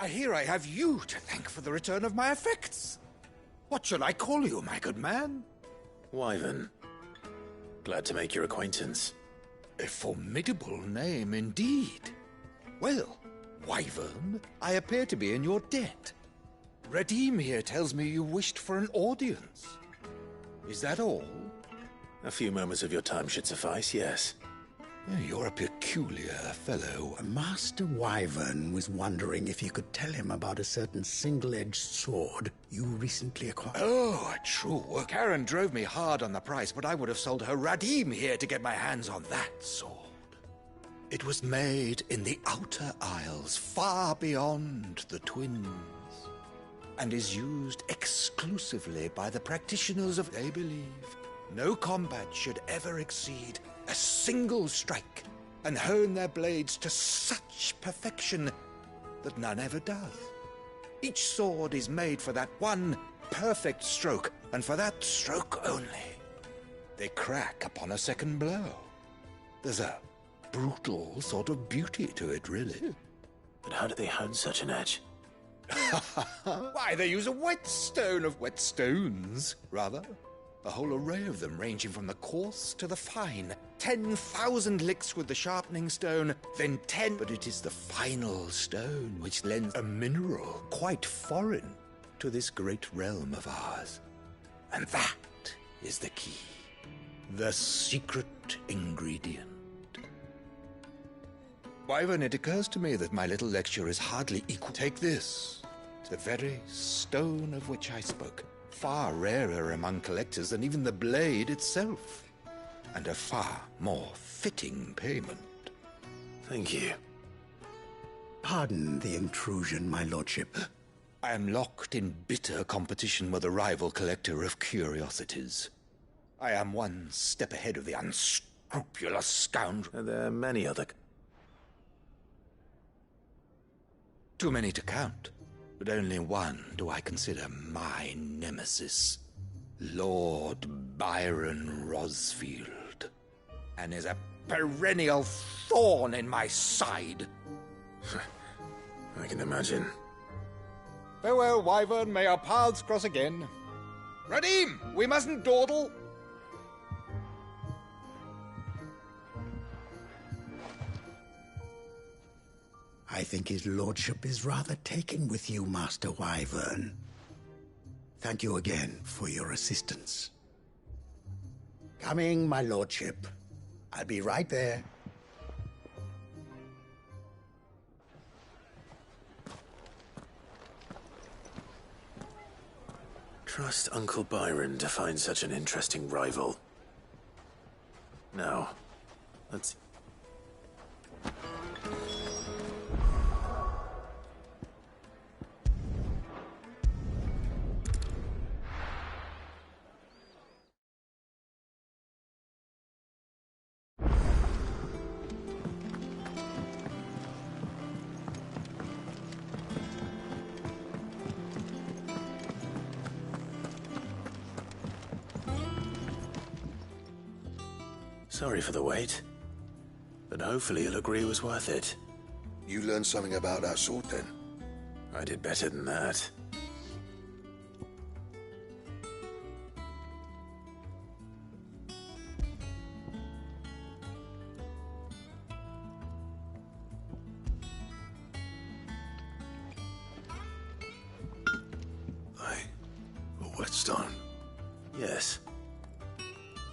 I hear I have you to thank for the return of my effects. What shall I call you, my good man? Wyvern. Glad to make your acquaintance. A formidable name indeed. Well, Wyvern, I appear to be in your debt. Redeem here tells me you wished for an audience. Is that all? A few moments of your time should suffice, yes. You're a peculiar fellow. Master Wyvern was wondering if you could tell him about a certain single-edged sword you recently acquired. Oh, true. Karen drove me hard on the price, but I would have sold her Radim here to get my hands on that sword. It was made in the Outer Isles, far beyond the Twins, and is used exclusively by the practitioners of... They believe no combat should ever exceed a single strike, and hone their blades to such perfection that none ever does. Each sword is made for that one perfect stroke, and for that stroke only. They crack upon a second blow. There's a brutal sort of beauty to it, really. But how do they hone such an edge? Why, they use a whetstone of whetstones, rather. A whole array of them, ranging from the coarse to the fine. 10,000 licks with the sharpening stone, then 10... But it is the final stone which lends a mineral quite foreign to this great realm of ours. And that is the key. The secret ingredient. Wyvern, it occurs to me that my little lecture is hardly equal. Take this, the very stone of which I spoke. Far rarer among collectors than even the blade itself, and a far more fitting payment. Thank you. Pardon the intrusion, my lordship. I am locked in bitter competition with a rival collector of curiosities. I am one step ahead of the unscrupulous scoundrel. Are there many other... Too many to count. But only one do I consider my nemesis, Lord Byron Rosfield, and is a perennial thorn in my side. I can imagine. Farewell, Wyvern, may our paths cross again. Radim, we mustn't dawdle. I think his lordship is rather taken with you, Master Wyvern. Thank you again for your assistance. Coming, my lordship. I'll be right there. Trust Uncle Byron to find such an interesting rival. Now, let's... Sorry for the wait, but hopefully you'll agree it was worth it. You learned something about that sword, then? I did better than that. A whetstone? Yes.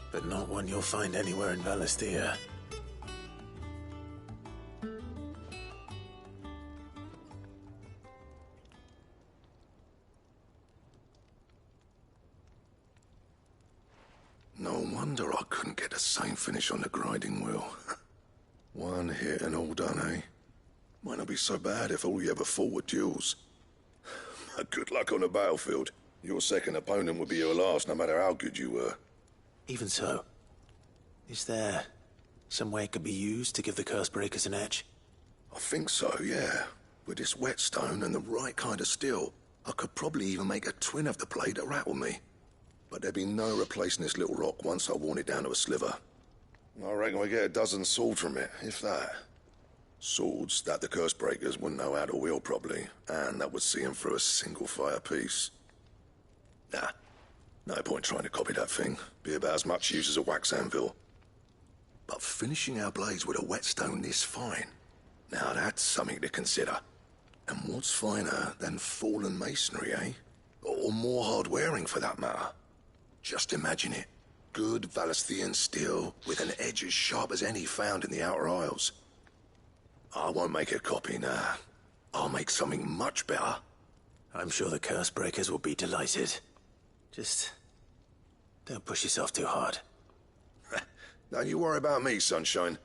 But not one you'll find anywhere in Valisthea. No wonder I couldn't get the same finish on the grinding wheel. One hit and all done, eh? Might not be so bad if all you ever fought were duels. Good luck on the battlefield. Your second opponent would be your last, no matter how good you were. Even so, is there some way it could be used to give the curse breakers an edge? I think so, yeah. With this whetstone and the right kind of steel, I could probably even make a twin of the blade that rattled me. But there'd be no replacing this little rock once I worn it down to a sliver. I reckon we get a dozen swords from it, if that. Swords that the curse breakers wouldn't know how to wield properly, and that would see them through a single fire piece. Nah, no point trying to copy that thing. Be about as much use as a wax anvil. But finishing our blades with a whetstone this fine, now that's something to consider. And what's finer than fallen masonry, eh? Or more hard-wearing, for that matter. Just imagine it. Good Valisthian steel with an edge as sharp as any found in the Outer Isles. I won't make a copy, nah. I'll make something much better. I'm sure the curse breakers will be delighted. Just don't push yourself too hard. Don't you worry about me, sunshine.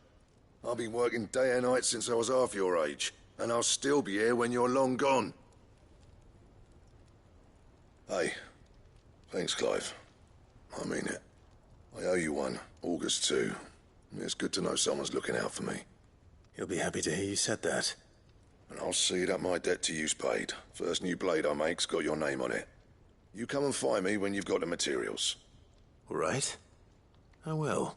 I've been working day and night since I was half your age, and I'll still be here when you're long gone. Hey, thanks, Clive. I mean it. I owe you one, August too. It's good to know someone's looking out for me. He'll be happy to hear you said that. And I'll see that my debt to you's paid. First new blade I make's got your name on it. You come and find me when you've got the materials. All right. I will.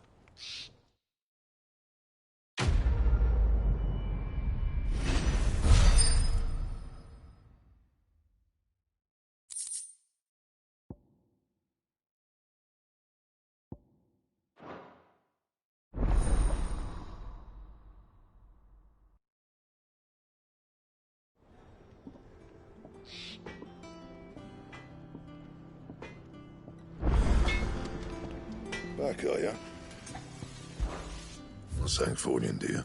Back, are ya? Not saying Fordian, do you?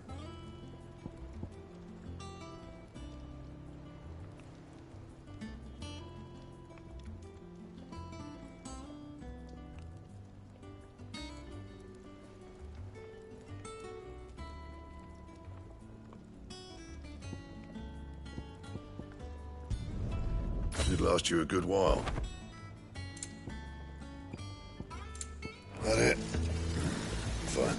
Should last you a good while. That it? Fine.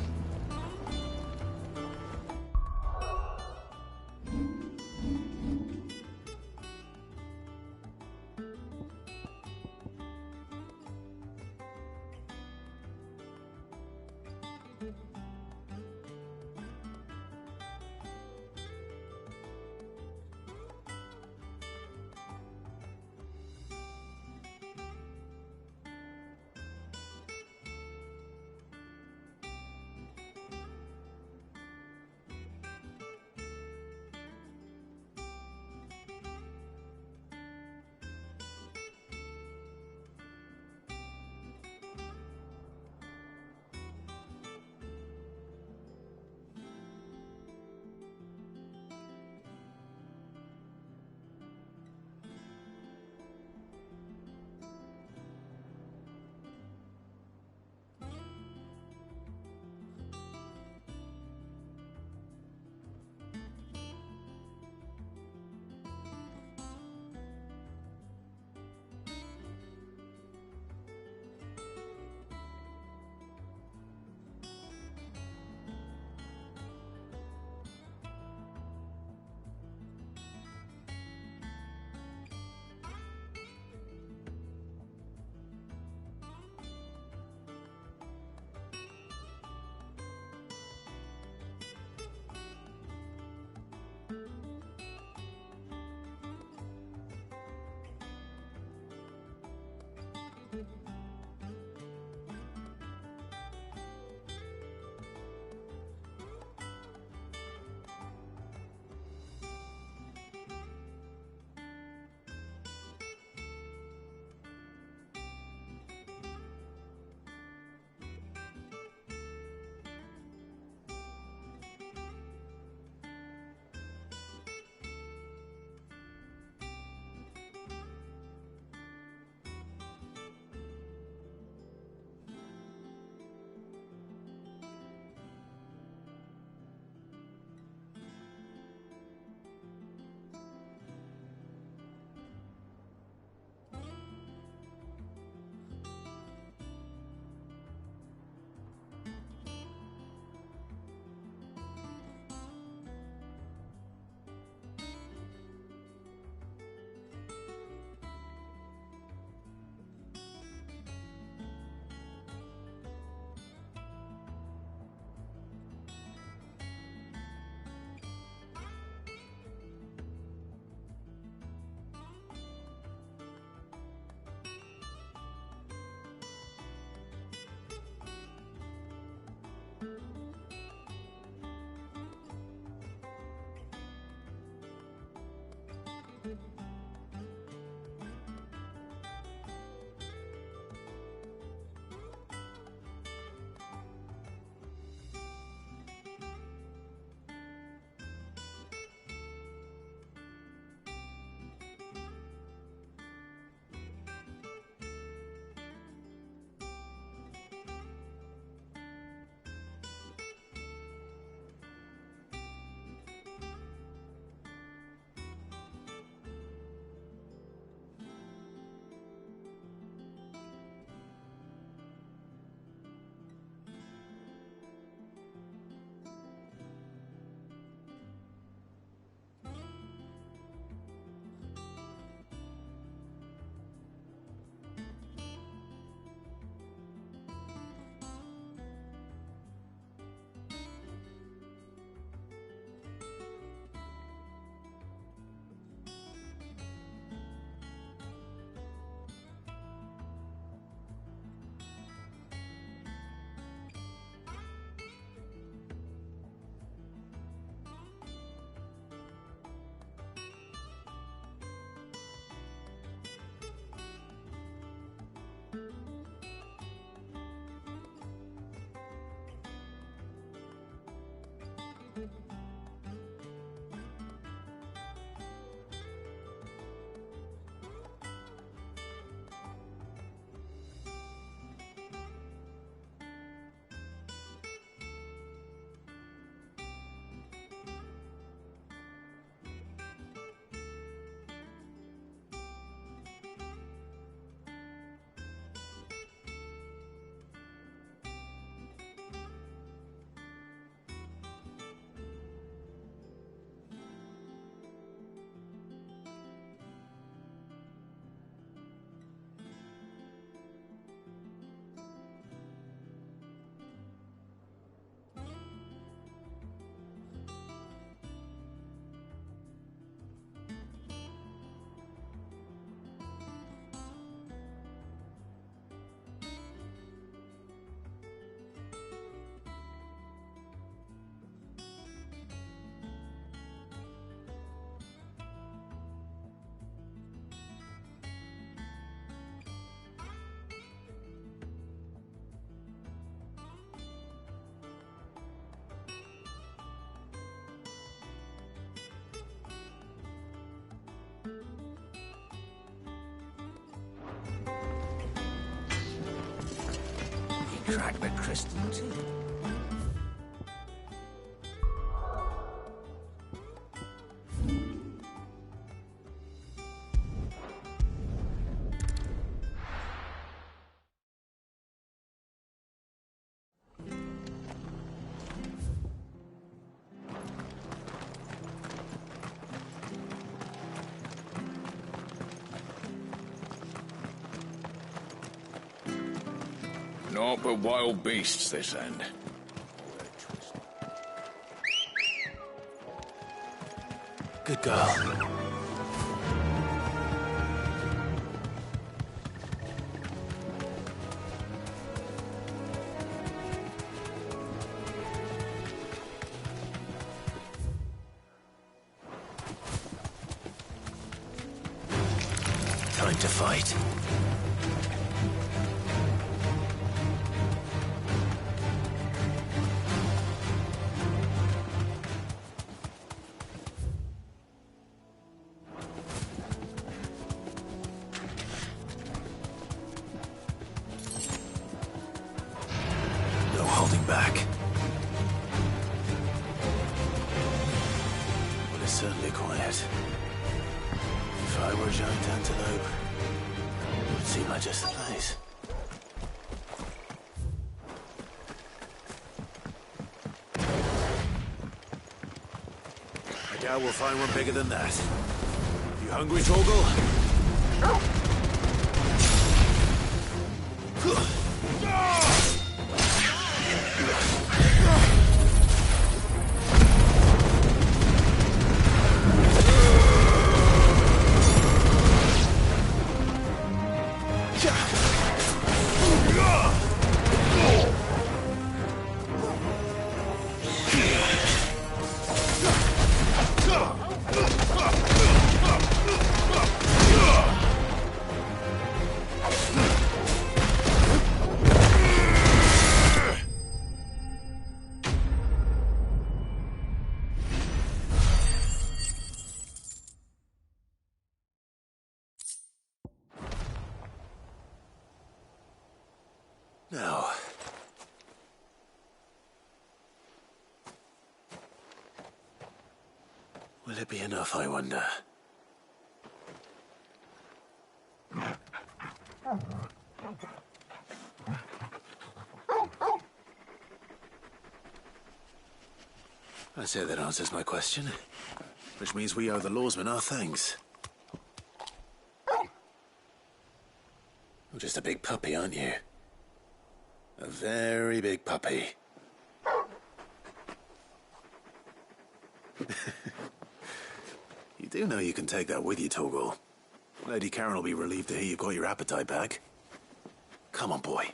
crack the crystal too. Naught but wild beasts this end. Good girl. Time to fight. Back. Well, it's certainly quiet. If I were a giant antelope, it would seem like just the place. I doubt we'll find one bigger than that. You hungry, Torgal? Now, will it be enough, I wonder? I say that answers my question, which means we owe the lawsmen our thanks. You're just a big puppy, aren't you? A very big puppy. You do know you can take that with you, Torgal. Lady Karen will be relieved to hear you've got your appetite back. Come on, boy.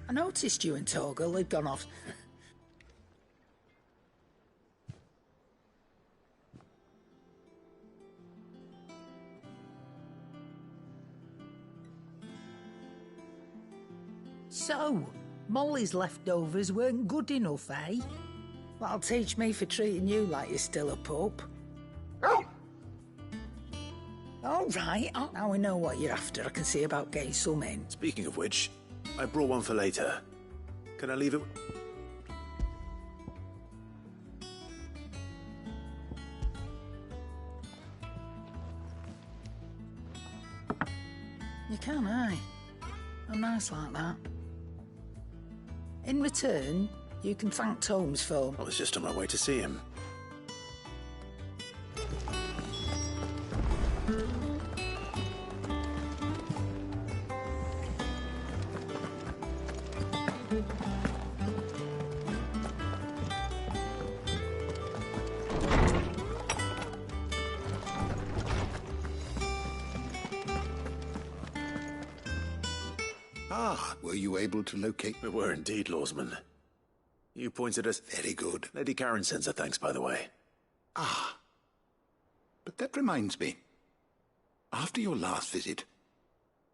I noticed you and Torgal had gone off. So, Molly's leftovers weren't good enough, eh? That'll teach me for treating you like you're still a pup. All right, now we know what you're after. I can see about getting some in. Speaking of which, I brought one for later. Can I leave it? You can, eh? I'm nice like that. In return, you can thank Tomes for... I was just on my way to see him. Were you able to locate... We were indeed, Lawsman. You pointed us... Very good. Lady Karen sends her thanks, by the way. Ah. But that reminds me. After your last visit,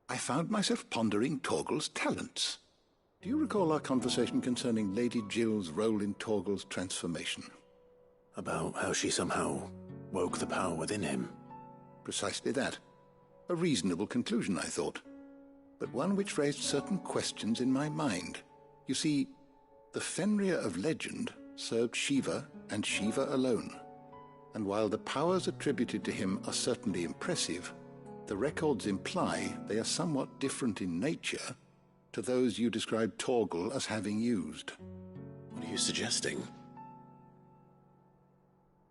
I found myself pondering Torgal's talents. Do you recall our conversation concerning Lady Jill's role in Torgal's transformation? About how she somehow woke the power within him. Precisely that. A reasonable conclusion, I thought. But one which raised certain questions in my mind. You see, the Fenrir of legend served Shiva and Shiva alone. And while the powers attributed to him are certainly impressive, the records imply they are somewhat different in nature to those you described Torgal as having used. What are you suggesting?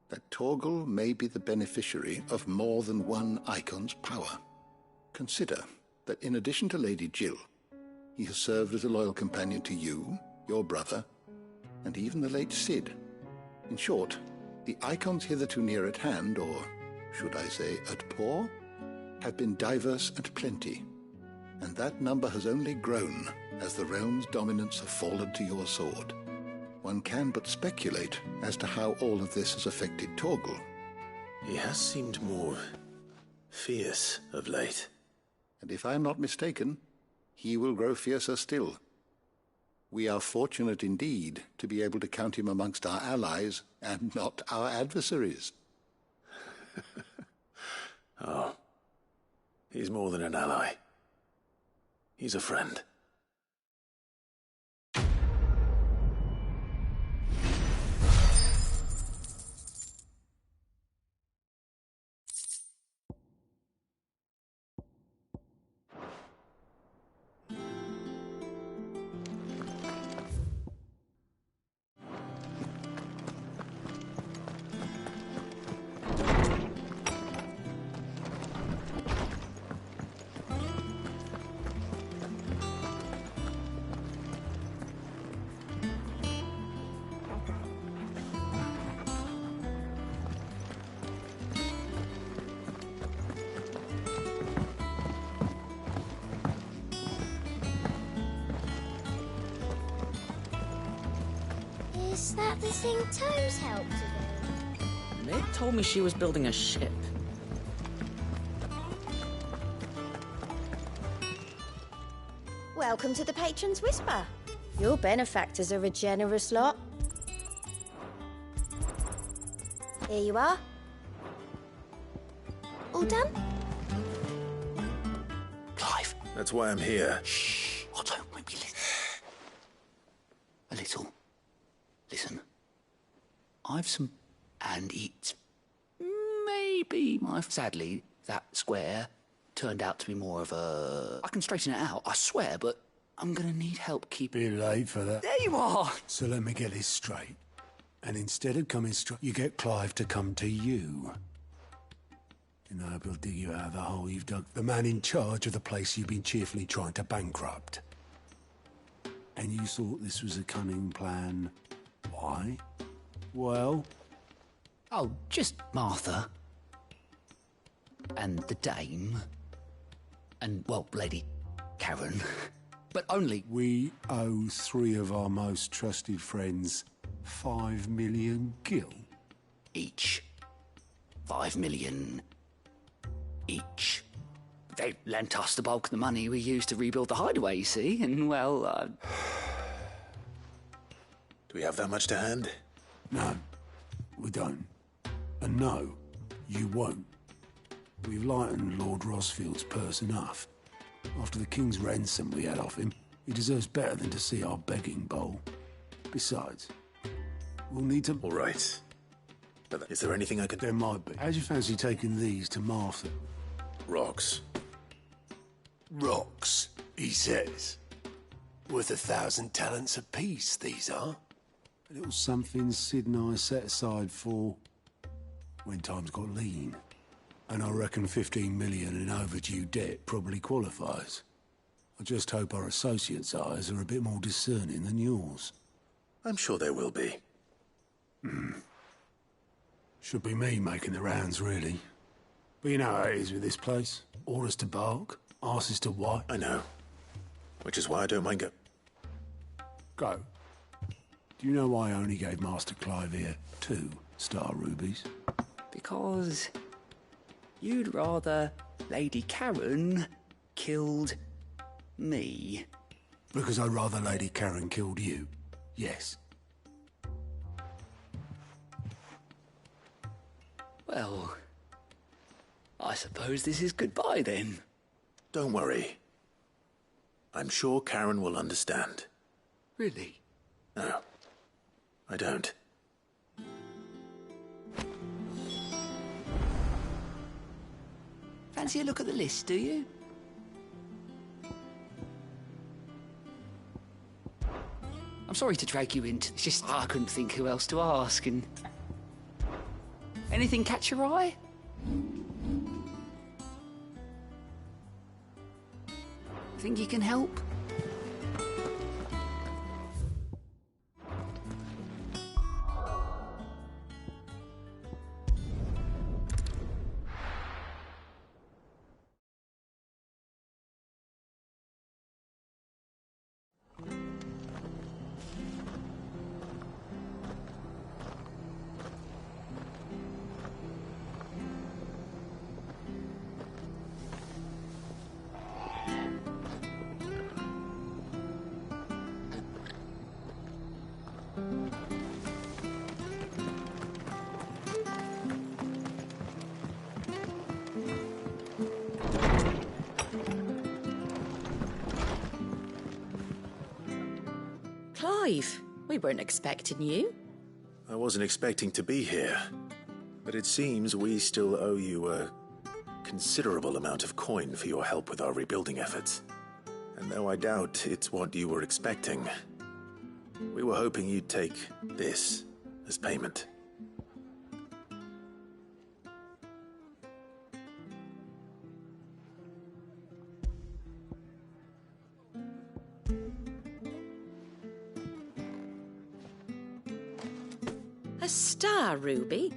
That Torgal may be the beneficiary of more than one icon's power. Consider that in addition to Lady Jill, he has served as a loyal companion to you, your brother, and even the late Cid. In short, the icons hitherto near at hand, or should I say at paw, have been diverse and plenty, and that number has only grown as the realm's dominance have fallen to your sword. One can but speculate as to how all of this has affected Torgal. He has seemed more fierce of late. And if I am not mistaken, he will grow fiercer still. We are fortunate indeed to be able to count him amongst our allies and not our adversaries. Oh, he's more than an ally. He's a friend. Is that the thing Toes helped to do? Meg told me she was building a ship. Welcome to the Patron's Whisper. Your benefactors are a generous lot. Here you are. All done? Clive. That's why I'm here. Shh. Otto, maybe a little. Listen. I've some... And it's... maybe sadly, that square turned out to be more of a... I can straighten it out, I swear, but I'm gonna need help keeping... Bit late for that. There you are! So let me get this straight. And instead of coming straight, you get Clive to come to you. And I hope he'll dig you out of the hole you've dug. The man in charge of the place you've been cheerfully trying to bankrupt. And you thought this was a cunning plan. Why? Well... Oh, just Martha. And the dame. And, well, Lady Karen. But only... We owe 3 of our most trusted friends 5 million gil. Each. 5 million... each. They lent us the bulk of the money we used to rebuild the hideaway, you see, and, well, Do we have that much to hand? No, we don't. And no, you won't. We've lightened Lord Rosfield's purse enough. After the king's ransom we had off him, he deserves better than to see our begging bowl. Besides, we'll need to... All right. But is there anything I can... There might be. How'd you fancy taking these to Martha? Rocks. Rocks, he says. Worth 1,000 talents apiece, these are. A little something Sid and I set aside for... when times got lean. And I reckon 15 million in overdue debt probably qualifies. I just hope our associates' eyes are a bit more discerning than yours. I'm sure they will be. Should be me making the rounds, really. But you know how it is with this place. Orders to bark, arses to white. I know. Which is why I don't mind Go. Do you know why I only gave Master Clive here 2 star rubies? Because you'd rather Lady Karen killed me. Because I'd rather Lady Karen killed you. Yes. Well, I suppose this is goodbye then. Don't worry. I'm sure Karen will understand. Really? No, I don't. Fancy a look at the list, do you? I'm sorry to drag you into. It's just I couldn't think who else to ask, and anything catch your eye? Think you can help? Clive, we weren't expecting you. I wasn't expecting to be here, but it seems we still owe you a considerable amount of coin for your help with our rebuilding efforts. And though I doubt it's what you were expecting, we were hoping you'd take this as payment. A star ruby?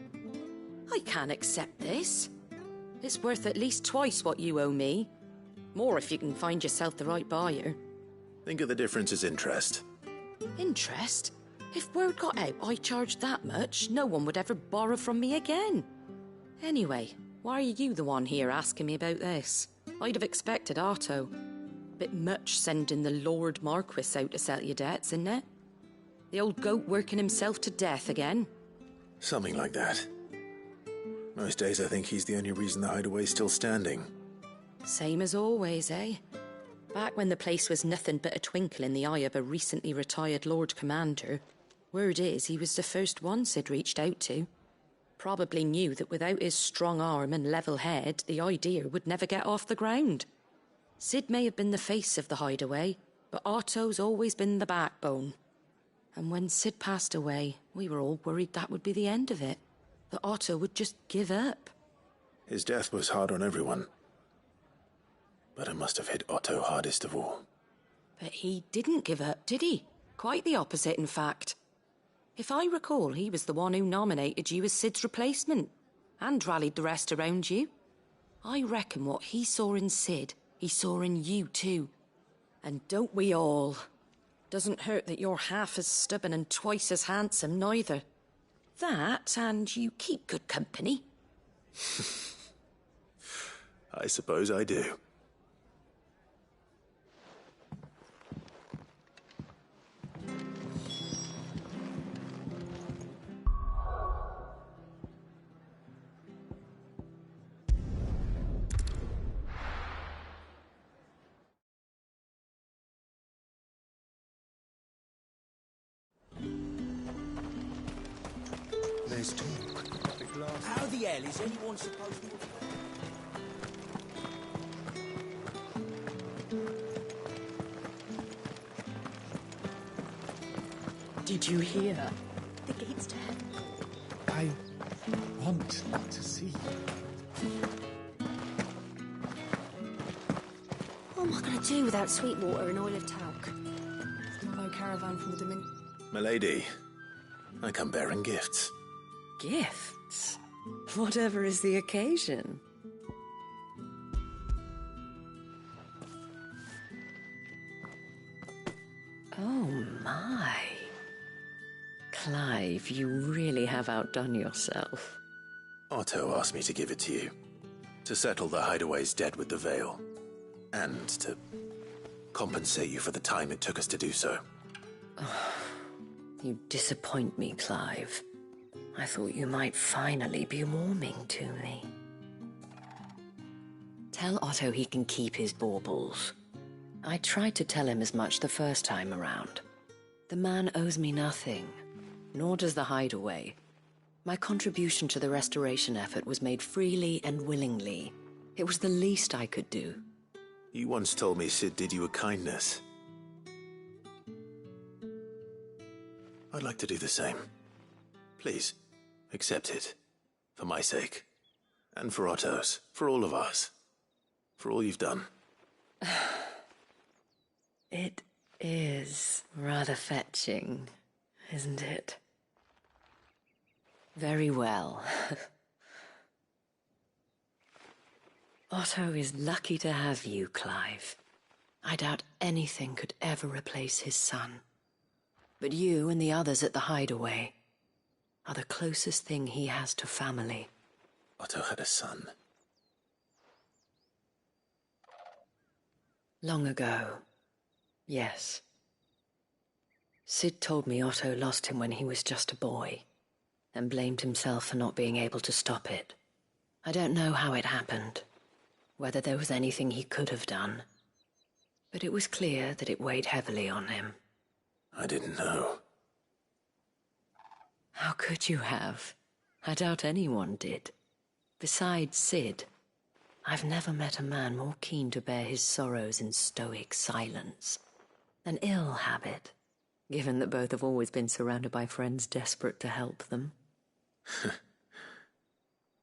I can't accept this. It's worth at least twice what you owe me. More if you can find yourself the right buyer. Think of the difference as interest. Interest? If word got out I charged that much, no one would ever borrow from me again. Anyway, why are you the one here asking me about this? I'd have expected Otto. Bit much sending the Lord Marquis out to settle your debts, isn't it? The old goat working himself to death again? Something like that. Most days I think he's the only reason the hideaway's still standing. Same as always, eh? Back when the place was nothing but a twinkle in the eye of a recently retired Lord Commander, word is he was the first one Sid reached out to. Probably knew that without his strong arm and level head, the idea would never get off the ground. Sid may have been the face of the hideaway, but Otto's always been the backbone. And when Sid passed away, we were all worried that would be the end of it. That Otto would just give up. His death was hard on everyone. But it must have hit Otto hardest of all. But he didn't give up, did he? Quite the opposite, in fact. If I recall, he was the one who nominated you as Sid's replacement, and rallied the rest around you. I reckon what he saw in Sid, he saw in you too. And don't we all? Doesn't hurt that you're half as stubborn and twice as handsome, neither. That, and you keep good company. I suppose I do. There's talk. How the hell is anyone supposed to... Did you hear? The gate's to heaven. I want to see you. What am I going to do without sweet water and oil of talc? No caravan from the Dominion. Milady, I come bearing gifts. Gifts? Whatever is the occasion. Oh my. Clive, you really have outdone yourself. Otto asked me to give it to you. To settle the Hideaway's debt with the Veil. And to compensate you for the time it took us to do so. You disappoint me, Clive. I thought you might finally be warming to me. Tell Otto he can keep his baubles. I tried to tell him as much the first time around. The man owes me nothing, nor does the Hideaway. My contribution to the restoration effort was made freely and willingly. It was the least I could do. You once told me Sid did you a kindness. I'd like to do the same. Please, accept it. For my sake. And for Otto's. For all of us. For all you've done. It is rather fetching, isn't it? Very well. Otto is lucky to have you, Clive. I doubt anything could ever replace his son. But you and the others at the Hideaway are the closest thing he has to family. Otto had a son. Long ago, yes. Sid told me Otto lost him when he was just a boy, and blamed himself for not being able to stop it. I don't know how it happened, whether there was anything he could have done, but it was clear that it weighed heavily on him. I didn't know. How could you have? I doubt anyone did. Besides Sid, I've never met a man more keen to bear his sorrows in stoic silence. An ill habit, given that both have always been surrounded by friends desperate to help them.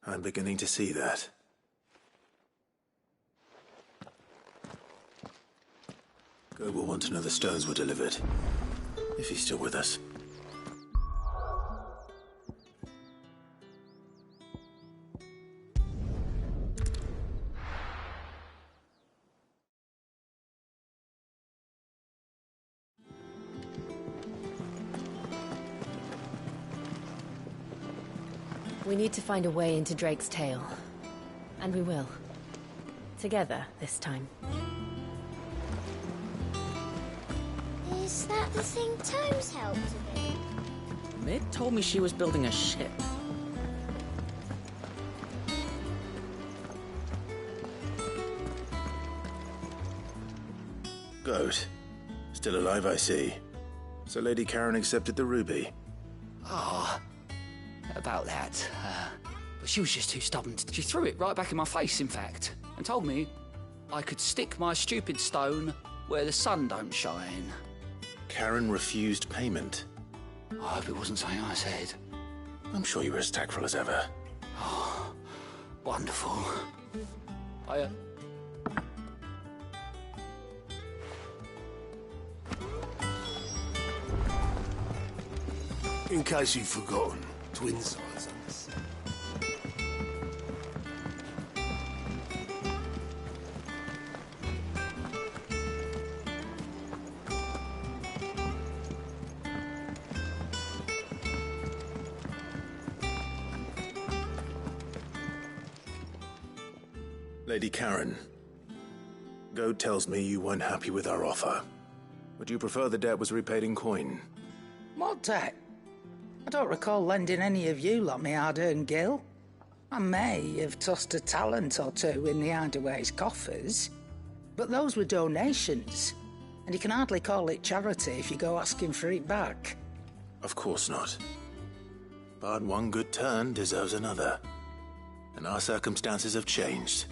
I'm beginning to see that. Go will want to know the stones were delivered. If he's still with us. We need to find a way into Drake's tail. And we will. Together, this time. Is that the thing Tomes helped a bit? Mid told me she was building a ship. Goat. Still alive, I see. So Lady Karen accepted the ruby. Ah, about that. But she was just too stubborn. She threw it right back in my face, in fact, and told me I could stick my stupid stone where the sun don't shine. Karen refused payment. I hope it wasn't something I said. I'm sure you were as tactful as ever. Oh, wonderful. In case you've forgotten, twin size on this. Lady Karen, Goat tells me you weren't happy with our offer. Would you prefer the debt was repaid in coin? What debt? I don't recall lending any of you lot me hard-earned gil. I may have tossed a talent or two in the Hideaway's coffers, but those were donations, and you can hardly call it charity if you go asking for it back. Of course not. But one good turn deserves another. And our circumstances have changed.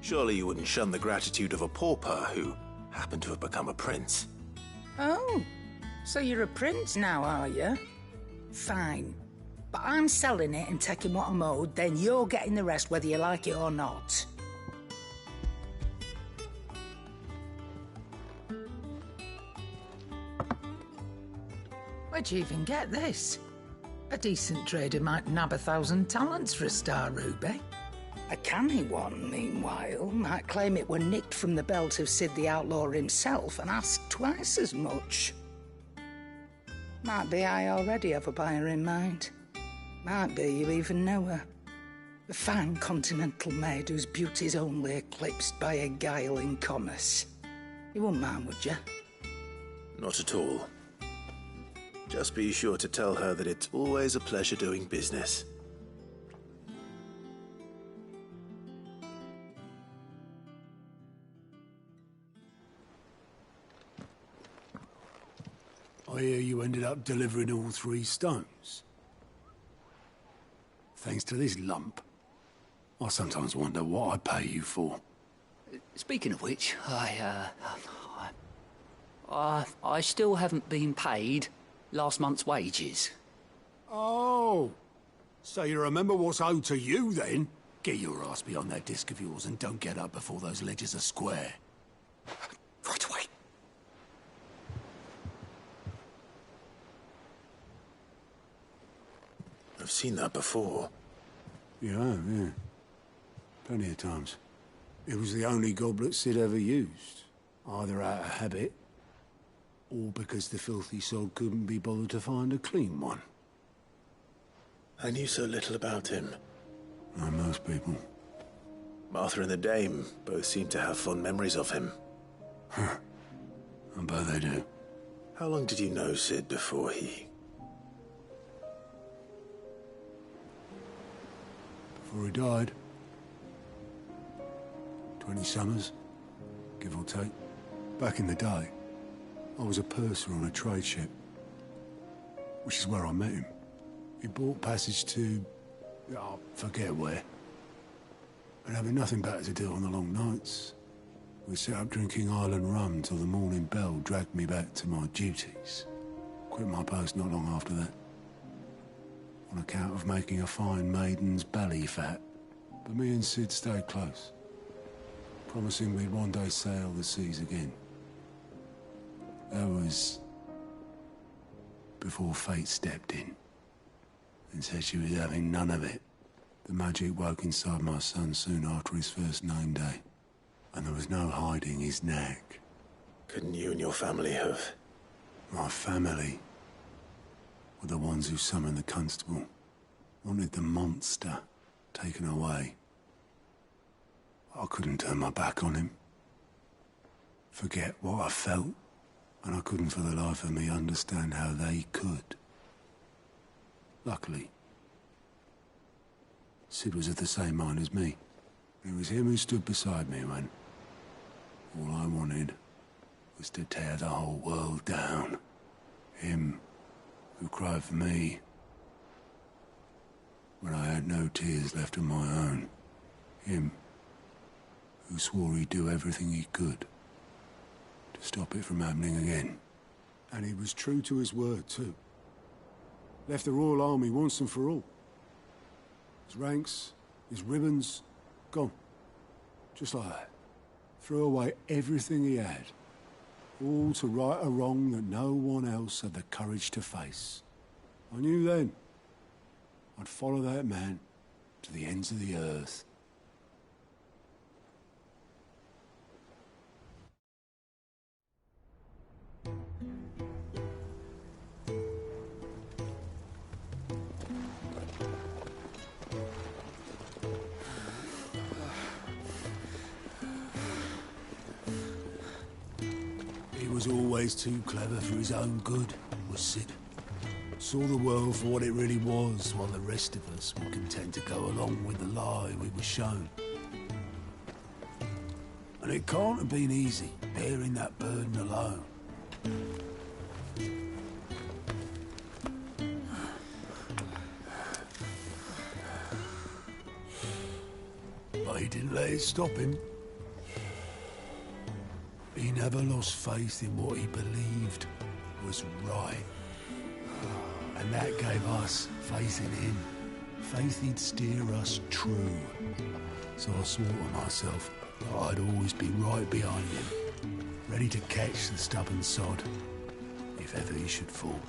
Surely you wouldn't shun the gratitude of a pauper who happened to have become a prince. Oh, so you're a prince now, are you? Fine. But I'm selling it and taking what I'm owed, then you're getting the rest whether you like it or not. Where'd you even get this? A decent trader might nab 1,000 talents for a star ruby. A canny one, meanwhile, might claim it were nicked from the belt of Sid the Outlaw himself and ask twice as much. Might be I already have a buyer in mind. Might be you even know her. A fine continental maid whose beauty's only eclipsed by a guile in commerce. You wouldn't mind, would you? Not at all. Just be sure to tell her that it's always a pleasure doing business. I hear you ended up delivering all 3 stones. Thanks to this lump. I sometimes wonder what I pay you for. Speaking of which, I still haven't been paid last month's wages. Oh, so you remember what's owed to you then? Get your ass beyond that disc of yours and don't get up before those ledgers are square. Right away. I've seen that before. Yeah. Plenty of times. It was the only goblet Sid ever used. Either out of habit, or because the filthy sod couldn't be bothered to find a clean one. I knew so little about him. Like most people. Martha and the Dame both seem to have fond memories of him. I bet they do. How long did you know Sid before he... Before he died. 20 summers, give or take. Back in the day, I was a purser on a trade ship, which is where I met him. He bought passage to... I forget where. And having nothing better to do on the long nights, we sat up drinking island rum till the morning bell dragged me back to my duties. Quit my post not long after that. On account of making a fine maiden's belly fat. But me and Sid stayed close, promising we'd one day sail the seas again. That was before fate stepped in and said she was having none of it. The magic woke inside my son soon after his first name day, and there was no hiding his nag. Couldn't you and your family have... My family were the ones who summoned the constable, wanted the monster taken away. I couldn't turn my back on him, forget what I felt, and I couldn't for the life of me understand how they could. Luckily, Sid was of the same mind as me. It was him who stood beside me when all I wanted was to tear the whole world down. Him who cried for me when I had no tears left of my own. Him who swore he'd do everything he could to stop it from happening again. And he was true to his word, too. Left the Royal Army once and for all. His ranks, his ribbons, gone. Just like that. Threw away everything he had. All to right a wrong that no one else had the courage to face. I knew then I'd follow that man to the ends of the earth. He was always too clever for his own good, was Sid. Saw the world for what it really was, while the rest of us were content to go along with the lie we were shown. And it can't have been easy, bearing that burden alone. But he didn't let it stop him. He never lost faith in what he believed was right. And that gave us faith in him. Faith he'd steer us true. So I swore to myself that I'd always be right behind him, ready to catch the stubborn sod, if ever he should fall.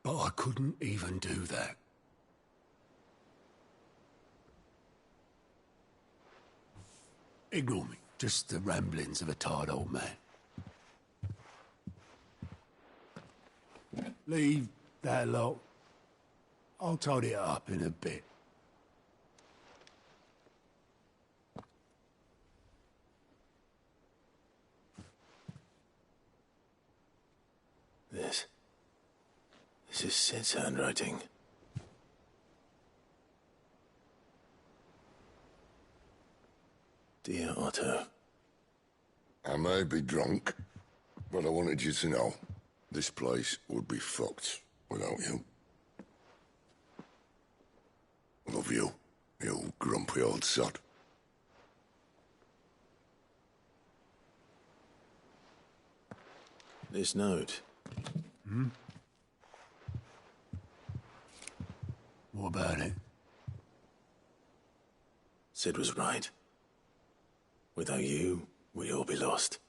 But I couldn't even do that. Ignore me. Just the ramblings of a tired old man. Leave that lot. I'll tidy it up in a bit. This is Sid's handwriting. Dear Otto. I may be drunk, but I wanted you to know this place would be fucked without you. Love you, you grumpy old sod. This note. Hmm? What about it? Sid was right. Without you, we'd all be lost.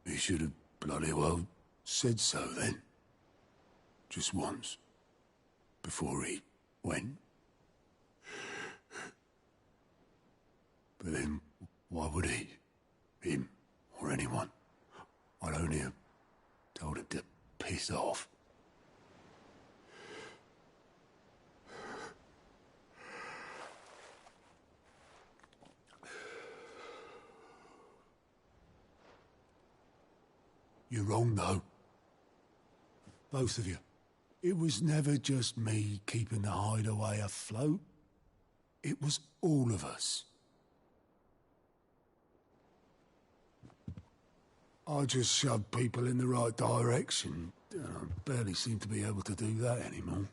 He should have bloody well said so then. Just once. Before he went. But then, why would he? Him, or anyone? I'd only have told him to piss off. You're wrong, though. Both of you. It was never just me keeping the hideaway afloat. It was all of us. I just shoved people in the right direction. I barely seem to be able to do that anymore.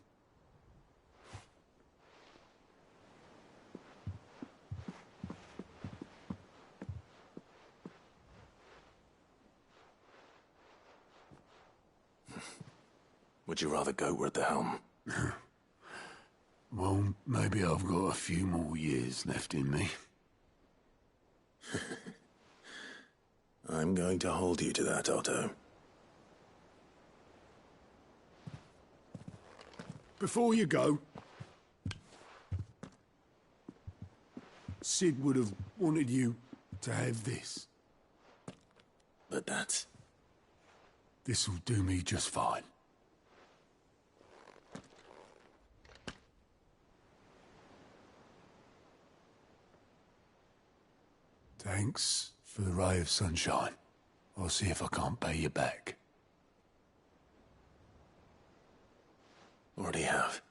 Would you rather go at the helm? Well, maybe I've got a few more years left in me. I'm going to hold you to that, Otto. Before you go, Sid would have wanted you to have this. But that's... This'll do me just fine. Thanks for the ray of sunshine. I'll see if I can't pay you back. Already have.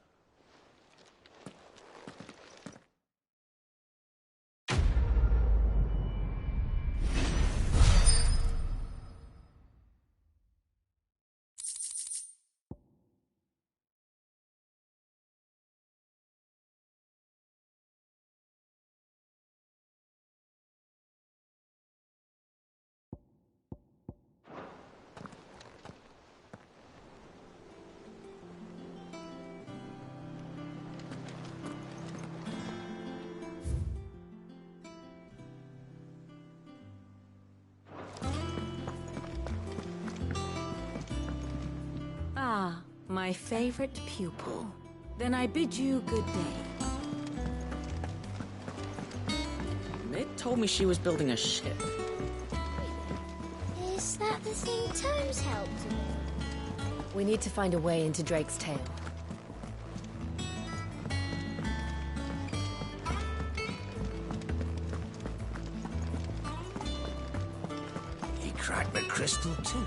Ah, my favorite pupil. Then I bid you good day. Mick told me she was building a ship. Is that the thing Tomes helped with? We need to find a way into Drake's tail. He cracked the crystal too.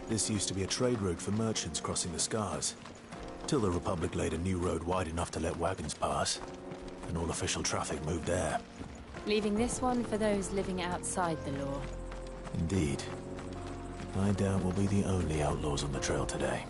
This used to be a trade route for merchants crossing the Scars, till the Republic laid a new road wide enough to let wagons pass, and all official traffic moved there. Leaving this one for those living outside the law. Indeed. I doubt we'll be the only outlaws on the trail today.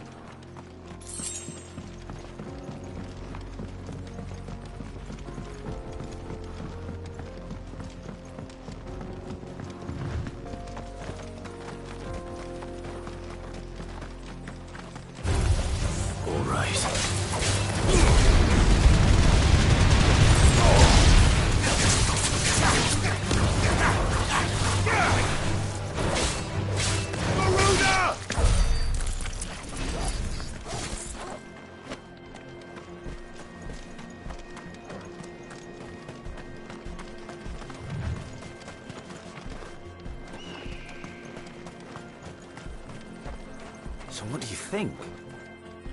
So what do you think?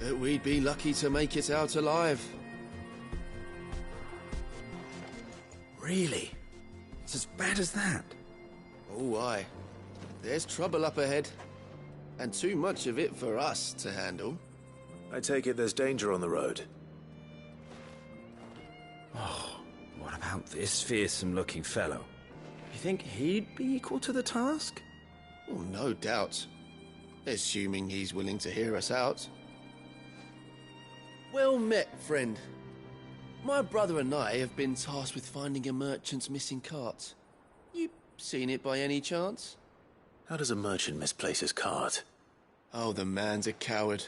That we'd be lucky to make it out alive. Really? It's as bad as that? Oh, aye. There's trouble up ahead. And too much of it for us to handle. I take it there's danger on the road. Oh, what about this fearsome-looking fellow? You think he'd be equal to the task? Oh, no doubt. Assuming he's willing to hear us out. Well met, friend. My brother and I have been tasked with finding a merchant's missing cart. You seen it by any chance? How does a merchant misplace his cart? Oh, the man's a coward.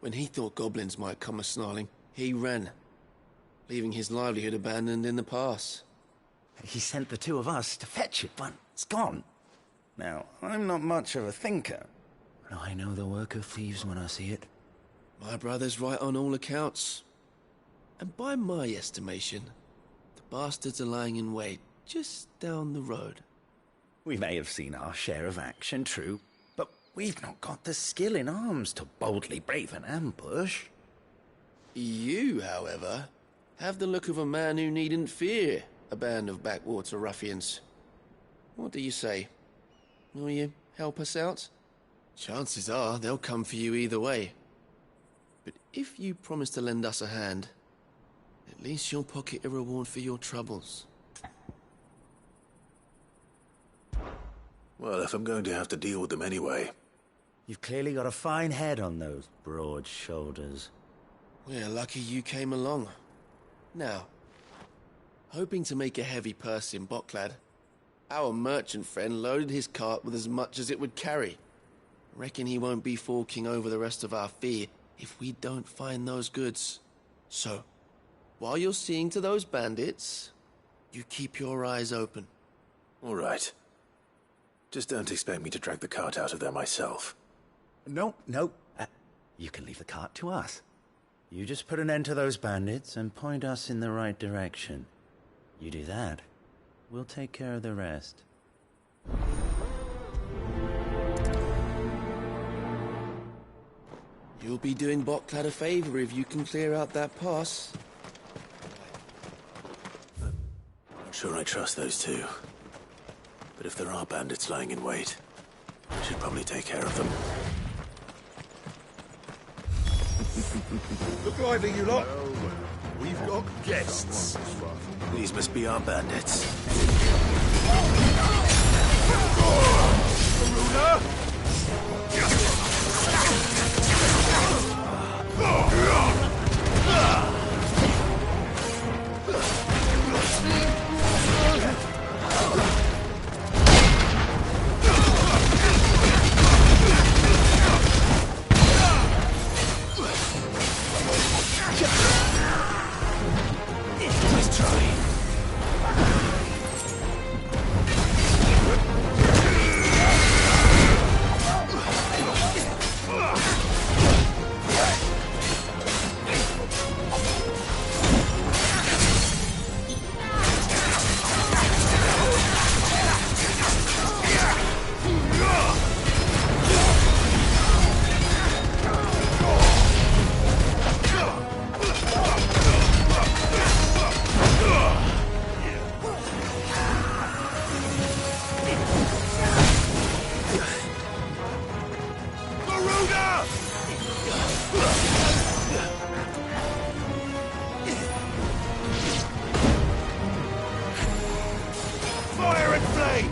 When he thought goblins might come a-snarling, he ran, leaving his livelihood abandoned in the pass. He sent the two of us to fetch it, but it's gone. Now, I'm not much of a thinker, but I know the work of thieves when I see it. My brother's right on all accounts. And by my estimation, the bastards are lying in wait just down the road. We may have seen our share of action, true, but we've not got the skill in arms to boldly brave an ambush. You, however, have the look of a man who needn't fear a band of backwater ruffians. What do you say? Will you help us out? Chances are they'll come for you either way. But if you promise to lend us a hand, at least you'll pocket a reward for your troubles. Well, if I'm going to have to deal with them anyway. You've clearly got a fine head on those broad shoulders. We're lucky you came along. Now, hoping to make a heavy purse in Boklad, our merchant friend loaded his cart with as much as it would carry. Reckon he won't be forking over the rest of our fee if we don't find those goods. So, while you're seeing to those bandits, you keep your eyes open. All right. Just don't expect me to drag the cart out of there myself. No. You can leave the cart to us. You just put an end to those bandits and point us in the right direction. You do that, we'll take care of the rest. You'll be doing Boklad a favor if you can clear out that pass. Not sure I trust those two. But if there are bandits lying in wait, I should probably take care of them. Look lively, you lot. We've got guests. These must be our bandits. Ruler! Nice try. Fire and flame!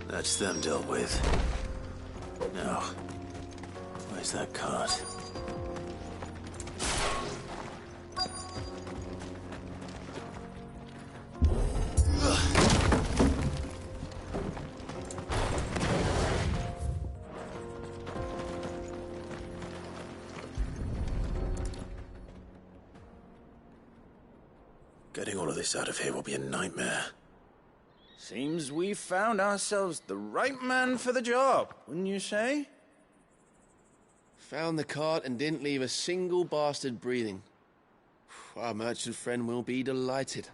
That's them dealt with. Now, where's that cart? Getting all of this out of here will be a nightmare. Seems we found ourselves the right man for the job, wouldn't you say? Found the cart and didn't leave a single bastard breathing. Our merchant friend will be delighted.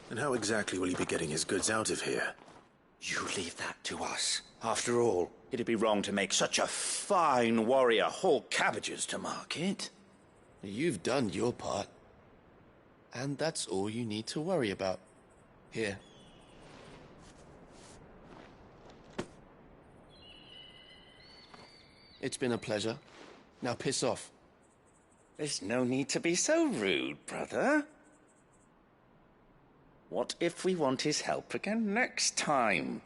And how exactly will he be getting his goods out of here? You leave that to us. After all, it'd be wrong to make such a fine warrior haul cabbages to market. You've done your part. And that's all you need to worry about. Here. It's been a pleasure. Now piss off. There's no need to be so rude, brother. What if we want his help again next time?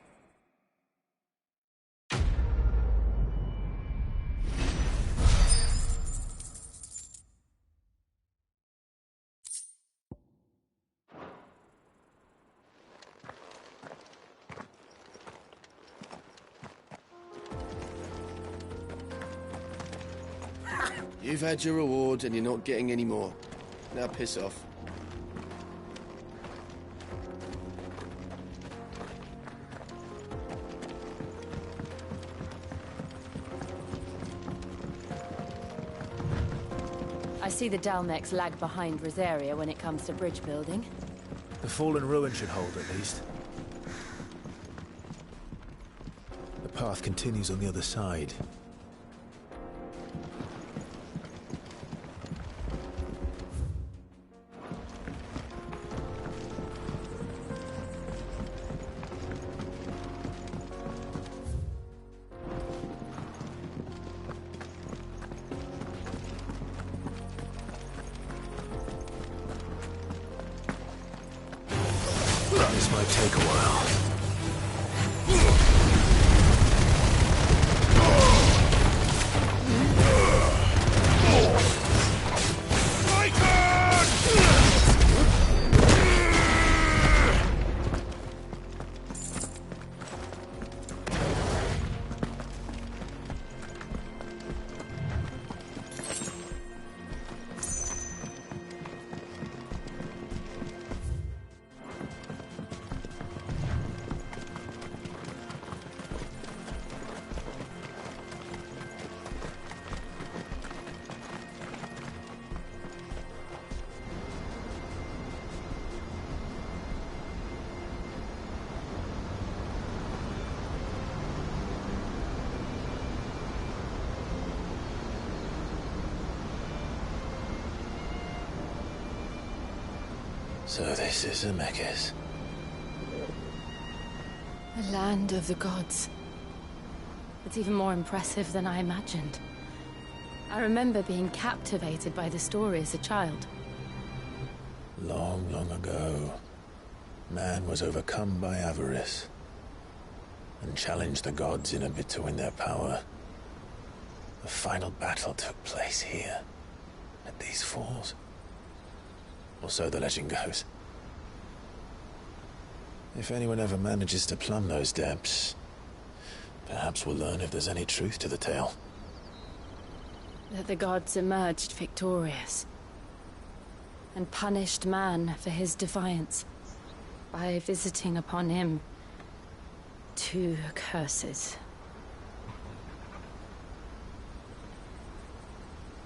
You've had your reward and you're not getting any more. Now piss off. I see the Dalmex lag behind Rosaria when it comes to bridge building. The fallen ruin should hold, at least. The path continues on the other side. This might take a while. So this is Zemeckis. The land of the gods. It's even more impressive than I imagined. I remember being captivated by the story as a child. Long, long ago, man was overcome by avarice and challenged the gods in a bid to win their power. The final battle took place here, at these falls. Or so the legend goes. If anyone ever manages to plumb those depths, perhaps we'll learn if there's any truth to the tale. That the gods emerged victorious and punished man for his defiance by visiting upon him 2 curses.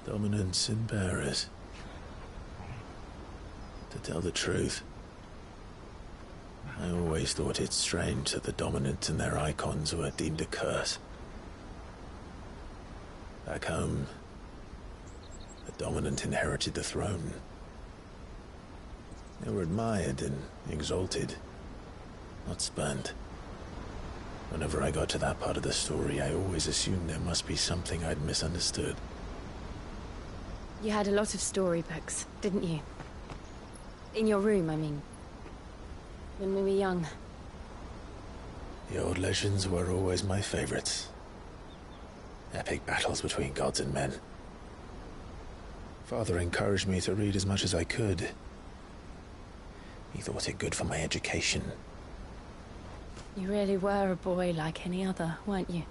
Dominance and bearers. To tell the truth, I always thought it strange that the dominant and their icons were deemed a curse. Back home, the dominant inherited the throne. They were admired and exalted, not spurned. Whenever I got to that part of the story, I always assumed there must be something I'd misunderstood. You had a lot of storybooks, didn't you? In your room, I mean. When we were young. The old legends were always my favorites. Epic battles between gods and men. Father encouraged me to read as much as I could. He thought it good for my education. You really were a boy like any other, weren't you?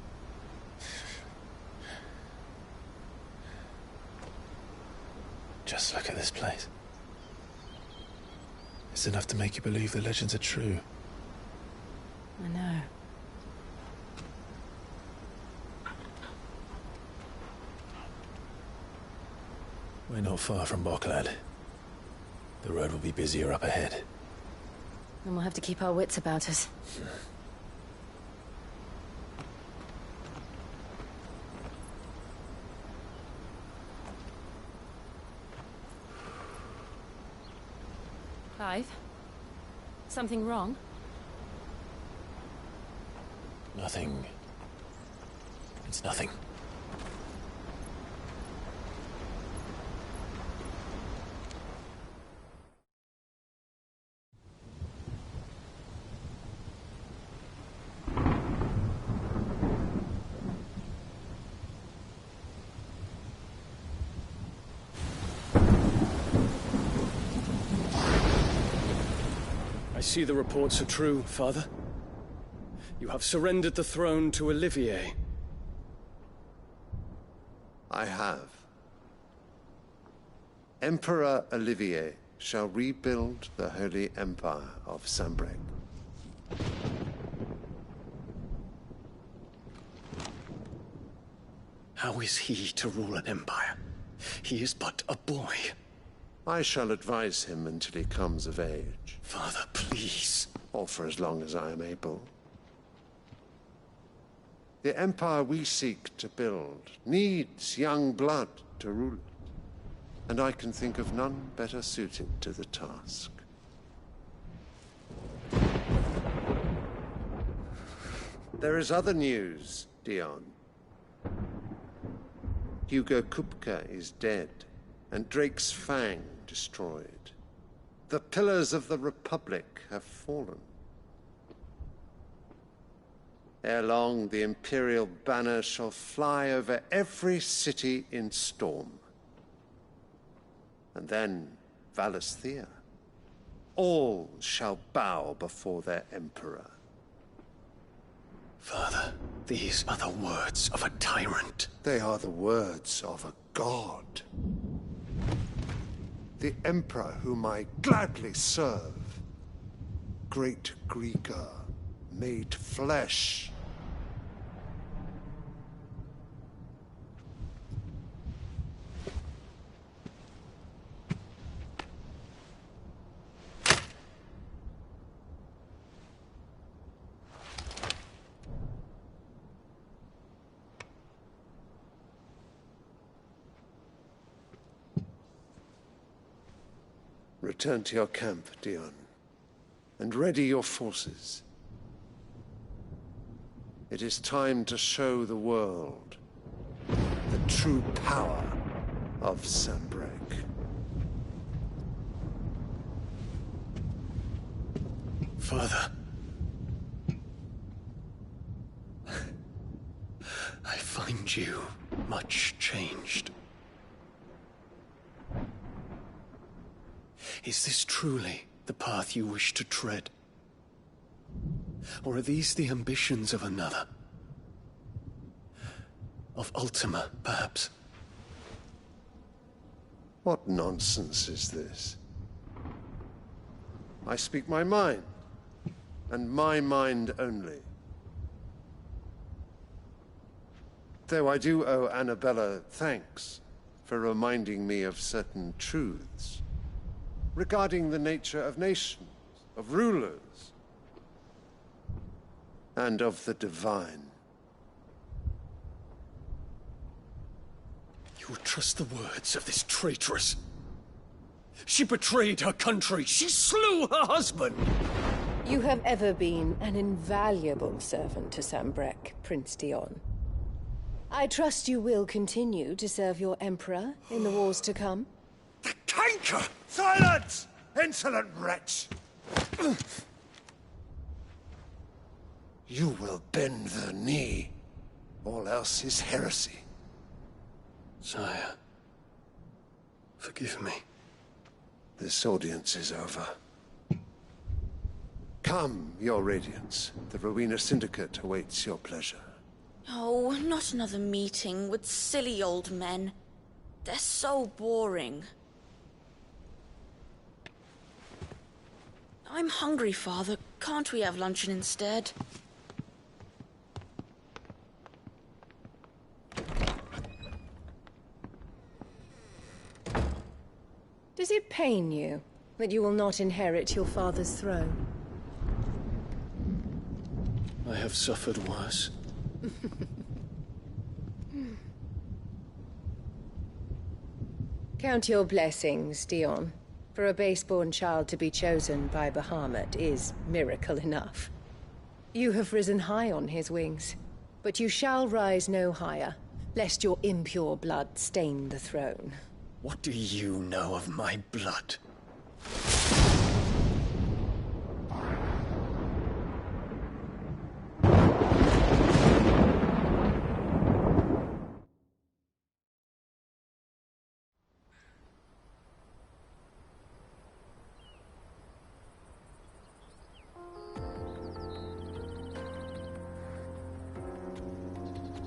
Just look at this place. It's enough to make you believe the legends are true. I know. We're not far from Boklad. The road will be busier up ahead. And we'll have to keep our wits about us. Clive? Something wrong? Nothing. It's nothing. I see the reports are true, Father. You have surrendered the throne to Olivier. I have. Emperor Olivier shall rebuild the Holy Empire of Sanbreque. How is he to rule an empire? He is but a boy. I shall advise him until he comes of age. Father, please. Or for as long as I am able. The empire we seek to build needs young blood to rule it, and I can think of none better suited to the task. There is other news, Dion. Hugo Kupka is dead, and Drake's Fang destroyed. The pillars of the Republic have fallen. Ere long, the Imperial banner shall fly over every city in Storm. And then, Valisthea. All shall bow before their Emperor. Father, these are the words of a tyrant. They are the words of a god. The Emperor whom I gladly serve. Great Greeker, made flesh. Return to your camp, Dion, and ready your forces. It is time to show the world the true power of Sanbreque. Father. I find you much changed. Is this truly the path you wish to tread? Or are these the ambitions of another? Of Ultima, perhaps? What nonsense is this? I speak my mind, and my mind only. Though I do owe Annabella thanks for reminding me of certain truths regarding the nature of nations, of rulers, and of the divine. You would trust the words of this traitress? She betrayed her country. She slew her husband. You have ever been an invaluable servant to Sanbreque, Prince Dion. I trust you will continue to serve your Emperor in the wars to come. The canker! Silence! Insolent wretch! You will bend the knee. All else is heresy. Sire, forgive me. This audience is over. Come, your Radiance. The Rowena Syndicate awaits your pleasure. Oh, not another meeting with silly old men. They're so boring. I'm hungry, Father. Can't we have luncheon instead? Does it pain you that you will not inherit your father's throne? I have suffered worse. Count your blessings, Dion. For a base-born child to be chosen by Bahamut is miracle enough. You have risen high on his wings, but you shall rise no higher, lest your impure blood stain the throne. What do you know of my blood?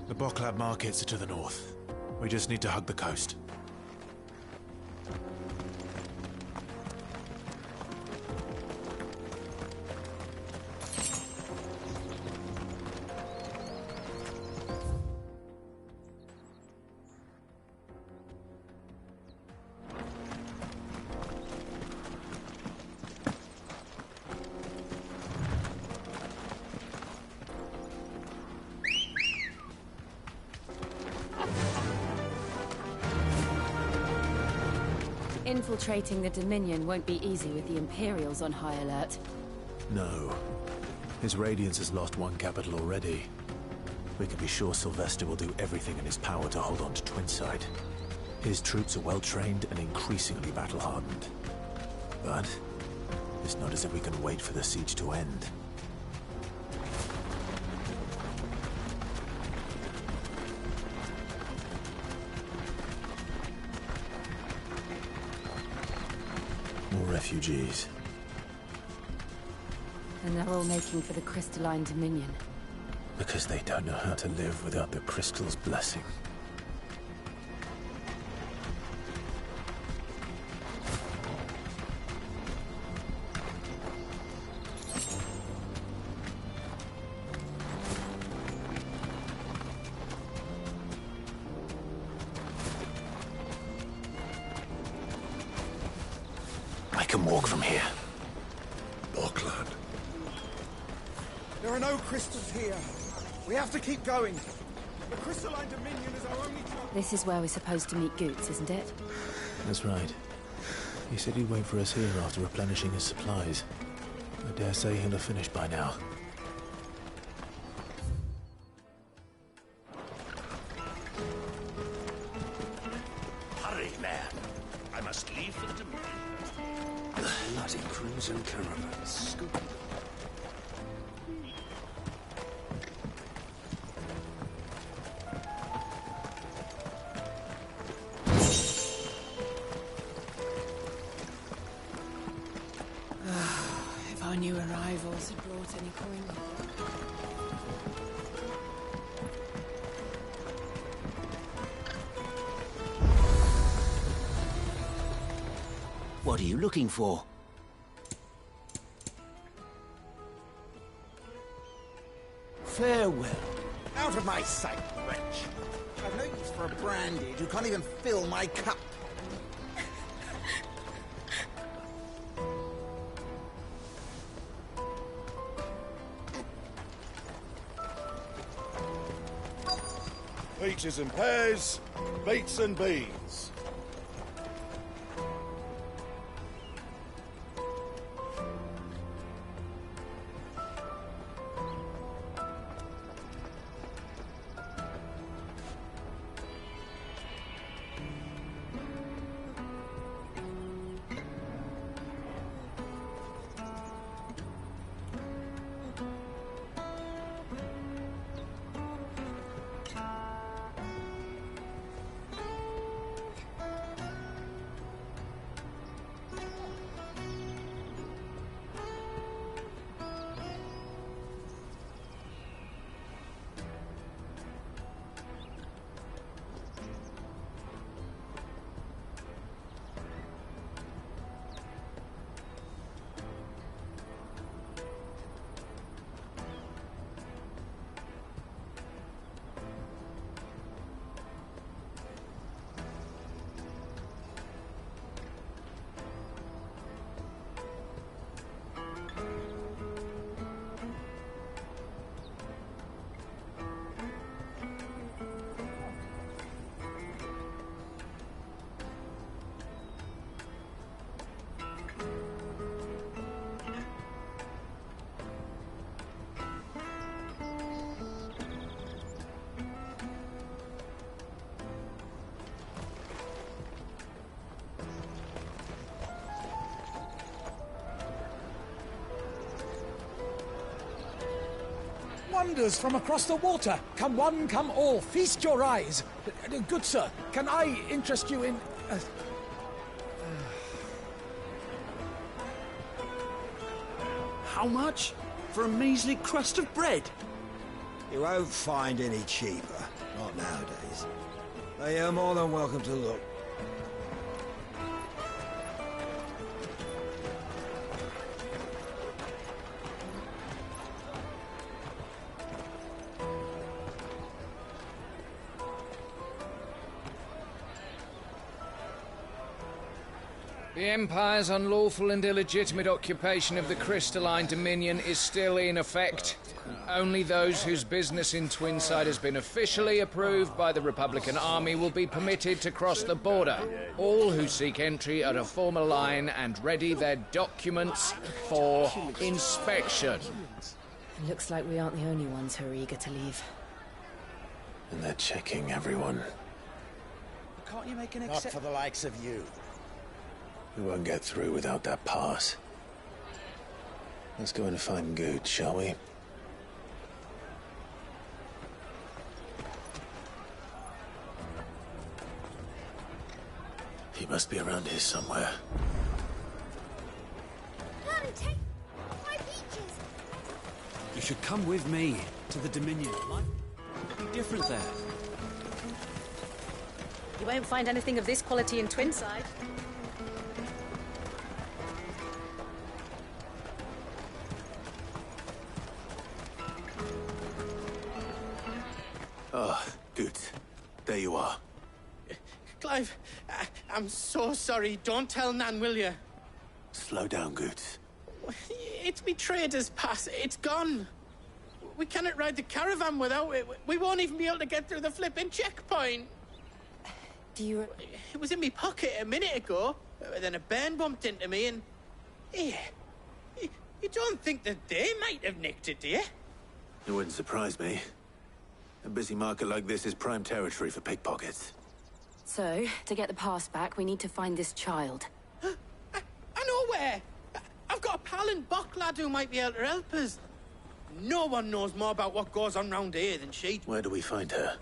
The Boklab markets are to the north. We just need to hug the coast. Infiltrating the Dominion won't be easy with the Imperials on high alert. No. His Radiance has lost one capital already. We can be sure Sylvester will do everything in his power to hold on to Twinside. His troops are well-trained and increasingly battle-hardened. But it's not as if we can wait for the siege to end. More refugees. And they're all making for the Crystalline Dominion. Because they don't know how to live without the Crystal's blessing. I can walk from here. Boklad. There are no crystals here. We have to keep going. The Crystalline Dominion is our only chance. This is where we're supposed to meet Goots, isn't it? That's right. He said he'd wait for us here after replenishing his supplies. I dare say he'll have finished by now. plan. I must leave for the Dominion. The bloody Crimson Caravan. Scoop. If our new arrivals had brought any coin. What are you looking for? Farewell. Out of my sight, wretch. I've no use for a brandy who can't even fill my cup. Peaches and pears, beets and beans. Wonders from across the water. Come one, come all. Feast your eyes. Good sir, can I interest you in... How much? For a measly crust of bread? You won't find any cheaper. Not nowadays. But you're more than welcome to look. The Empire's unlawful and illegitimate occupation of the Crystalline Dominion is still in effect. Only those whose business in Twinside has been officially approved by the Republican Army will be permitted to cross the border. All who seek entry are to form a line and ready their documents for inspection. Looks like we aren't the only ones who are eager to leave. And they're checking everyone. Can't you make an exception? Not for the likes of you. We won't get through without that pass. Let's go and find Good, shall we? He must be around here somewhere. Come, take my peaches. You should come with me to the Dominion. Life would be different there. You won't find anything of this quality in Twinside. Oh, good. There you are. Clive, I'm so sorry. Don't tell Nan, will you? Slow down, Goots. It's me trader's pass. It's gone. We cannot ride the caravan without it. We won't even be able to get through the flipping checkpoint. Do you... It was in my pocket a minute ago. Then a bairn bumped into me and... Yeah. You don't think that they might have nicked it, do you? It wouldn't surprise me. A busy market like this is prime territory for pickpockets. So, to get the pass back, we need to find this child. I know where! I've got a pal in Bocklad who might be able to help us. No one knows more about what goes on round here than she. Where do we find her?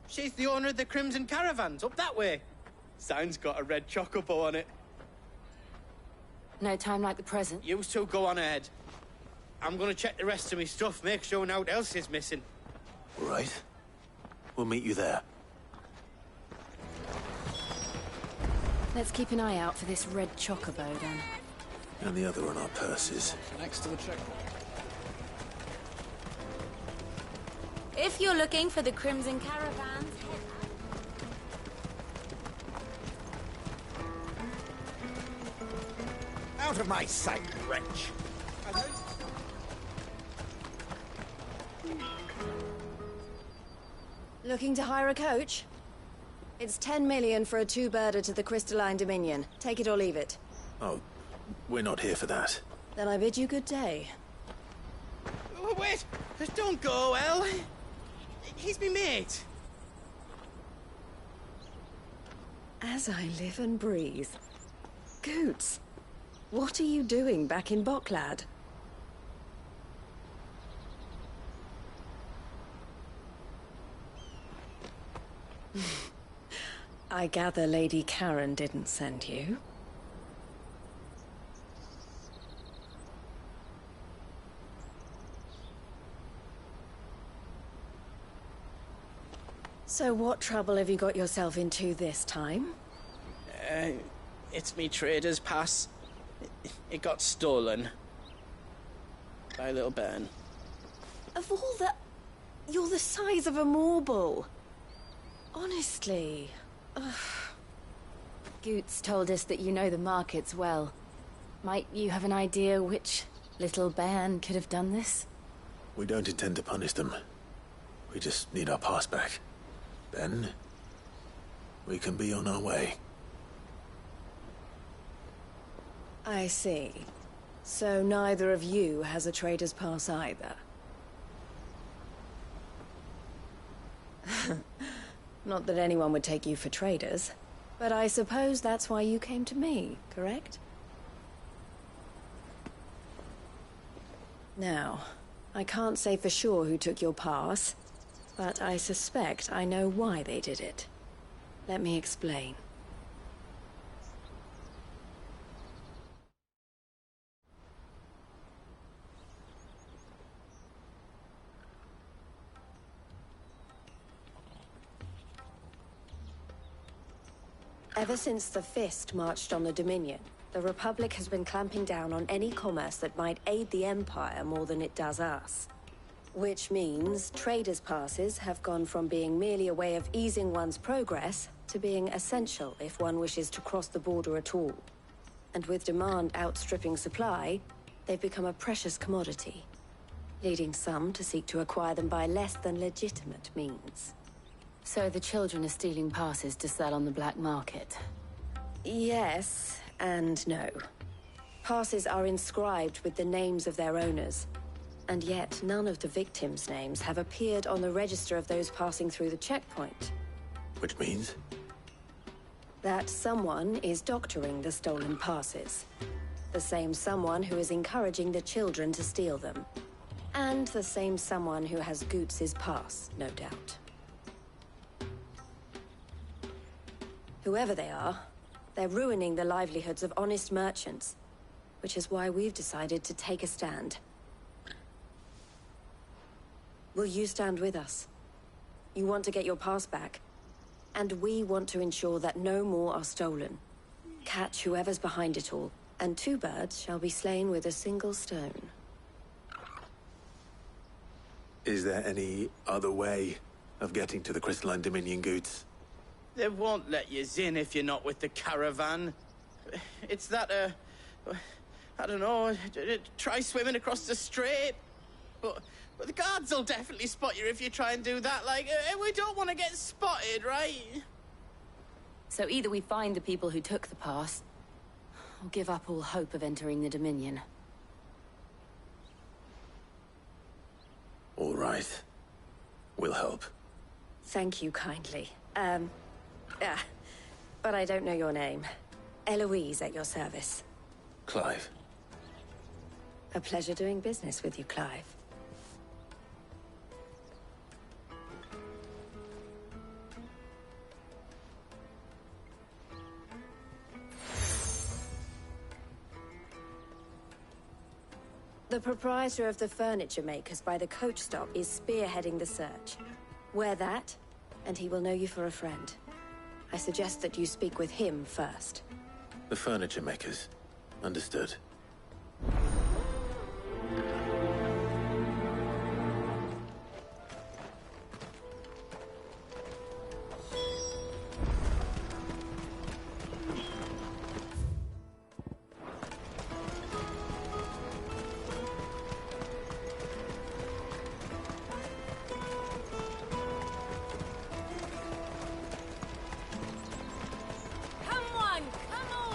She's the owner of the Crimson Caravans, up that way. Sign's got a red chocobo on it. No time like the present. You two go on ahead. I'm gonna check the rest of my stuff, make sure naught else is missing. All right. We'll meet you there. Let's keep an eye out for this red chocobo, then. And the other on our purses. Next to the checkpoint. If you're looking for the Crimson Caravans, Out of my sight, wretch! Looking to hire a coach? It's 10 million for a two-birder to the Crystalline Dominion. Take it or leave it. Oh, we're not here for that. Then I bid you good day. Oh, wait! Don't go, El. He's me mate. As I live and breathe. Goots, what are you doing back in Bocklad? I gather Lady Karen didn't send you. So what trouble have you got yourself into this time? It's me trader's pass. It got stolen. By little Ben. Of all the... You're the size of a marble. Honestly. Ugh. Goots told us that you know the markets well. Might you have an idea which little bairn could have done this? We don't intend to punish them. We just need our pass back. Then, we can be on our way. I see. So neither of you has a trader's pass either. Not that anyone would take you for traders, but I suppose that's why you came to me, correct? Now, I can't say for sure who took your pass, but I suspect I know why they did it. Let me explain. Ever since the Fist marched on the Dominion, the Republic has been clamping down on any commerce that might aid the Empire more than it does us. Which means traders' passes have gone from being merely a way of easing one's progress to being essential if one wishes to cross the border at all. And with demand outstripping supply, they've become a precious commodity, leading some to seek to acquire them by less than legitimate means. So the children are stealing passes to sell on the black market? Yes, and no. Passes are inscribed with the names of their owners, and yet none of the victims' names have appeared on the register of those passing through the checkpoint. Which means? That someone is doctoring the stolen passes. The same someone who is encouraging the children to steal them. And the same someone who has Goots' pass, no doubt. Whoever they are, they're ruining the livelihoods of honest merchants, which is why we've decided to take a stand. Will you stand with us? You want to get your pass back, and we want to ensure that no more are stolen. Catch whoever's behind it all, and two birds shall be slain with a single stone. Is there any other way of getting to the Crystalline Dominion, Goots? They won't let you in if you're not with the caravan. It's that, I don't know, try swimming across the strait. But the guards will definitely spot you if you try and do that. Like, we don't want to get spotted, right? So either we find the people who took the pass, or give up all hope of entering the Dominion. All right. We'll help. Thank you kindly. Yeah. But I don't know your name. Eloise at your service. Clive. A pleasure doing business with you, Clive. The proprietor of the furniture makers by the coach stop is spearheading the search. Wear that, and he will know you for a friend. I suggest that you speak with him first. The furniture makers. Understood.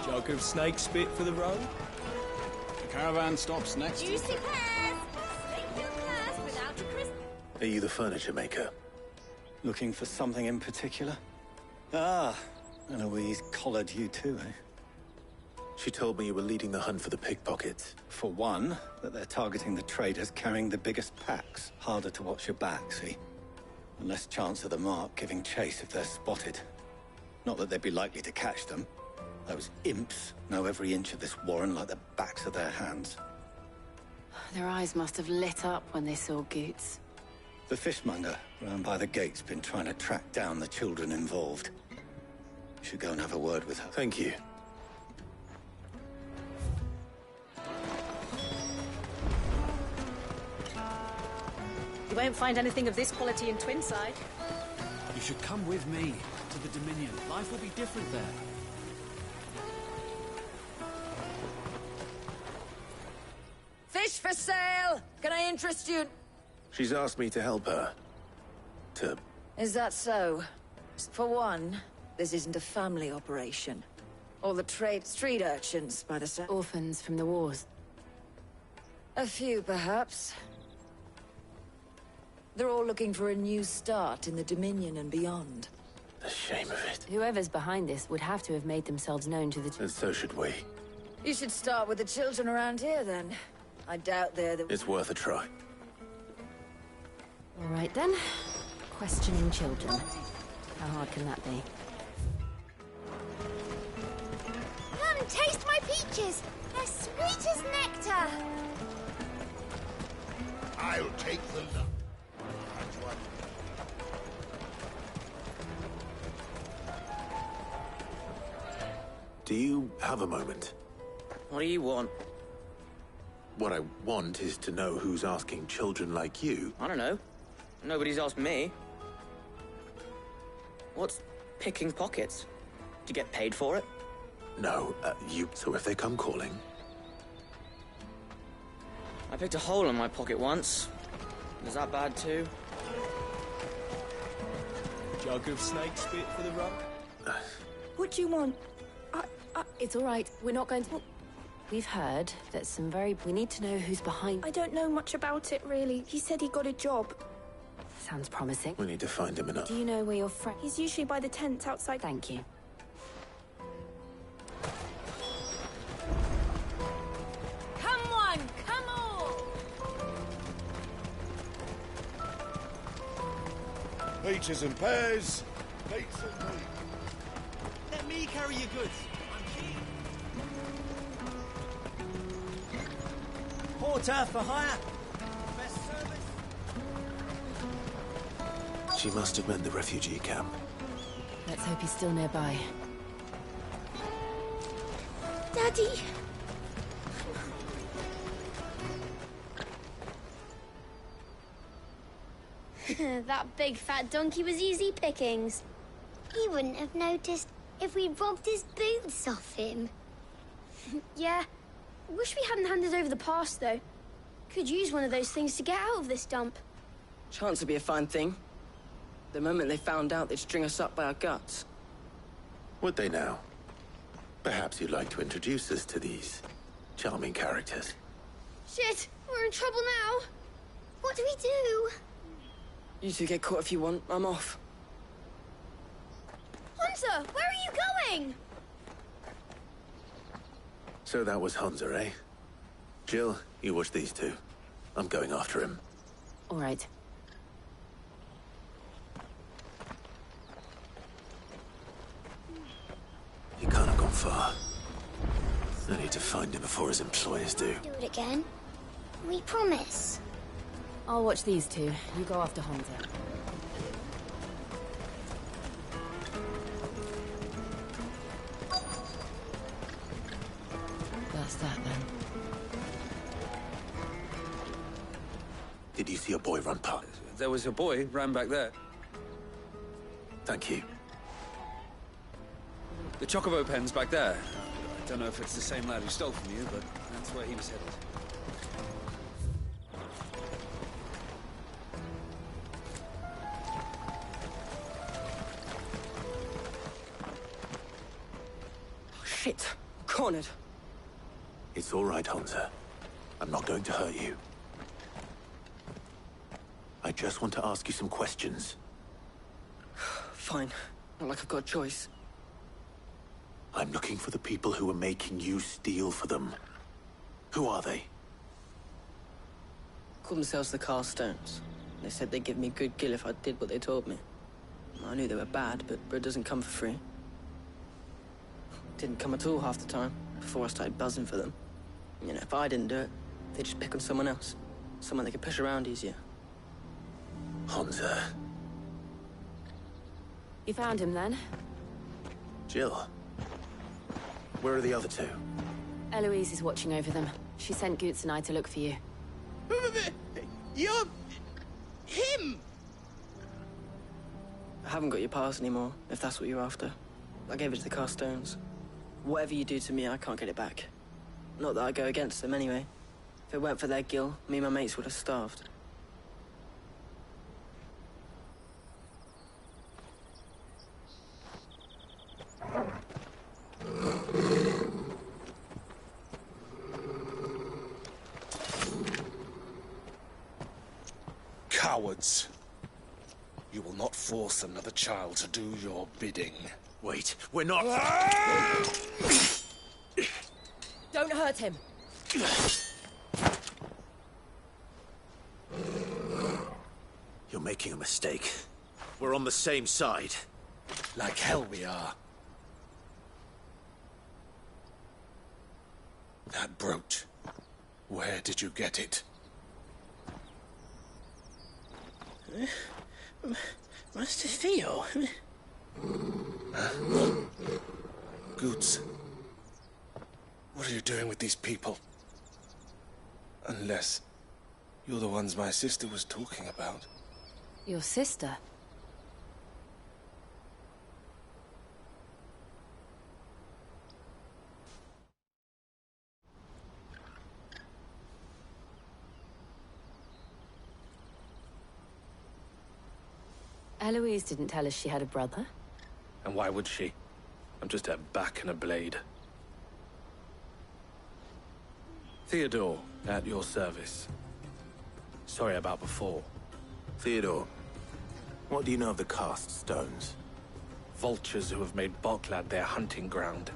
Jug of snake spit for the road? The caravan stops next. Juicy pears! Take your pears without a crisp. Are you the furniture maker? Looking for something in particular? Ah, Eloise collared you too, eh? She told me you were leading the hunt for the pickpockets. For one, that they're targeting the traders carrying the biggest packs. Harder to watch your back, see? And less chance of the mark giving chase if they're spotted. Not that they'd be likely to catch them. Those imps know every inch of this warren like the backs of their hands. Their eyes must have lit up when they saw Goots. The fishmonger round by the gate's been trying to track down the children involved. You should go and have a word with her. Thank you. You won't find anything of this quality in Twinside. You should come with me to the Dominion. Life will be different there. Fish for sale! Can I interest you? She's asked me to help her. Is that so? For one, this isn't a family operation. All the street urchins, by the sound. Orphans from the wars. A few, perhaps. They're all looking for a new start in the Dominion and beyond. The shame of it. Whoever's behind this would have to have made themselves known to the... And so should we. You should start with the children around here, then. I doubt they're the... It's worth a try. All right, then. Questioning children. How hard can that be? Come, taste my peaches! They're sweet as nectar! I'll take the lump. That's one. Do you have a moment? What do you want? What I want is to know who's asking children like you. I don't know. Nobody's asked me. What's picking pockets? Do you get paid for it? No, you... So if they come calling... I picked a hole in my pocket once. Was that bad too? Jug of snake spit for the road? What do you want? It's all right. We're not going to... We've heard that some very... We need to know who's behind... I don't know much about it, really. He said he got a job. Sounds promising. We need to find him enough. Do you know where your friend... He's usually by the tents outside. Thank you. Come on, come on! Peaches and pears. Dates and meat. Let me carry your goods. Porter for hire. Best service. She must have meant the refugee camp. Let's hope he's still nearby. Daddy! That big fat donkey was easy pickings. He wouldn't have noticed if we'd robbed his boots off him. Yeah. Wish we hadn't handed over the pass, though. Could use one of those things to get out of this dump. Chance would be a fine thing. The moment they found out, they'd string us up by our guts. Would they now? Perhaps you'd like to introduce us to these charming characters. Shit! We're in trouble now! What do we do? You two get caught if you want. I'm off. Hansa, where are you going? So that was Hansa, eh? Jill, you watch these two. I'm going after him. All right. He can't have gone far. I need to find him before his employers do. Do it again. We promise. I'll watch these two. You go after Hansa. That's that then. Did you see a boy run past? There was a boy ran back there. Thank you. The Chocobo pen's back there. I don't know if it's the same lad who stole from you, but that's where he was headed. Shit. Cornered. It's all right, Hansa. I'm not going to hurt you. I just want to ask you some questions. Fine. Not like I've got a choice. I'm looking for the people who are making you steal for them. Who are they? Called themselves the Carstones. They said they'd give me good gill if I did what they told me. I knew they were bad, but bread doesn't come for free. Didn't come at all half the time, before I started buzzing for them. You know, if I didn't do it, they'd just pick on someone else. Someone they could push around easier. Hansa. You found him then? Jill. Where are the other two? Eloise is watching over them. She sent Goots and I to look for you. You're... him! I haven't got your pass anymore, if that's what you're after. I gave it to the Carstones. Whatever you do to me, I can't get it back. Not that I go against them anyway. If it weren't for their gill, me and my mates would have starved. Cowards. You will not force another child to do your bidding. Wait, we're not... Don't hurt him. You're making a mistake. We're on the same side. Like hell we are. That brooch. Where did you get it? Master Theo? Goots. What are you doing with these people? Unless you're the ones my sister was talking about. Your sister? Eloise didn't tell us she had a brother. And why would she? I'm just her back and a blade. Theodore, at your service. Sorry about before. Theodore, what do you know of the cast stones? Vultures who have made Boklad their hunting ground.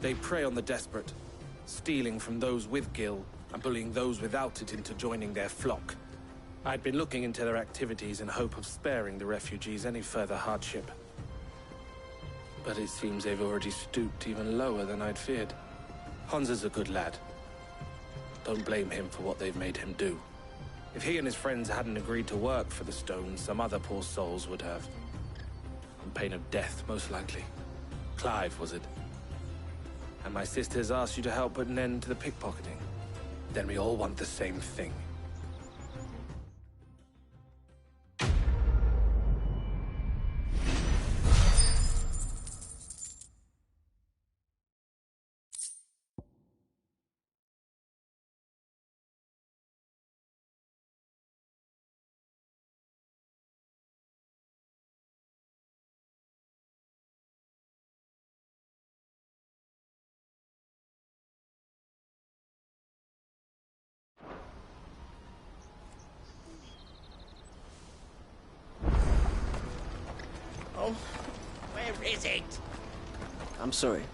They prey on the desperate, stealing from those with gil and bullying those without it into joining their flock. I'd been looking into their activities in hope of sparing the refugees any further hardship. But it seems they've already stooped even lower than I'd feared. Hansa's a good lad. Don't blame him for what they've made him do. If he and his friends hadn't agreed to work for the stones, some other poor souls would have. On pain of death, most likely. Clive, was it? And my sisters asked you to help put an end to the pickpocketing. Then we all want the same thing. Oh, Where is it? I'm sorry.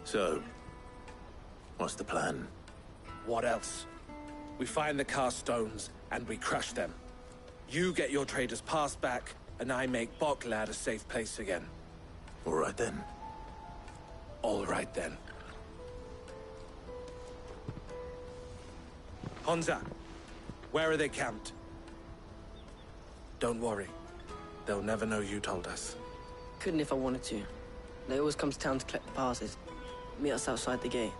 So, what's the plan? What else? We find the cast stones, and we crush them. You get your trader's pass back, and I make Boklad a safe place again. All right then. All right then. Honza, where are they camped? Don't worry. They'll never know you told us. Couldn't if I wanted to. They always come to town to collect the passes. Meet us outside the gate.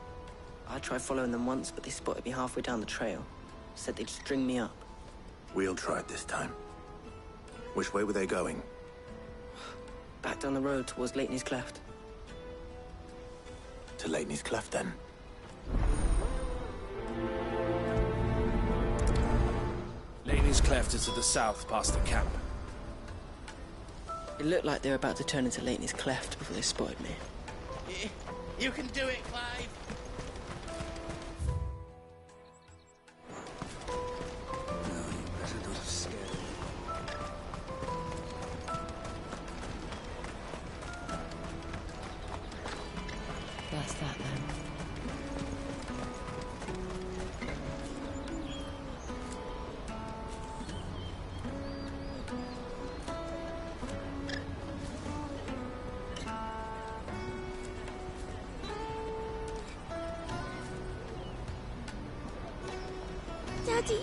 I tried following them once, but they spotted me halfway down the trail. Said they'd string me up. We'll try it this time. Which way were they going? Back down the road towards Leitney's Cleft. To Leitney's Cleft, then. Leitney's Cleft is to the south, past the camp. It looked like they were about to turn into Leitney's Cleft before they spotted me. You can do it, Clive! That's that then. Daddy.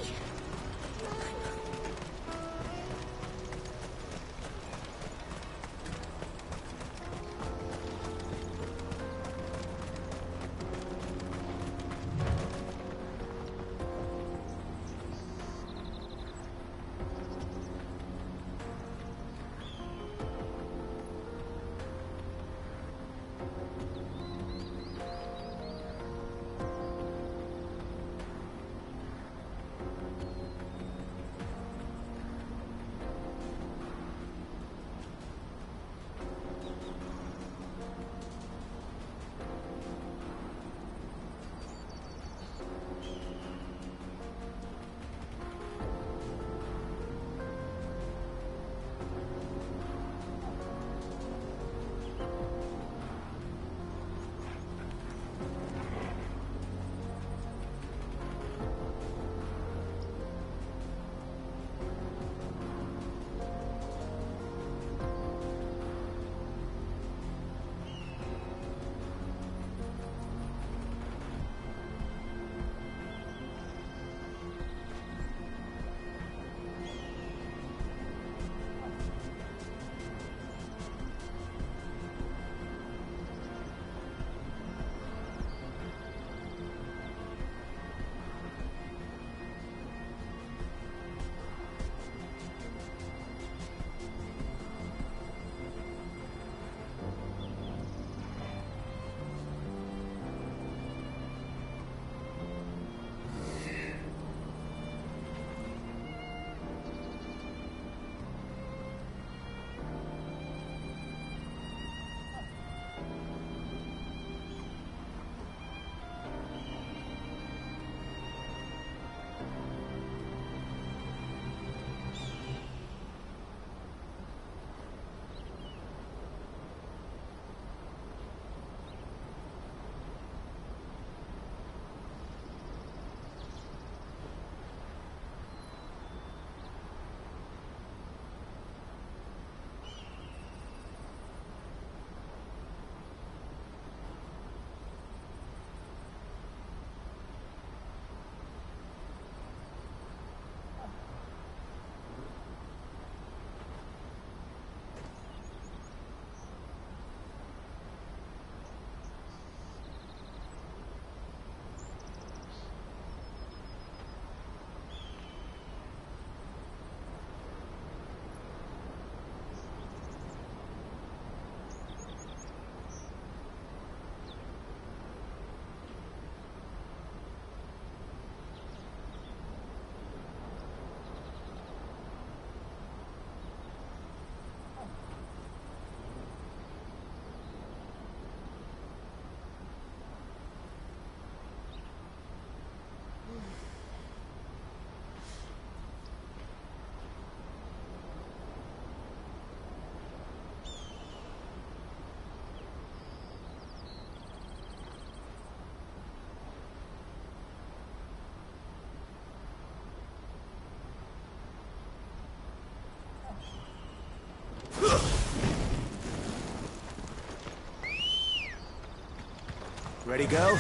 Ready, go?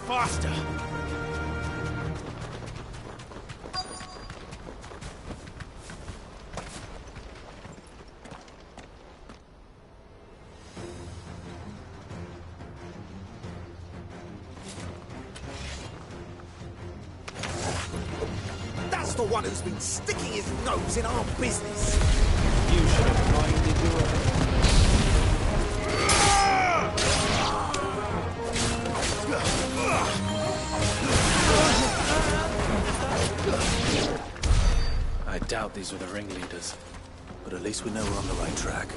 Faster! That's the one who's been sticking his nose in our business. You should have minded your... I doubt these were the ringleaders. But at least we know we're on the right track.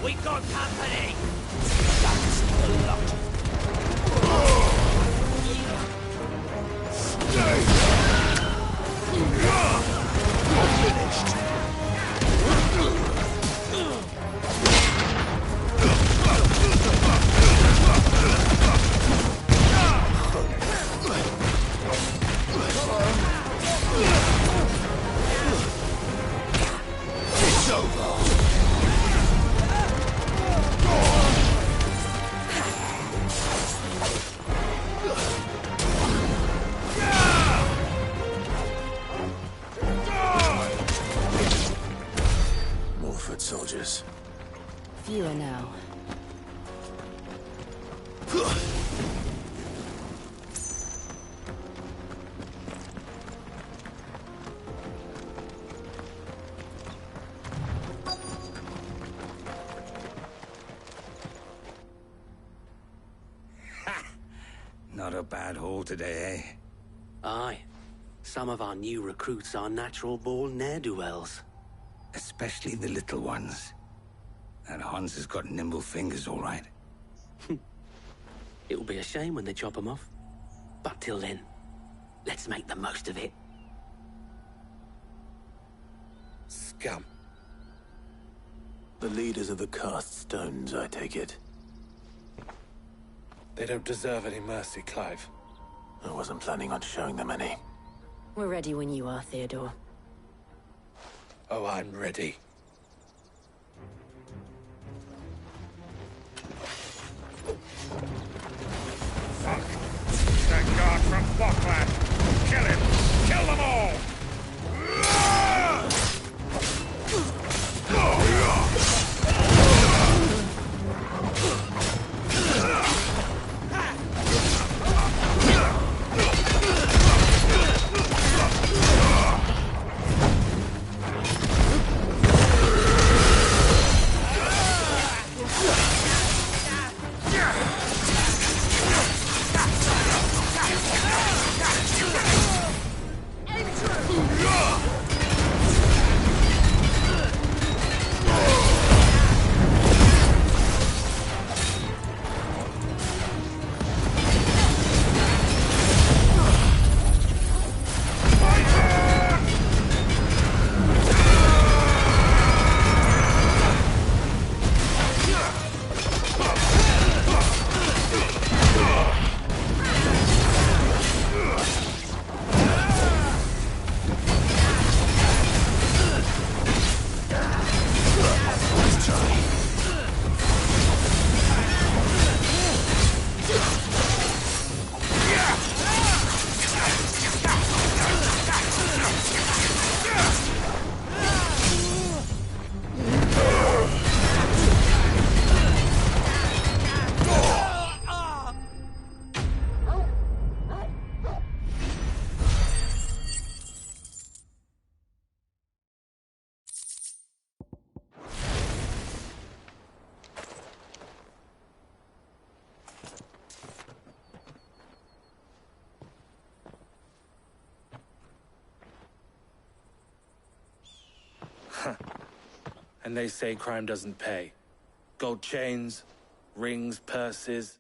We got company! That's the lot. Finished. It's over. Soldiers. Fewer now. Not a bad haul today, eh? Aye. Some of our new recruits are natural-born ne'er-do-wells. Especially the little ones. That Hans has got nimble fingers, all right. It'll be a shame when they chop them off. But till then, let's make the most of it. Scum. The leaders of the cast stones, I take it. They don't deserve any mercy, Clive. I wasn't planning on showing them any. We're ready when you are, Theodore. Oh, I'm ready. Fuck! That guard from Boklat! Kill him! Kill them all! And they say crime doesn't pay. Gold chains, rings, purses.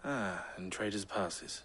Ah, and traders' passes.